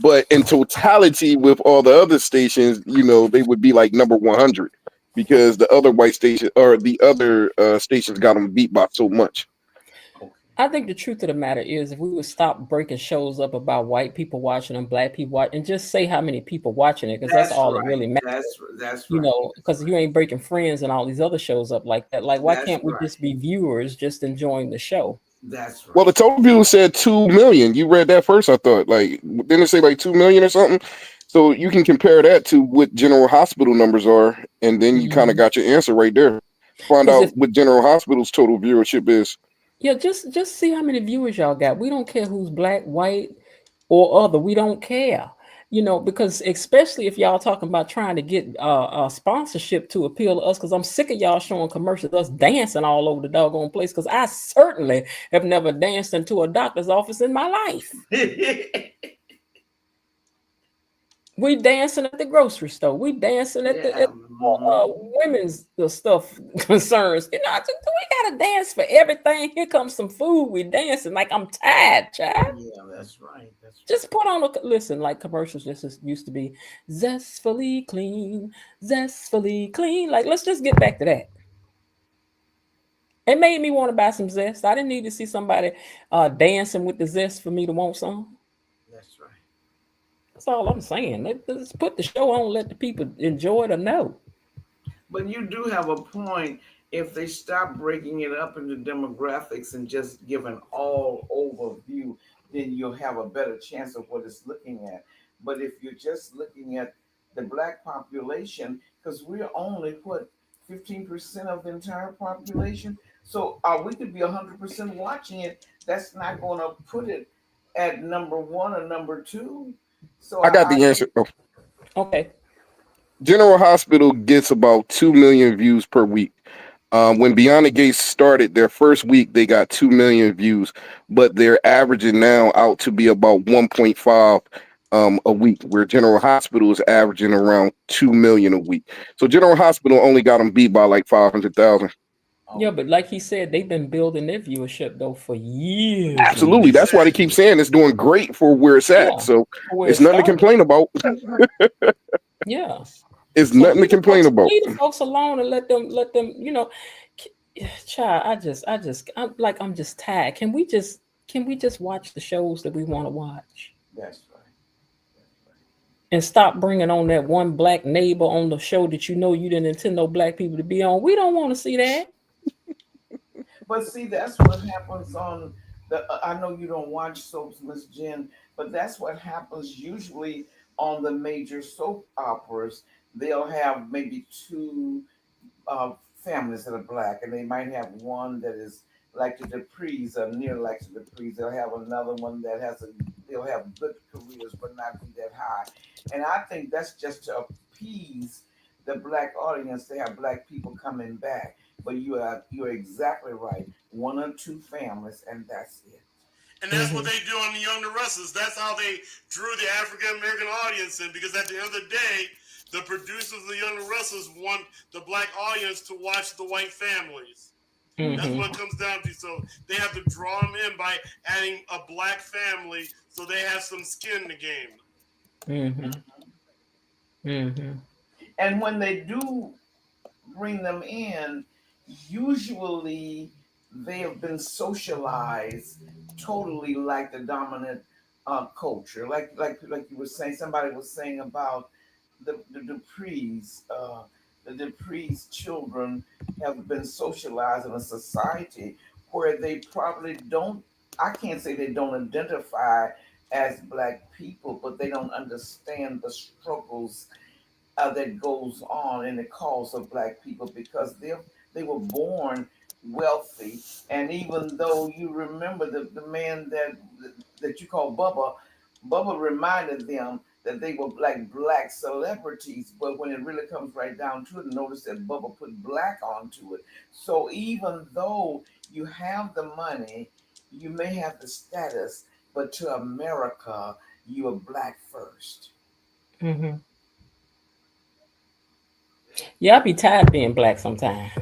but in totality with all the other stations, they would be like number 100 because the other white station or the other stations got them beat by so much. I think the truth of the matter is, if we would stop breaking shows up about white people watching them, black people watching, and just say how many people watching it, because that's all it really matters. That's right. Because you ain't breaking Friends and all these other shows up like that. Like, why That's can't we right. just be viewers, just enjoying the show? That's right. Well, the total views said 2 million. You read that first, I thought. Like, didn't it say like 2 million or something? So you can compare that to what General Hospital numbers are, and then you kind of got your answer right there. Find out what General Hospital's total viewership is. Yeah, just see how many viewers y'all got. We don't care who's black, white, or other. We don't care. Because especially if y'all talking about trying to get a sponsorship to appeal to us, because I'm sick of y'all showing commercials, us dancing all over the doggone place, because I certainly have never danced into a doctor's office in my life. We dancing at the grocery store. We dancing at the women's stuff concerns. We gotta dance for everything. Here comes some food. We dancing like I'm tired, child. Yeah, that's right. Just put on listen, like commercials just used to be zestfully clean, zestfully clean. Like, let's just get back to that. It made me want to buy some zest. I didn't need to see somebody dancing with the zest for me to want some. That's right. That's all I'm saying. Let's put the show on, let the people enjoy it or know. But you do have a point. If they stop breaking it up into demographics and just give an all overview, then you'll have a better chance of what it's looking at. But if you're just looking at the black population, because we're only 15% of the entire population, so we could be 100% watching it. That's not going to put it at number one or number two. So I got the answer. Oh. Okay. General Hospital gets about 2 million views per week. When Beyond the Gates started, their first week, they got 2 million views, but they're averaging now out to be about 1.5 a week, where General Hospital is averaging around 2 million a week. So General Hospital only got them beat by like 500,000. Yeah, but like he said, they've been building their viewership though for years. Absolutely. That's why they keep saying it's doing great for where it's at. So it's nothing to complain about. Yeah. It's nothing to complain about. Leave the folks alone and let them, child, I'm just tired. Can we just watch the shows that we want to watch? That's right. And stop bringing on that one black neighbor on the show that you didn't intend no black people to be on. We don't want to see that. But see, that's what happens on I know you don't watch soaps, Miss Jen, but that's what happens usually on the major soap operas. They'll have maybe two families that are black, and they might have one that is like the Duprees or near like the Duprees. They'll have another one that they'll have good careers but not be that high. And I think that's just to appease the black audience. They have black people coming back. But you're exactly right. One or two families, and that's it. And that's what they do on the Young and the Restless. That's how they drew the African American audience in, because at the end of the day, the producers of the Young and the Restless want the black audience to watch the white families. Mm-hmm. That's what it comes down to. So they have to draw them in by adding a black family so they have some skin in the game. Mm-hmm. Mm-hmm. And when they do bring them in, usually they have been socialized totally like the dominant culture, like you were saying. Somebody was saying about the Duprees. The Duprees children have been socialized in a society where they probably don't. I can't say they don't identify as black people, but they don't understand the struggles that goes on in the cause of black people because they were born wealthy, and even though you remember the man that you call Bubba, Bubba reminded them that they were like black celebrities, but when it really comes right down to it, notice that Bubba put black onto it. So even though you have the money, you may have the status, but to America, you are black first. Mm-hmm. Yeah, I be tired of being black sometimes.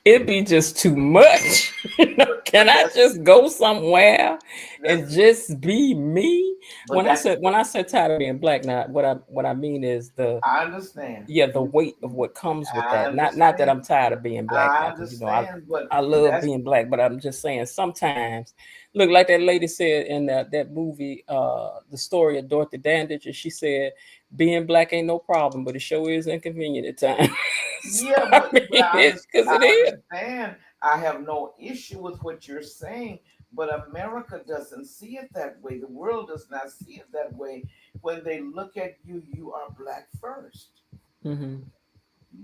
It'd be just too much. Can I just go somewhere and just be me? But When I said tired of being black, now what I mean is I understand. the weight of what comes with I that. Not that understand. I'm tired of being black I now, because understand, but I love that's being black, but I'm just saying sometimes, look, like that lady said in that movie, the story of Dorothy Dandridge, and she said, being black ain't no problem, but it sure is inconvenient at times. So, yeah, I mean, but because it I is. understand. I have no issue with what you're saying, but America doesn't see it that way. The world does not see it that way. When they look at you, you are black first. Mm-hmm.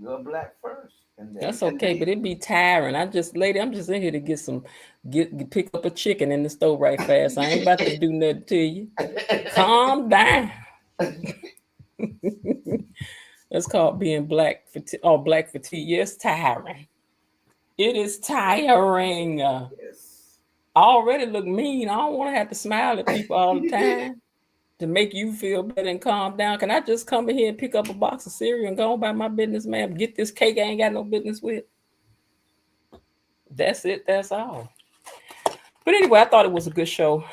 You are black first, That's and okay, but they it'd be tiring. I'm just in here to get some, pick up a chicken in the store right fast. I ain't about to do nothing to you. Calm down. That's called being black fatigue. Oh, black fatigue. Yes, tiring. It is tiring. yes. I already look mean. I don't want to have to smile at people all the time to make you feel better and calm down. Can I just come in here and pick up a box of cereal and go on about my business, ma'am? Get this cake I ain't got no business with. That's it. That's all. But anyway, I thought it was a good show.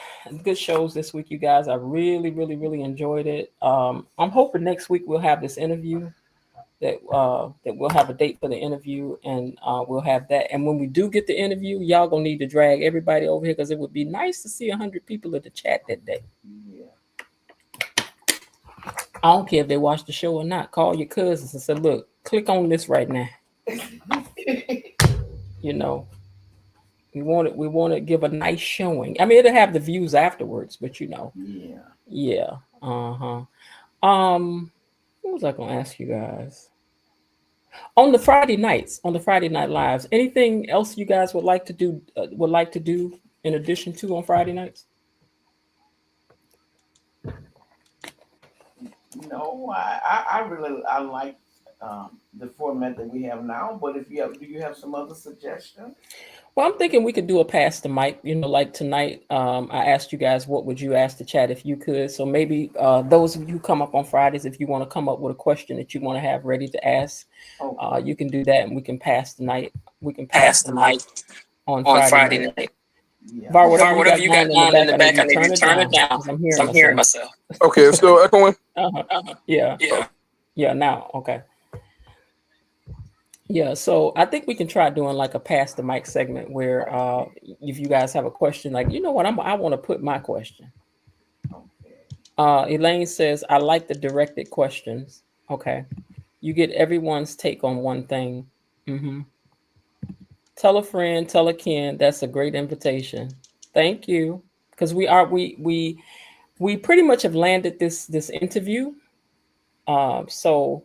Good shows this week, you guys. I really, really, really enjoyed it. I'm hoping next week we'll have this interview, that we'll have a date for the interview, and we'll have that. And when we do get the interview, y'all gonna need to drag everybody over here, because it would be nice to see 100 people in the chat that day. Yeah. I don't care if they watch the show or not. Call your cousins and say, "Look, click on this right now." You know, we want to give a nice showing. I mean, it'll have the views afterwards, but Yeah. yeah. Uh-huh. What was I gonna ask you guys? On the Friday nights, on the Friday night lives, anything else you guys would like to do? In addition to on Friday nights? No, I really I like the format that we have now. But if you have, do you have some other suggestions? Well, I'm thinking we could do a pass the mic. Like tonight, I asked you guys, what would you ask the chat if you could? So maybe those of you who come up on Fridays, if you want to come up with a question that you want to have ready to ask, you can do that, and we can pass the night. We can pass the mic on Friday night. Yeah. Var, whatever you got going in the back, I need you to turn it down because I'm hearing myself. Okay, it's still echoing. Yeah. Yeah. Now, okay. Yeah, so I think we can try doing like a pass the mic segment where if you guys have a question, like, you know what, I want to put my question. Elaine says, I like the directed questions. Okay. You get everyone's take on one thing. Mm-hmm. Tell a friend, tell a kin. That's a great invitation. Thank you. Because we pretty much have landed this interview. So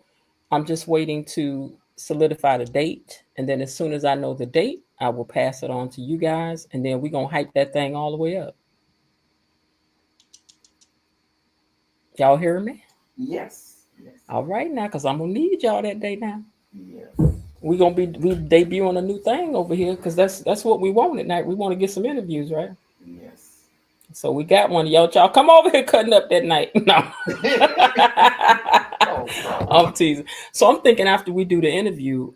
I'm just waiting to solidify the date. And then as soon as I know the date, I will pass it on to you guys. And then we're going to hype that thing all the way up. Y'all hear me? Yes. All right now, because I'm going to need y'all that day now. Yes. We're going to be debuting a new thing over here, because that's what we want at night. We want to get some interviews, right? Yes. So we got one. Y'all come over here cutting up that night. No. I'm teasing. So I'm thinking after we do the interview,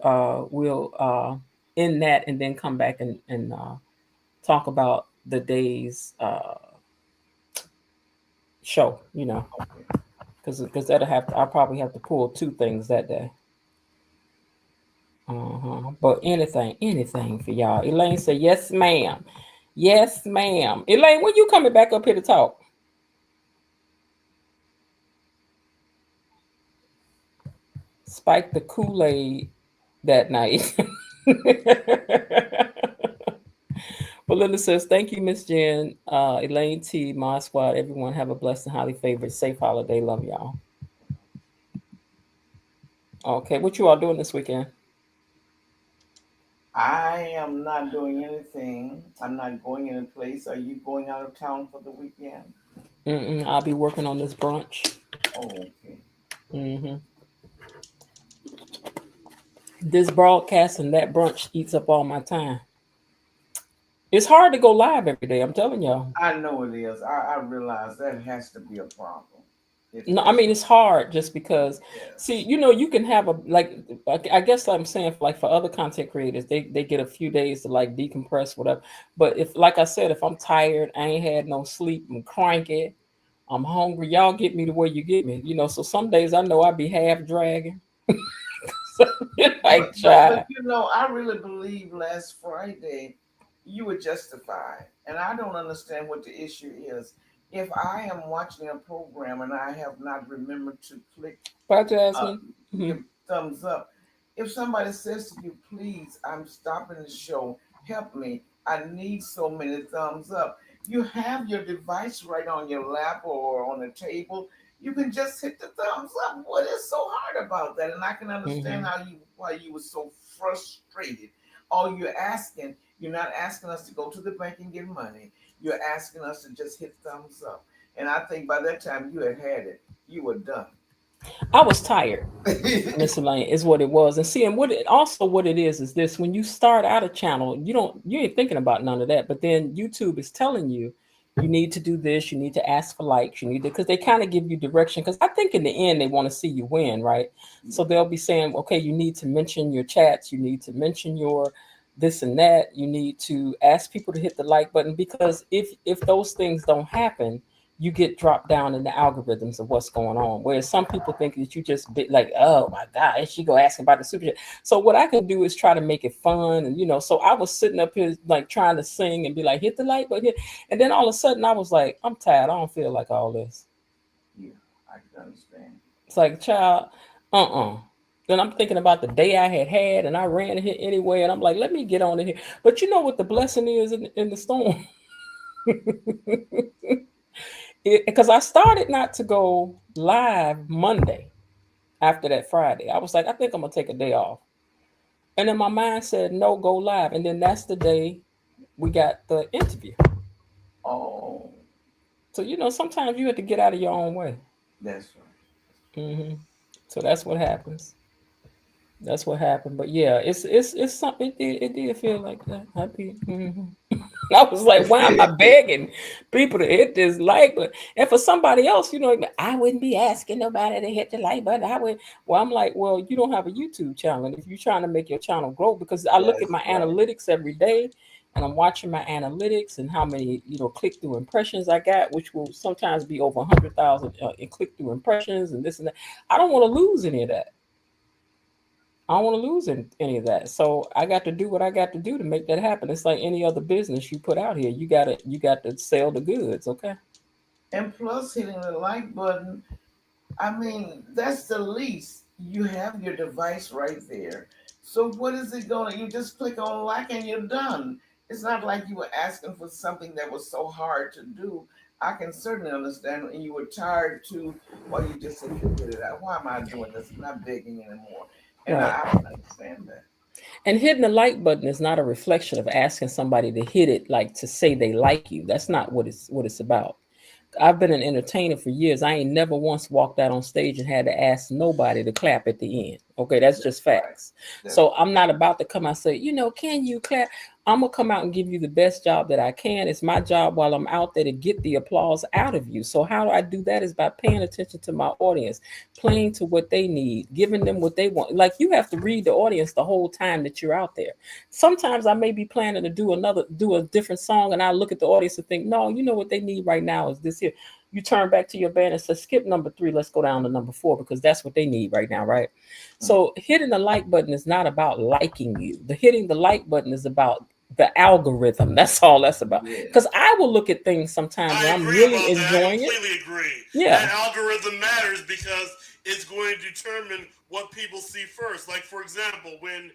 we'll end that and then come back and talk about the day's show, because I'll probably have to pull two things that day. But anything for y'all. Elaine said, yes, ma'am. Yes, ma'am. Elaine, when you coming back up here to talk? Spike the Kool-Aid that night. Belinda says, thank you, Miss Jen, Elaine T, my squad, everyone have a blessed and highly favored, safe holiday. Love y'all. Okay, what you all doing this weekend? I am not doing anything. I'm not going any place. Are you going out of town for the weekend? I'll be working on this brunch. Oh, okay. This broadcast and that brunch eats up all my time. It's hard to go live every day. I'm telling y'all. I know it is. I realize that has to be a problem. No, I mean it's hard just because. See, you can have I guess I'm saying like for other content creators, they get a few days to like decompress, whatever. But if, like I said, if I'm tired, I ain't had no sleep, I'm cranky, I'm hungry, y'all get me the way you get me. So some days I know I be half dragging. But I really believe last Friday you were justified, and I don't understand what the issue is. If I am watching a program and I have not remembered to click give thumbs up, if somebody says to you, please, I'm stopping the show, help me, I need so many thumbs up. You have your device right on your lap or on the table. You can just hit the thumbs up. What is so hard about that? And I can understand why you were so frustrated. All you're not asking us to go to the bank and get money. You're asking us to just hit thumbs up. And I think by that time you had it. You were done. I was tired, Miss Elaine, is what it was. And seeing what it is this: when you start out a channel, you ain't thinking about none of that. But then YouTube is telling you need to do this, you need to ask for likes, you need to, because they kind of give you direction. Because I think in the end they want to see you win, right? So they'll be saying, okay, you need to mention your chats, you need to mention your this and that, you need to ask people to hit the like button, because if those things don't happen, you get dropped down in the algorithms of what's going on. Whereas some people think that you just be like, oh my God, she go asking about the super chat. So what I can do is try to make it fun. And, so I was sitting up here like trying to sing and be like, hit the like button. And then all of a sudden I was like, I'm tired. I don't feel like all this. Yeah, I can understand. It's like, child, Then I'm thinking about the day I had, and I ran here anyway. And I'm like, let me get on in here. But you know what the blessing is in the storm? Because I started not to go live Monday after that Friday. I was like, I think I'm going to take a day off. And then my mind said, no, go live. And then that's the day we got the interview. Oh. So, sometimes you have to get out of your own way. That's right. So that's what happens. That's what happened. But yeah, it's something. It did feel like that. I was like, why am I begging people to hit this like button? And for somebody else, I wouldn't be asking nobody to hit the like button. Well, I'm like, well, you don't have a YouTube channel. And if you're trying to make your channel grow, because I look at my analytics every day, and I'm watching my analytics and how many, click-through impressions I got, which will sometimes be over 100,000 in click-through impressions and this and that. I don't want to lose any of that. I don't want to lose any of that. So I got to do what I got to do to make that happen. It's like any other business you put out here. You got to sell the goods, okay? And plus hitting the like button, I mean, that's the least. You have your device right there. So what is it going to, you just click on like and you're done. It's not like you were asking for something that was so hard to do. I can certainly understand when you were tired too, well, you just said you hit it out. Why am I doing this? I'm not begging anymore. And I understand that. And hitting the like button is not a reflection of asking somebody to hit it, like to say they like you. That's not what it's about. I've been an entertainer for years. I ain't never once walked out on stage and had to ask nobody to clap at the end. Okay, that's just facts. So I'm not about to come out and say, can you clap? I'm going to come out and give you the best job that I can. It's my job while I'm out there to get the applause out of you. So how do I do that? Is by paying attention to my audience, playing to what they need, giving them what they want. Like, you have to read the audience the whole time that you're out there. Sometimes I may be planning to do a different song, and I look at the audience and think, no, what they need right now is this here. You turn back to your band and say, skip number 3, let's go down to number 4, because that's what they need right now, right? So hitting the like button is not about liking you. Hitting the like button is about the algorithm. That's all that's about. Because I will look at things sometimes when I'm really enjoying it. I completely agree. Yeah. That algorithm matters because it's going to determine what people see first. Like, for example, when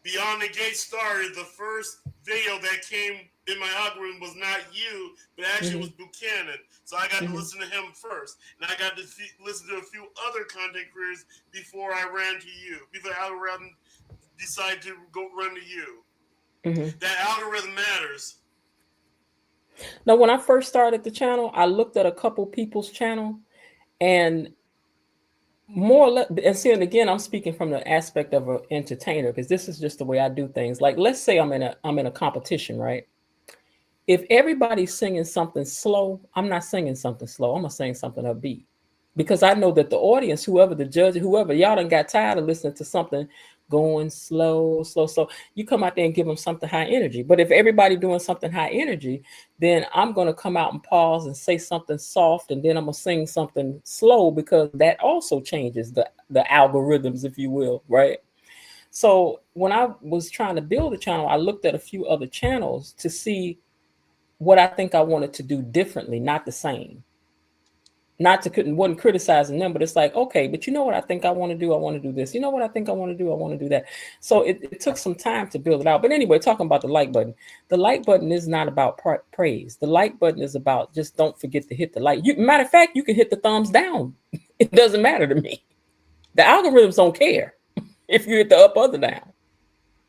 Beyond the Gate started, the first video that came in my algorithm was not you, but actually was Buchanan. So I got to listen to him first. And I got to listen to a few other content creators before I ran to you. Before the algorithm decided to go run to you. That algorithm matters. Now, when I first started the channel, I looked at a couple people's channel, and more or less, and see, and again, I'm speaking from the aspect of an entertainer, because this is just the way I do things. Like, let's say I'm in a competition, right? If everybody's singing something slow, I'm not singing something slow. I'm gonna sing something upbeat, because I know that the audience, whoever the judge, whoever, y'all done got tired of listening to something going slow. You come out there and give them something high energy. But if everybody doing something high energy, then I'm gonna come out and pause and say something soft, and then I'm gonna sing something slow, because that also changes the algorithms, if you will, right? So when I was trying to build a channel, I looked at a few other channels to see what I think I wanted to do differently, not the same. Wasn't criticizing them, but it's like, okay, but you know what I think I want to do? I want to do this. You know what I think I want to do? I want to do that. So it took some time to build it out. But anyway, talking about the like button. The like button is not about praise. The like button is about just don't forget to hit the like. Matter of fact, you can hit the thumbs down. It doesn't matter to me. The algorithms don't care if you hit the up or the down.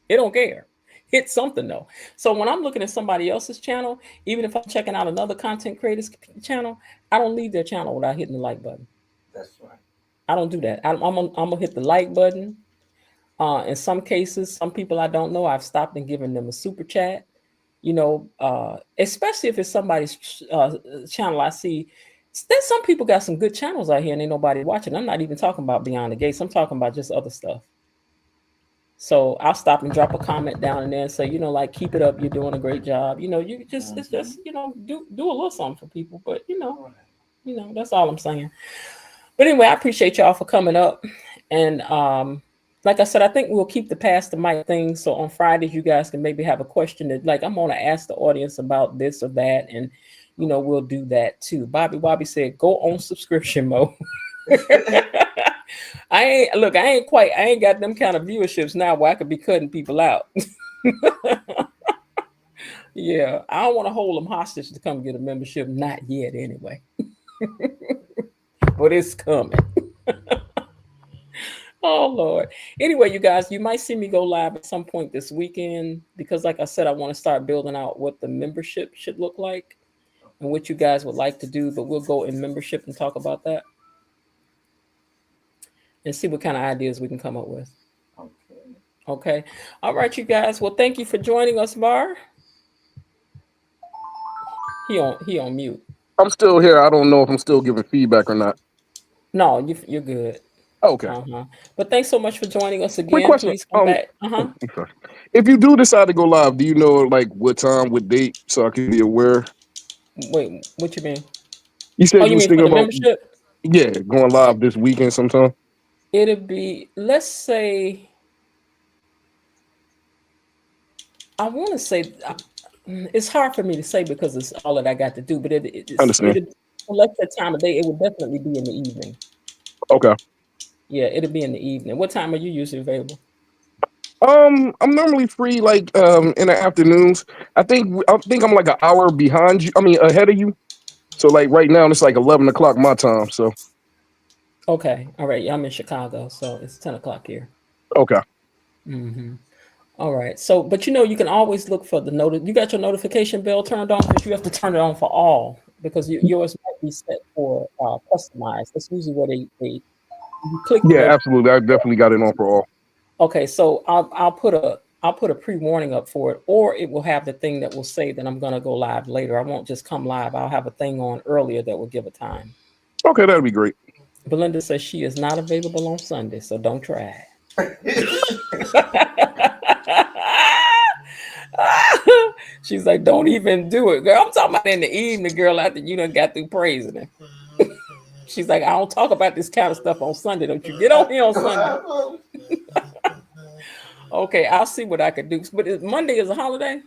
It don't care. Hit something though. So when I'm looking at somebody else's channel, even if I'm checking out another content creator's channel, I don't leave their channel without hitting the like button. That's right. I don't do that. I'm gonna hit the like button. In some cases, some people I don't know, I've stopped and given them a super chat. You know, especially if it's somebody's channel I see. There's some people got some good channels out here and ain't nobody watching. I'm not even talking about Beyond the Gates. I'm talking about just other stuff. So I'll stop and drop a comment down in there and say, you know, like, keep it up. You're doing a great job. You know, you just, it's just, you know, do a little something for people. But, you know, that's all I'm saying. But anyway, I appreciate y'all for coming up. And like I said, I think we'll keep the pass the mic thing. So on Fridays, you guys can maybe have a question that, like, I'm going to ask the audience about this or that. And, you know, we'll do that too. Bobby Wobby said, go on subscription mode. I ain't got them kind of viewerships now where I could be cutting people out. Yeah, I don't want to hold them hostage to come get a membership. Not yet, anyway. But it's coming. Oh, Lord. Anyway, you guys, you might see me go live at some point this weekend, because like I said, I want to start building out what the membership should look like and what you guys would like to do. But we'll go in membership and talk about that and see what kind of ideas we can come up with. Okay. All right, you guys. Well, thank you for joining us, Var. He on mute. I'm still here. I don't know if I'm still giving feedback or not. No, you're good. Okay. But thanks so much for joining us again. Quick question. Please come back. If you do decide to go live, do you know like what time, what date, so I can be aware? Wait, what you mean? You said you mean was for thinking the about membership? Yeah, going live this weekend sometime. It'll be, let's say, I want to say, it's hard for me to say because it's all that I got to do, but unless that time of day, it would definitely be in the evening. Okay. Yeah, it'll be in the evening. What time are you usually available? I'm normally free like in the afternoons. I think I'm like an hour behind you. I mean ahead of you. So like right now it's like 11 o'clock my time. So okay, all right. Yeah, I'm in Chicago, so it's 10 o'clock here. Okay. All right. So, but you know, you can always look for the notice. You got your notification bell turned on, but you have to turn it on for all, because yours might be set for customized. That's usually where they you click. Yeah, absolutely. I definitely got it on for all. Okay, so I'll put a pre-warning up for it, or it will have the thing that will say that I'm going to go live later. I won't just come live. I'll have a thing on earlier that will give a time. Okay, that'd be great. Belinda says she is not available on Sunday, so don't try. She's like, don't even do it, girl. I'm talking about in the evening, girl, after you done got through praising him. She's like, I don't talk about this kind of stuff on Sunday. Don't you get on here on Sunday. Okay, I'll see what I could do. But Monday is a holiday?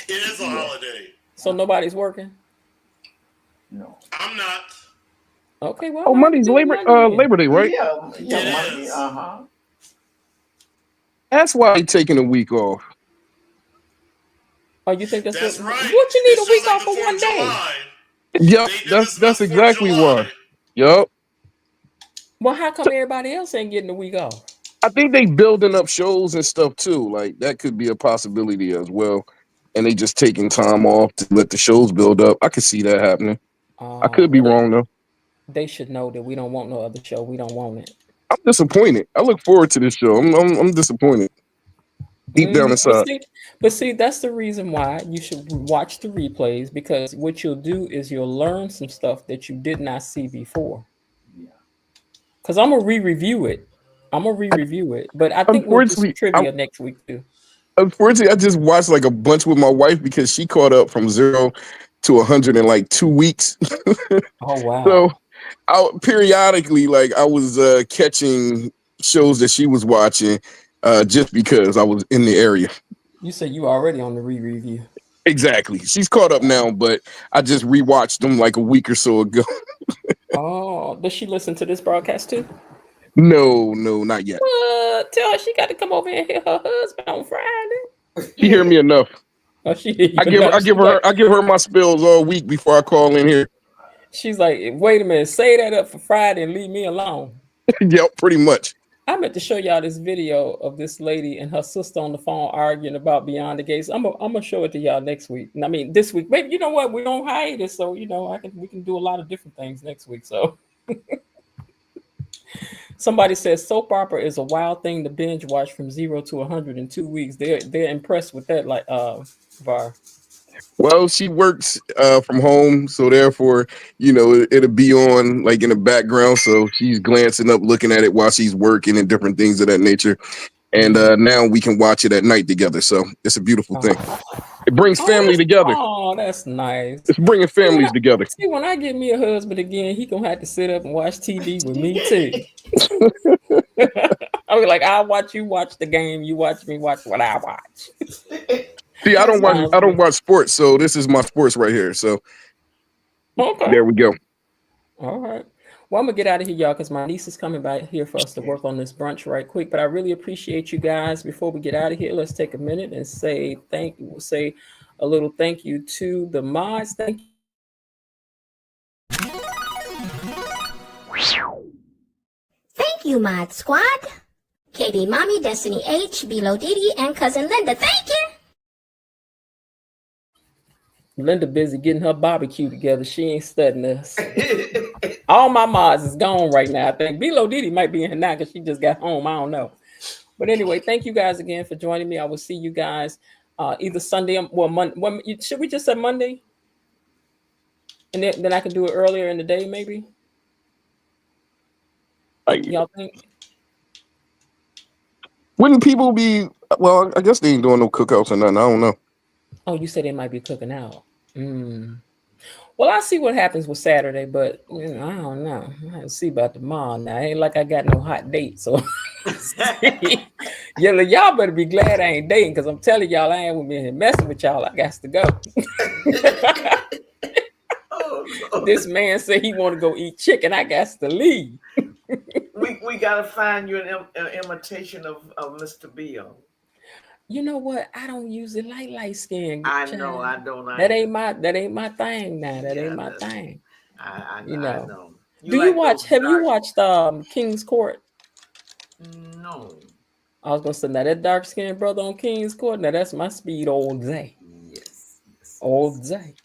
It is a holiday. So nobody's working? No. I'm not. Okay, well. Monday's Labor Day, right? Yeah, Monday. That's why he taking a week off. Oh, you think that's That's what? right. What you need It's a just week like off the for 4th one of day? July. Yep, They did this that's for 4th of exactly why. July. Yep. Well, how come everybody else ain't getting a week off? I think they building up shows and stuff too. Like that could be a possibility as well. And they just taking time off to let the shows build up. I could see that happening. I could be Well, wrong though. they should know that we don't want no other show. We don't want it. I'm disappointed. I look forward to this show. I'm disappointed. Deep down But inside. see, that's the reason why you should watch the replays, because what you'll do is you'll learn some stuff that you did not see before. Because I'm gonna re-review it. But I think we'll do some Unfortunately, trivia next week too. I just watched like a bunch with my wife because she caught up from 0 to 100 in like 2 weeks. Oh So wow! I periodically like I was catching shows that she was watching just because I was in the area. You said you already on the re-review. Exactly. She's caught up now, but I just rewatched them like a week or so ago. Oh, does she listen to this broadcast too? No, not yet. Tell her she got to come over and hear her husband on Friday. She hear me enough. Oh, she hear you I give enough. I give her my spills all week before I call in here. She's like, wait a minute, say that up for Friday and leave me alone. Yep, pretty much. I meant to show y'all this video of this lady and her sister on the phone arguing about Beyond the Gates. I'm gonna show it to y'all next week. I mean, this week. Maybe you know what? We don't hiatus, so you know we can do a lot of different things next week. So somebody says soap opera is a wild thing to binge watch from 0 to 100 in 2 weeks. They're impressed with that, like Var. Well, she works from home, so therefore, it'll be on like in the background. So she's glancing up, looking at it while she's working and different things of that nature. And now we can watch it at night together. So it's a beautiful thing. It brings family together. Oh, that's nice. It's bringing families together. See, when I get me a husband again, he gonna have to sit up and watch TV with me too. I mean, like I'll watch you watch the game, you watch me watch what I watch. See, I don't watch sports, so this is my sports right here. So okay, there we go. All right. Well, I'm gonna get out of here, y'all, because my niece is coming back here for us to work on this brunch right quick. But I really appreciate you guys. Before we get out of here, let's take a minute and say thank you. We'll say a little thank you to the mods. Thank you. Thank you, Mod Squad. Katie, Mommy, Destiny H, Bilo Didi, and Cousin Linda. Thank you. Linda busy getting her barbecue together. She ain't studying us. All my mods is gone right now. I think Bilo Didi might be in here now because she just got home. I don't know. But anyway, thank you guys again for joining me. I will see you guys either Sunday or Monday. Should we just say Monday? And then I can do it earlier in the day, maybe? Y'all think? Wouldn't people be? Well, I guess they ain't doing no cookouts or nothing. I don't know. Oh, you said they might be cooking out. Well, I'll see what happens with Saturday, but I don't know. I have to see about tomorrow now. Ain't like I got no hot date, so yeah, y'all better be glad I ain't dating, because I'm telling y'all I ain't with messing with y'all. I got to go. This man said he want to go eat chicken. I got to leave. we gotta find you an imitation of Mr. Bill. You know what? I don't usually like light skin. I know. I don't. That ain't my thing now. That ain't my thing. I know. I know. Do you watch? Have you watched King's Court? No. I was gonna say now that dark skinned brother on King's Court. Now that's my speed all day. Yes. All day.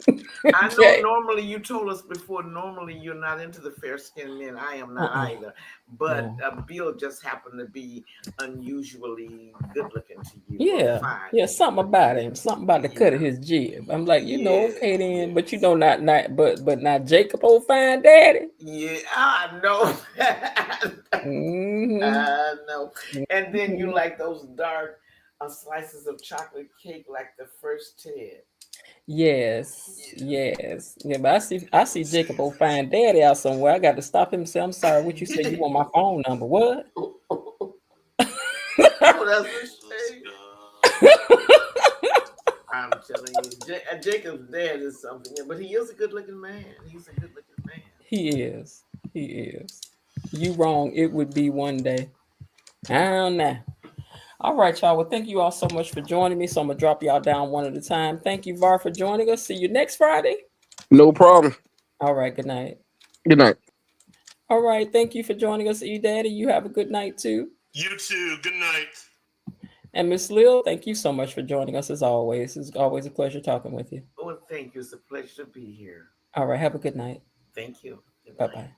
I know. Normally, you told us before. Normally, you're not into the fair skinned men. I am not either. But Bill just happened to be unusually good looking to you. Yeah, something about him, something about the cut of his jib. I'm like, okay then, but but not Jacob old fine daddy. Yeah, I know. I know. And then you like those dark slices of chocolate cake like the first Ted. Yes. Yeah, but I see Jacob old fine daddy out somewhere. I got to stop him and say, I'm sorry, what you say, you want my phone number? What? That's a shame. I'm telling you, Jacob's dad is something, but he is a good looking man. He's a good looking man. He is. You wrong. It would be one day. I don't know. All right, y'all. Well, thank you all so much for joining me. So I'm going to drop y'all down one at a time. Thank you, Var, for joining us. See you next Friday. No problem. All right. Good night. Good night. All right. Thank you for joining us, E-Daddy. You have a good night, too. You too. Good night. And Miss Lil, thank you so much for joining us as always. It's always a pleasure talking with you. Oh, thank you. It's a pleasure to be here. All right. Have a good night. Thank you. Bye-bye.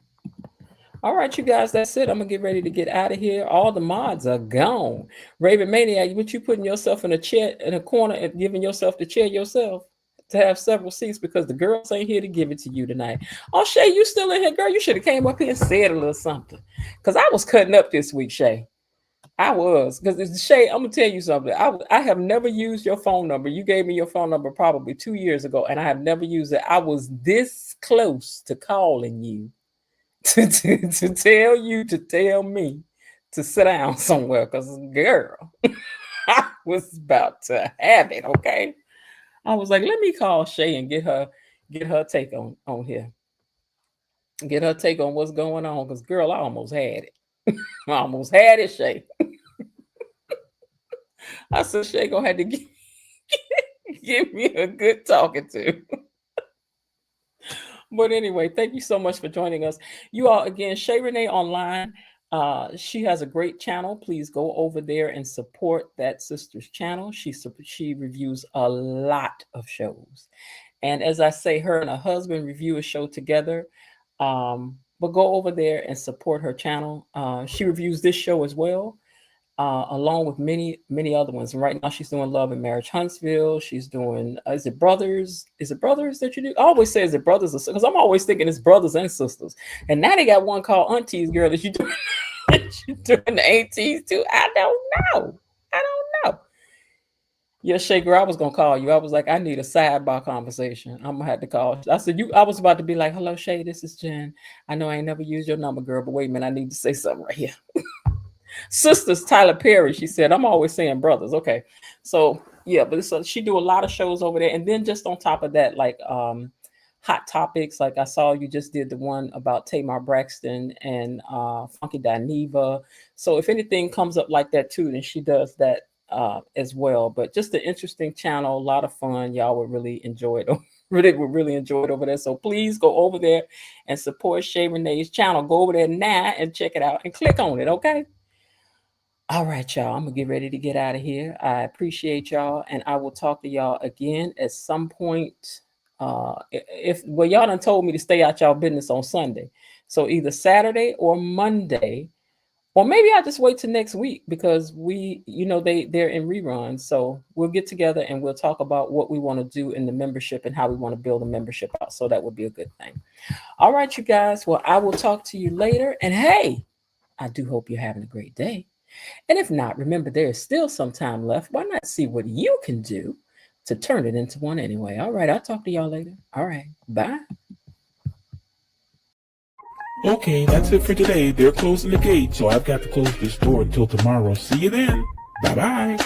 All right, you guys, that's it. I'm going to get ready to get out of here. All the mods are gone. Raven Maniac, what you putting yourself in a chair in a corner and giving yourself the chair yourself to have several seats because the girls ain't here to give it to you tonight. Oh, Shay, you still in here, girl? You should have came up here and said a little something because I was cutting up this week, Shay. I was, because Shay, I'm going to tell you something. I have never used your phone number. You gave me your phone number probably 2 years ago, and I have never used it. I was this close to calling you. To tell you to tell me to sit down somewhere because girl, I was about to have it. Okay, I was like, let me call Shay and get her take on here, get her take on what's going on because girl, I almost had it. I almost had it, Shay. I said Shay gonna have to give me a good talking to. But anyway, thank you so much for joining us. You all, again, Shay Renee Online. She has a great channel. Please go over there and support that sister's channel. She reviews a lot of shows. And as I say, her and her husband review a show together. But go over there and support her channel. She reviews this show as well. Along with many other ones. And right now she's doing Love and Marriage Huntsville. She's doing, is it Brothers? Is it Brothers that you do? I always say, is it Brothers or sisters? Because I'm always thinking it's brothers and sisters. And now they got one called Aunties, girl, that you doing, she's doing the aunties too. I don't know. Yeah, Shay, girl, I was going to call you. I was like, I need a sidebar conversation. I'm going to have to call. I said, I was about to be like, hello, Shay, this is Jen. I know I ain't never used your number, girl, but wait a minute, I need to say something right here. Sisters, Tyler Perry, she said. I'm always saying brothers. Okay. So yeah, but so she do a lot of shows over there. And then just on top of that, like Hot Topics, like I saw you just did the one about Tamar Braxton and Funky Dineva. So if anything comes up like that too, then she does that as well. But just an interesting channel, a lot of fun. Y'all would really enjoy it. Really enjoy it over there. So please go over there and support Shay Renee's channel. Go over there now and check it out and click on it. Okay. All right, y'all. I'm going to get ready to get out of here. I appreciate y'all. And I will talk to y'all again at some point. Y'all done told me to stay out y'all business on Sunday. So either Saturday or Monday, or maybe I'll just wait till next week because they're in reruns. So we'll get together and we'll talk about what we want to do in the membership and how we want to build a membership out. So that would be a good thing. All right, you guys. Well, I will talk to you later. And hey, I do hope you're having a great day. And if not, remember, there is still some time left. Why not see what you can do to turn it into one anyway? All right, I'll talk to y'all later. All right, bye. Okay, that's it for today. They're closing the gate, so I've got to close this door until tomorrow. See you then. Bye-bye.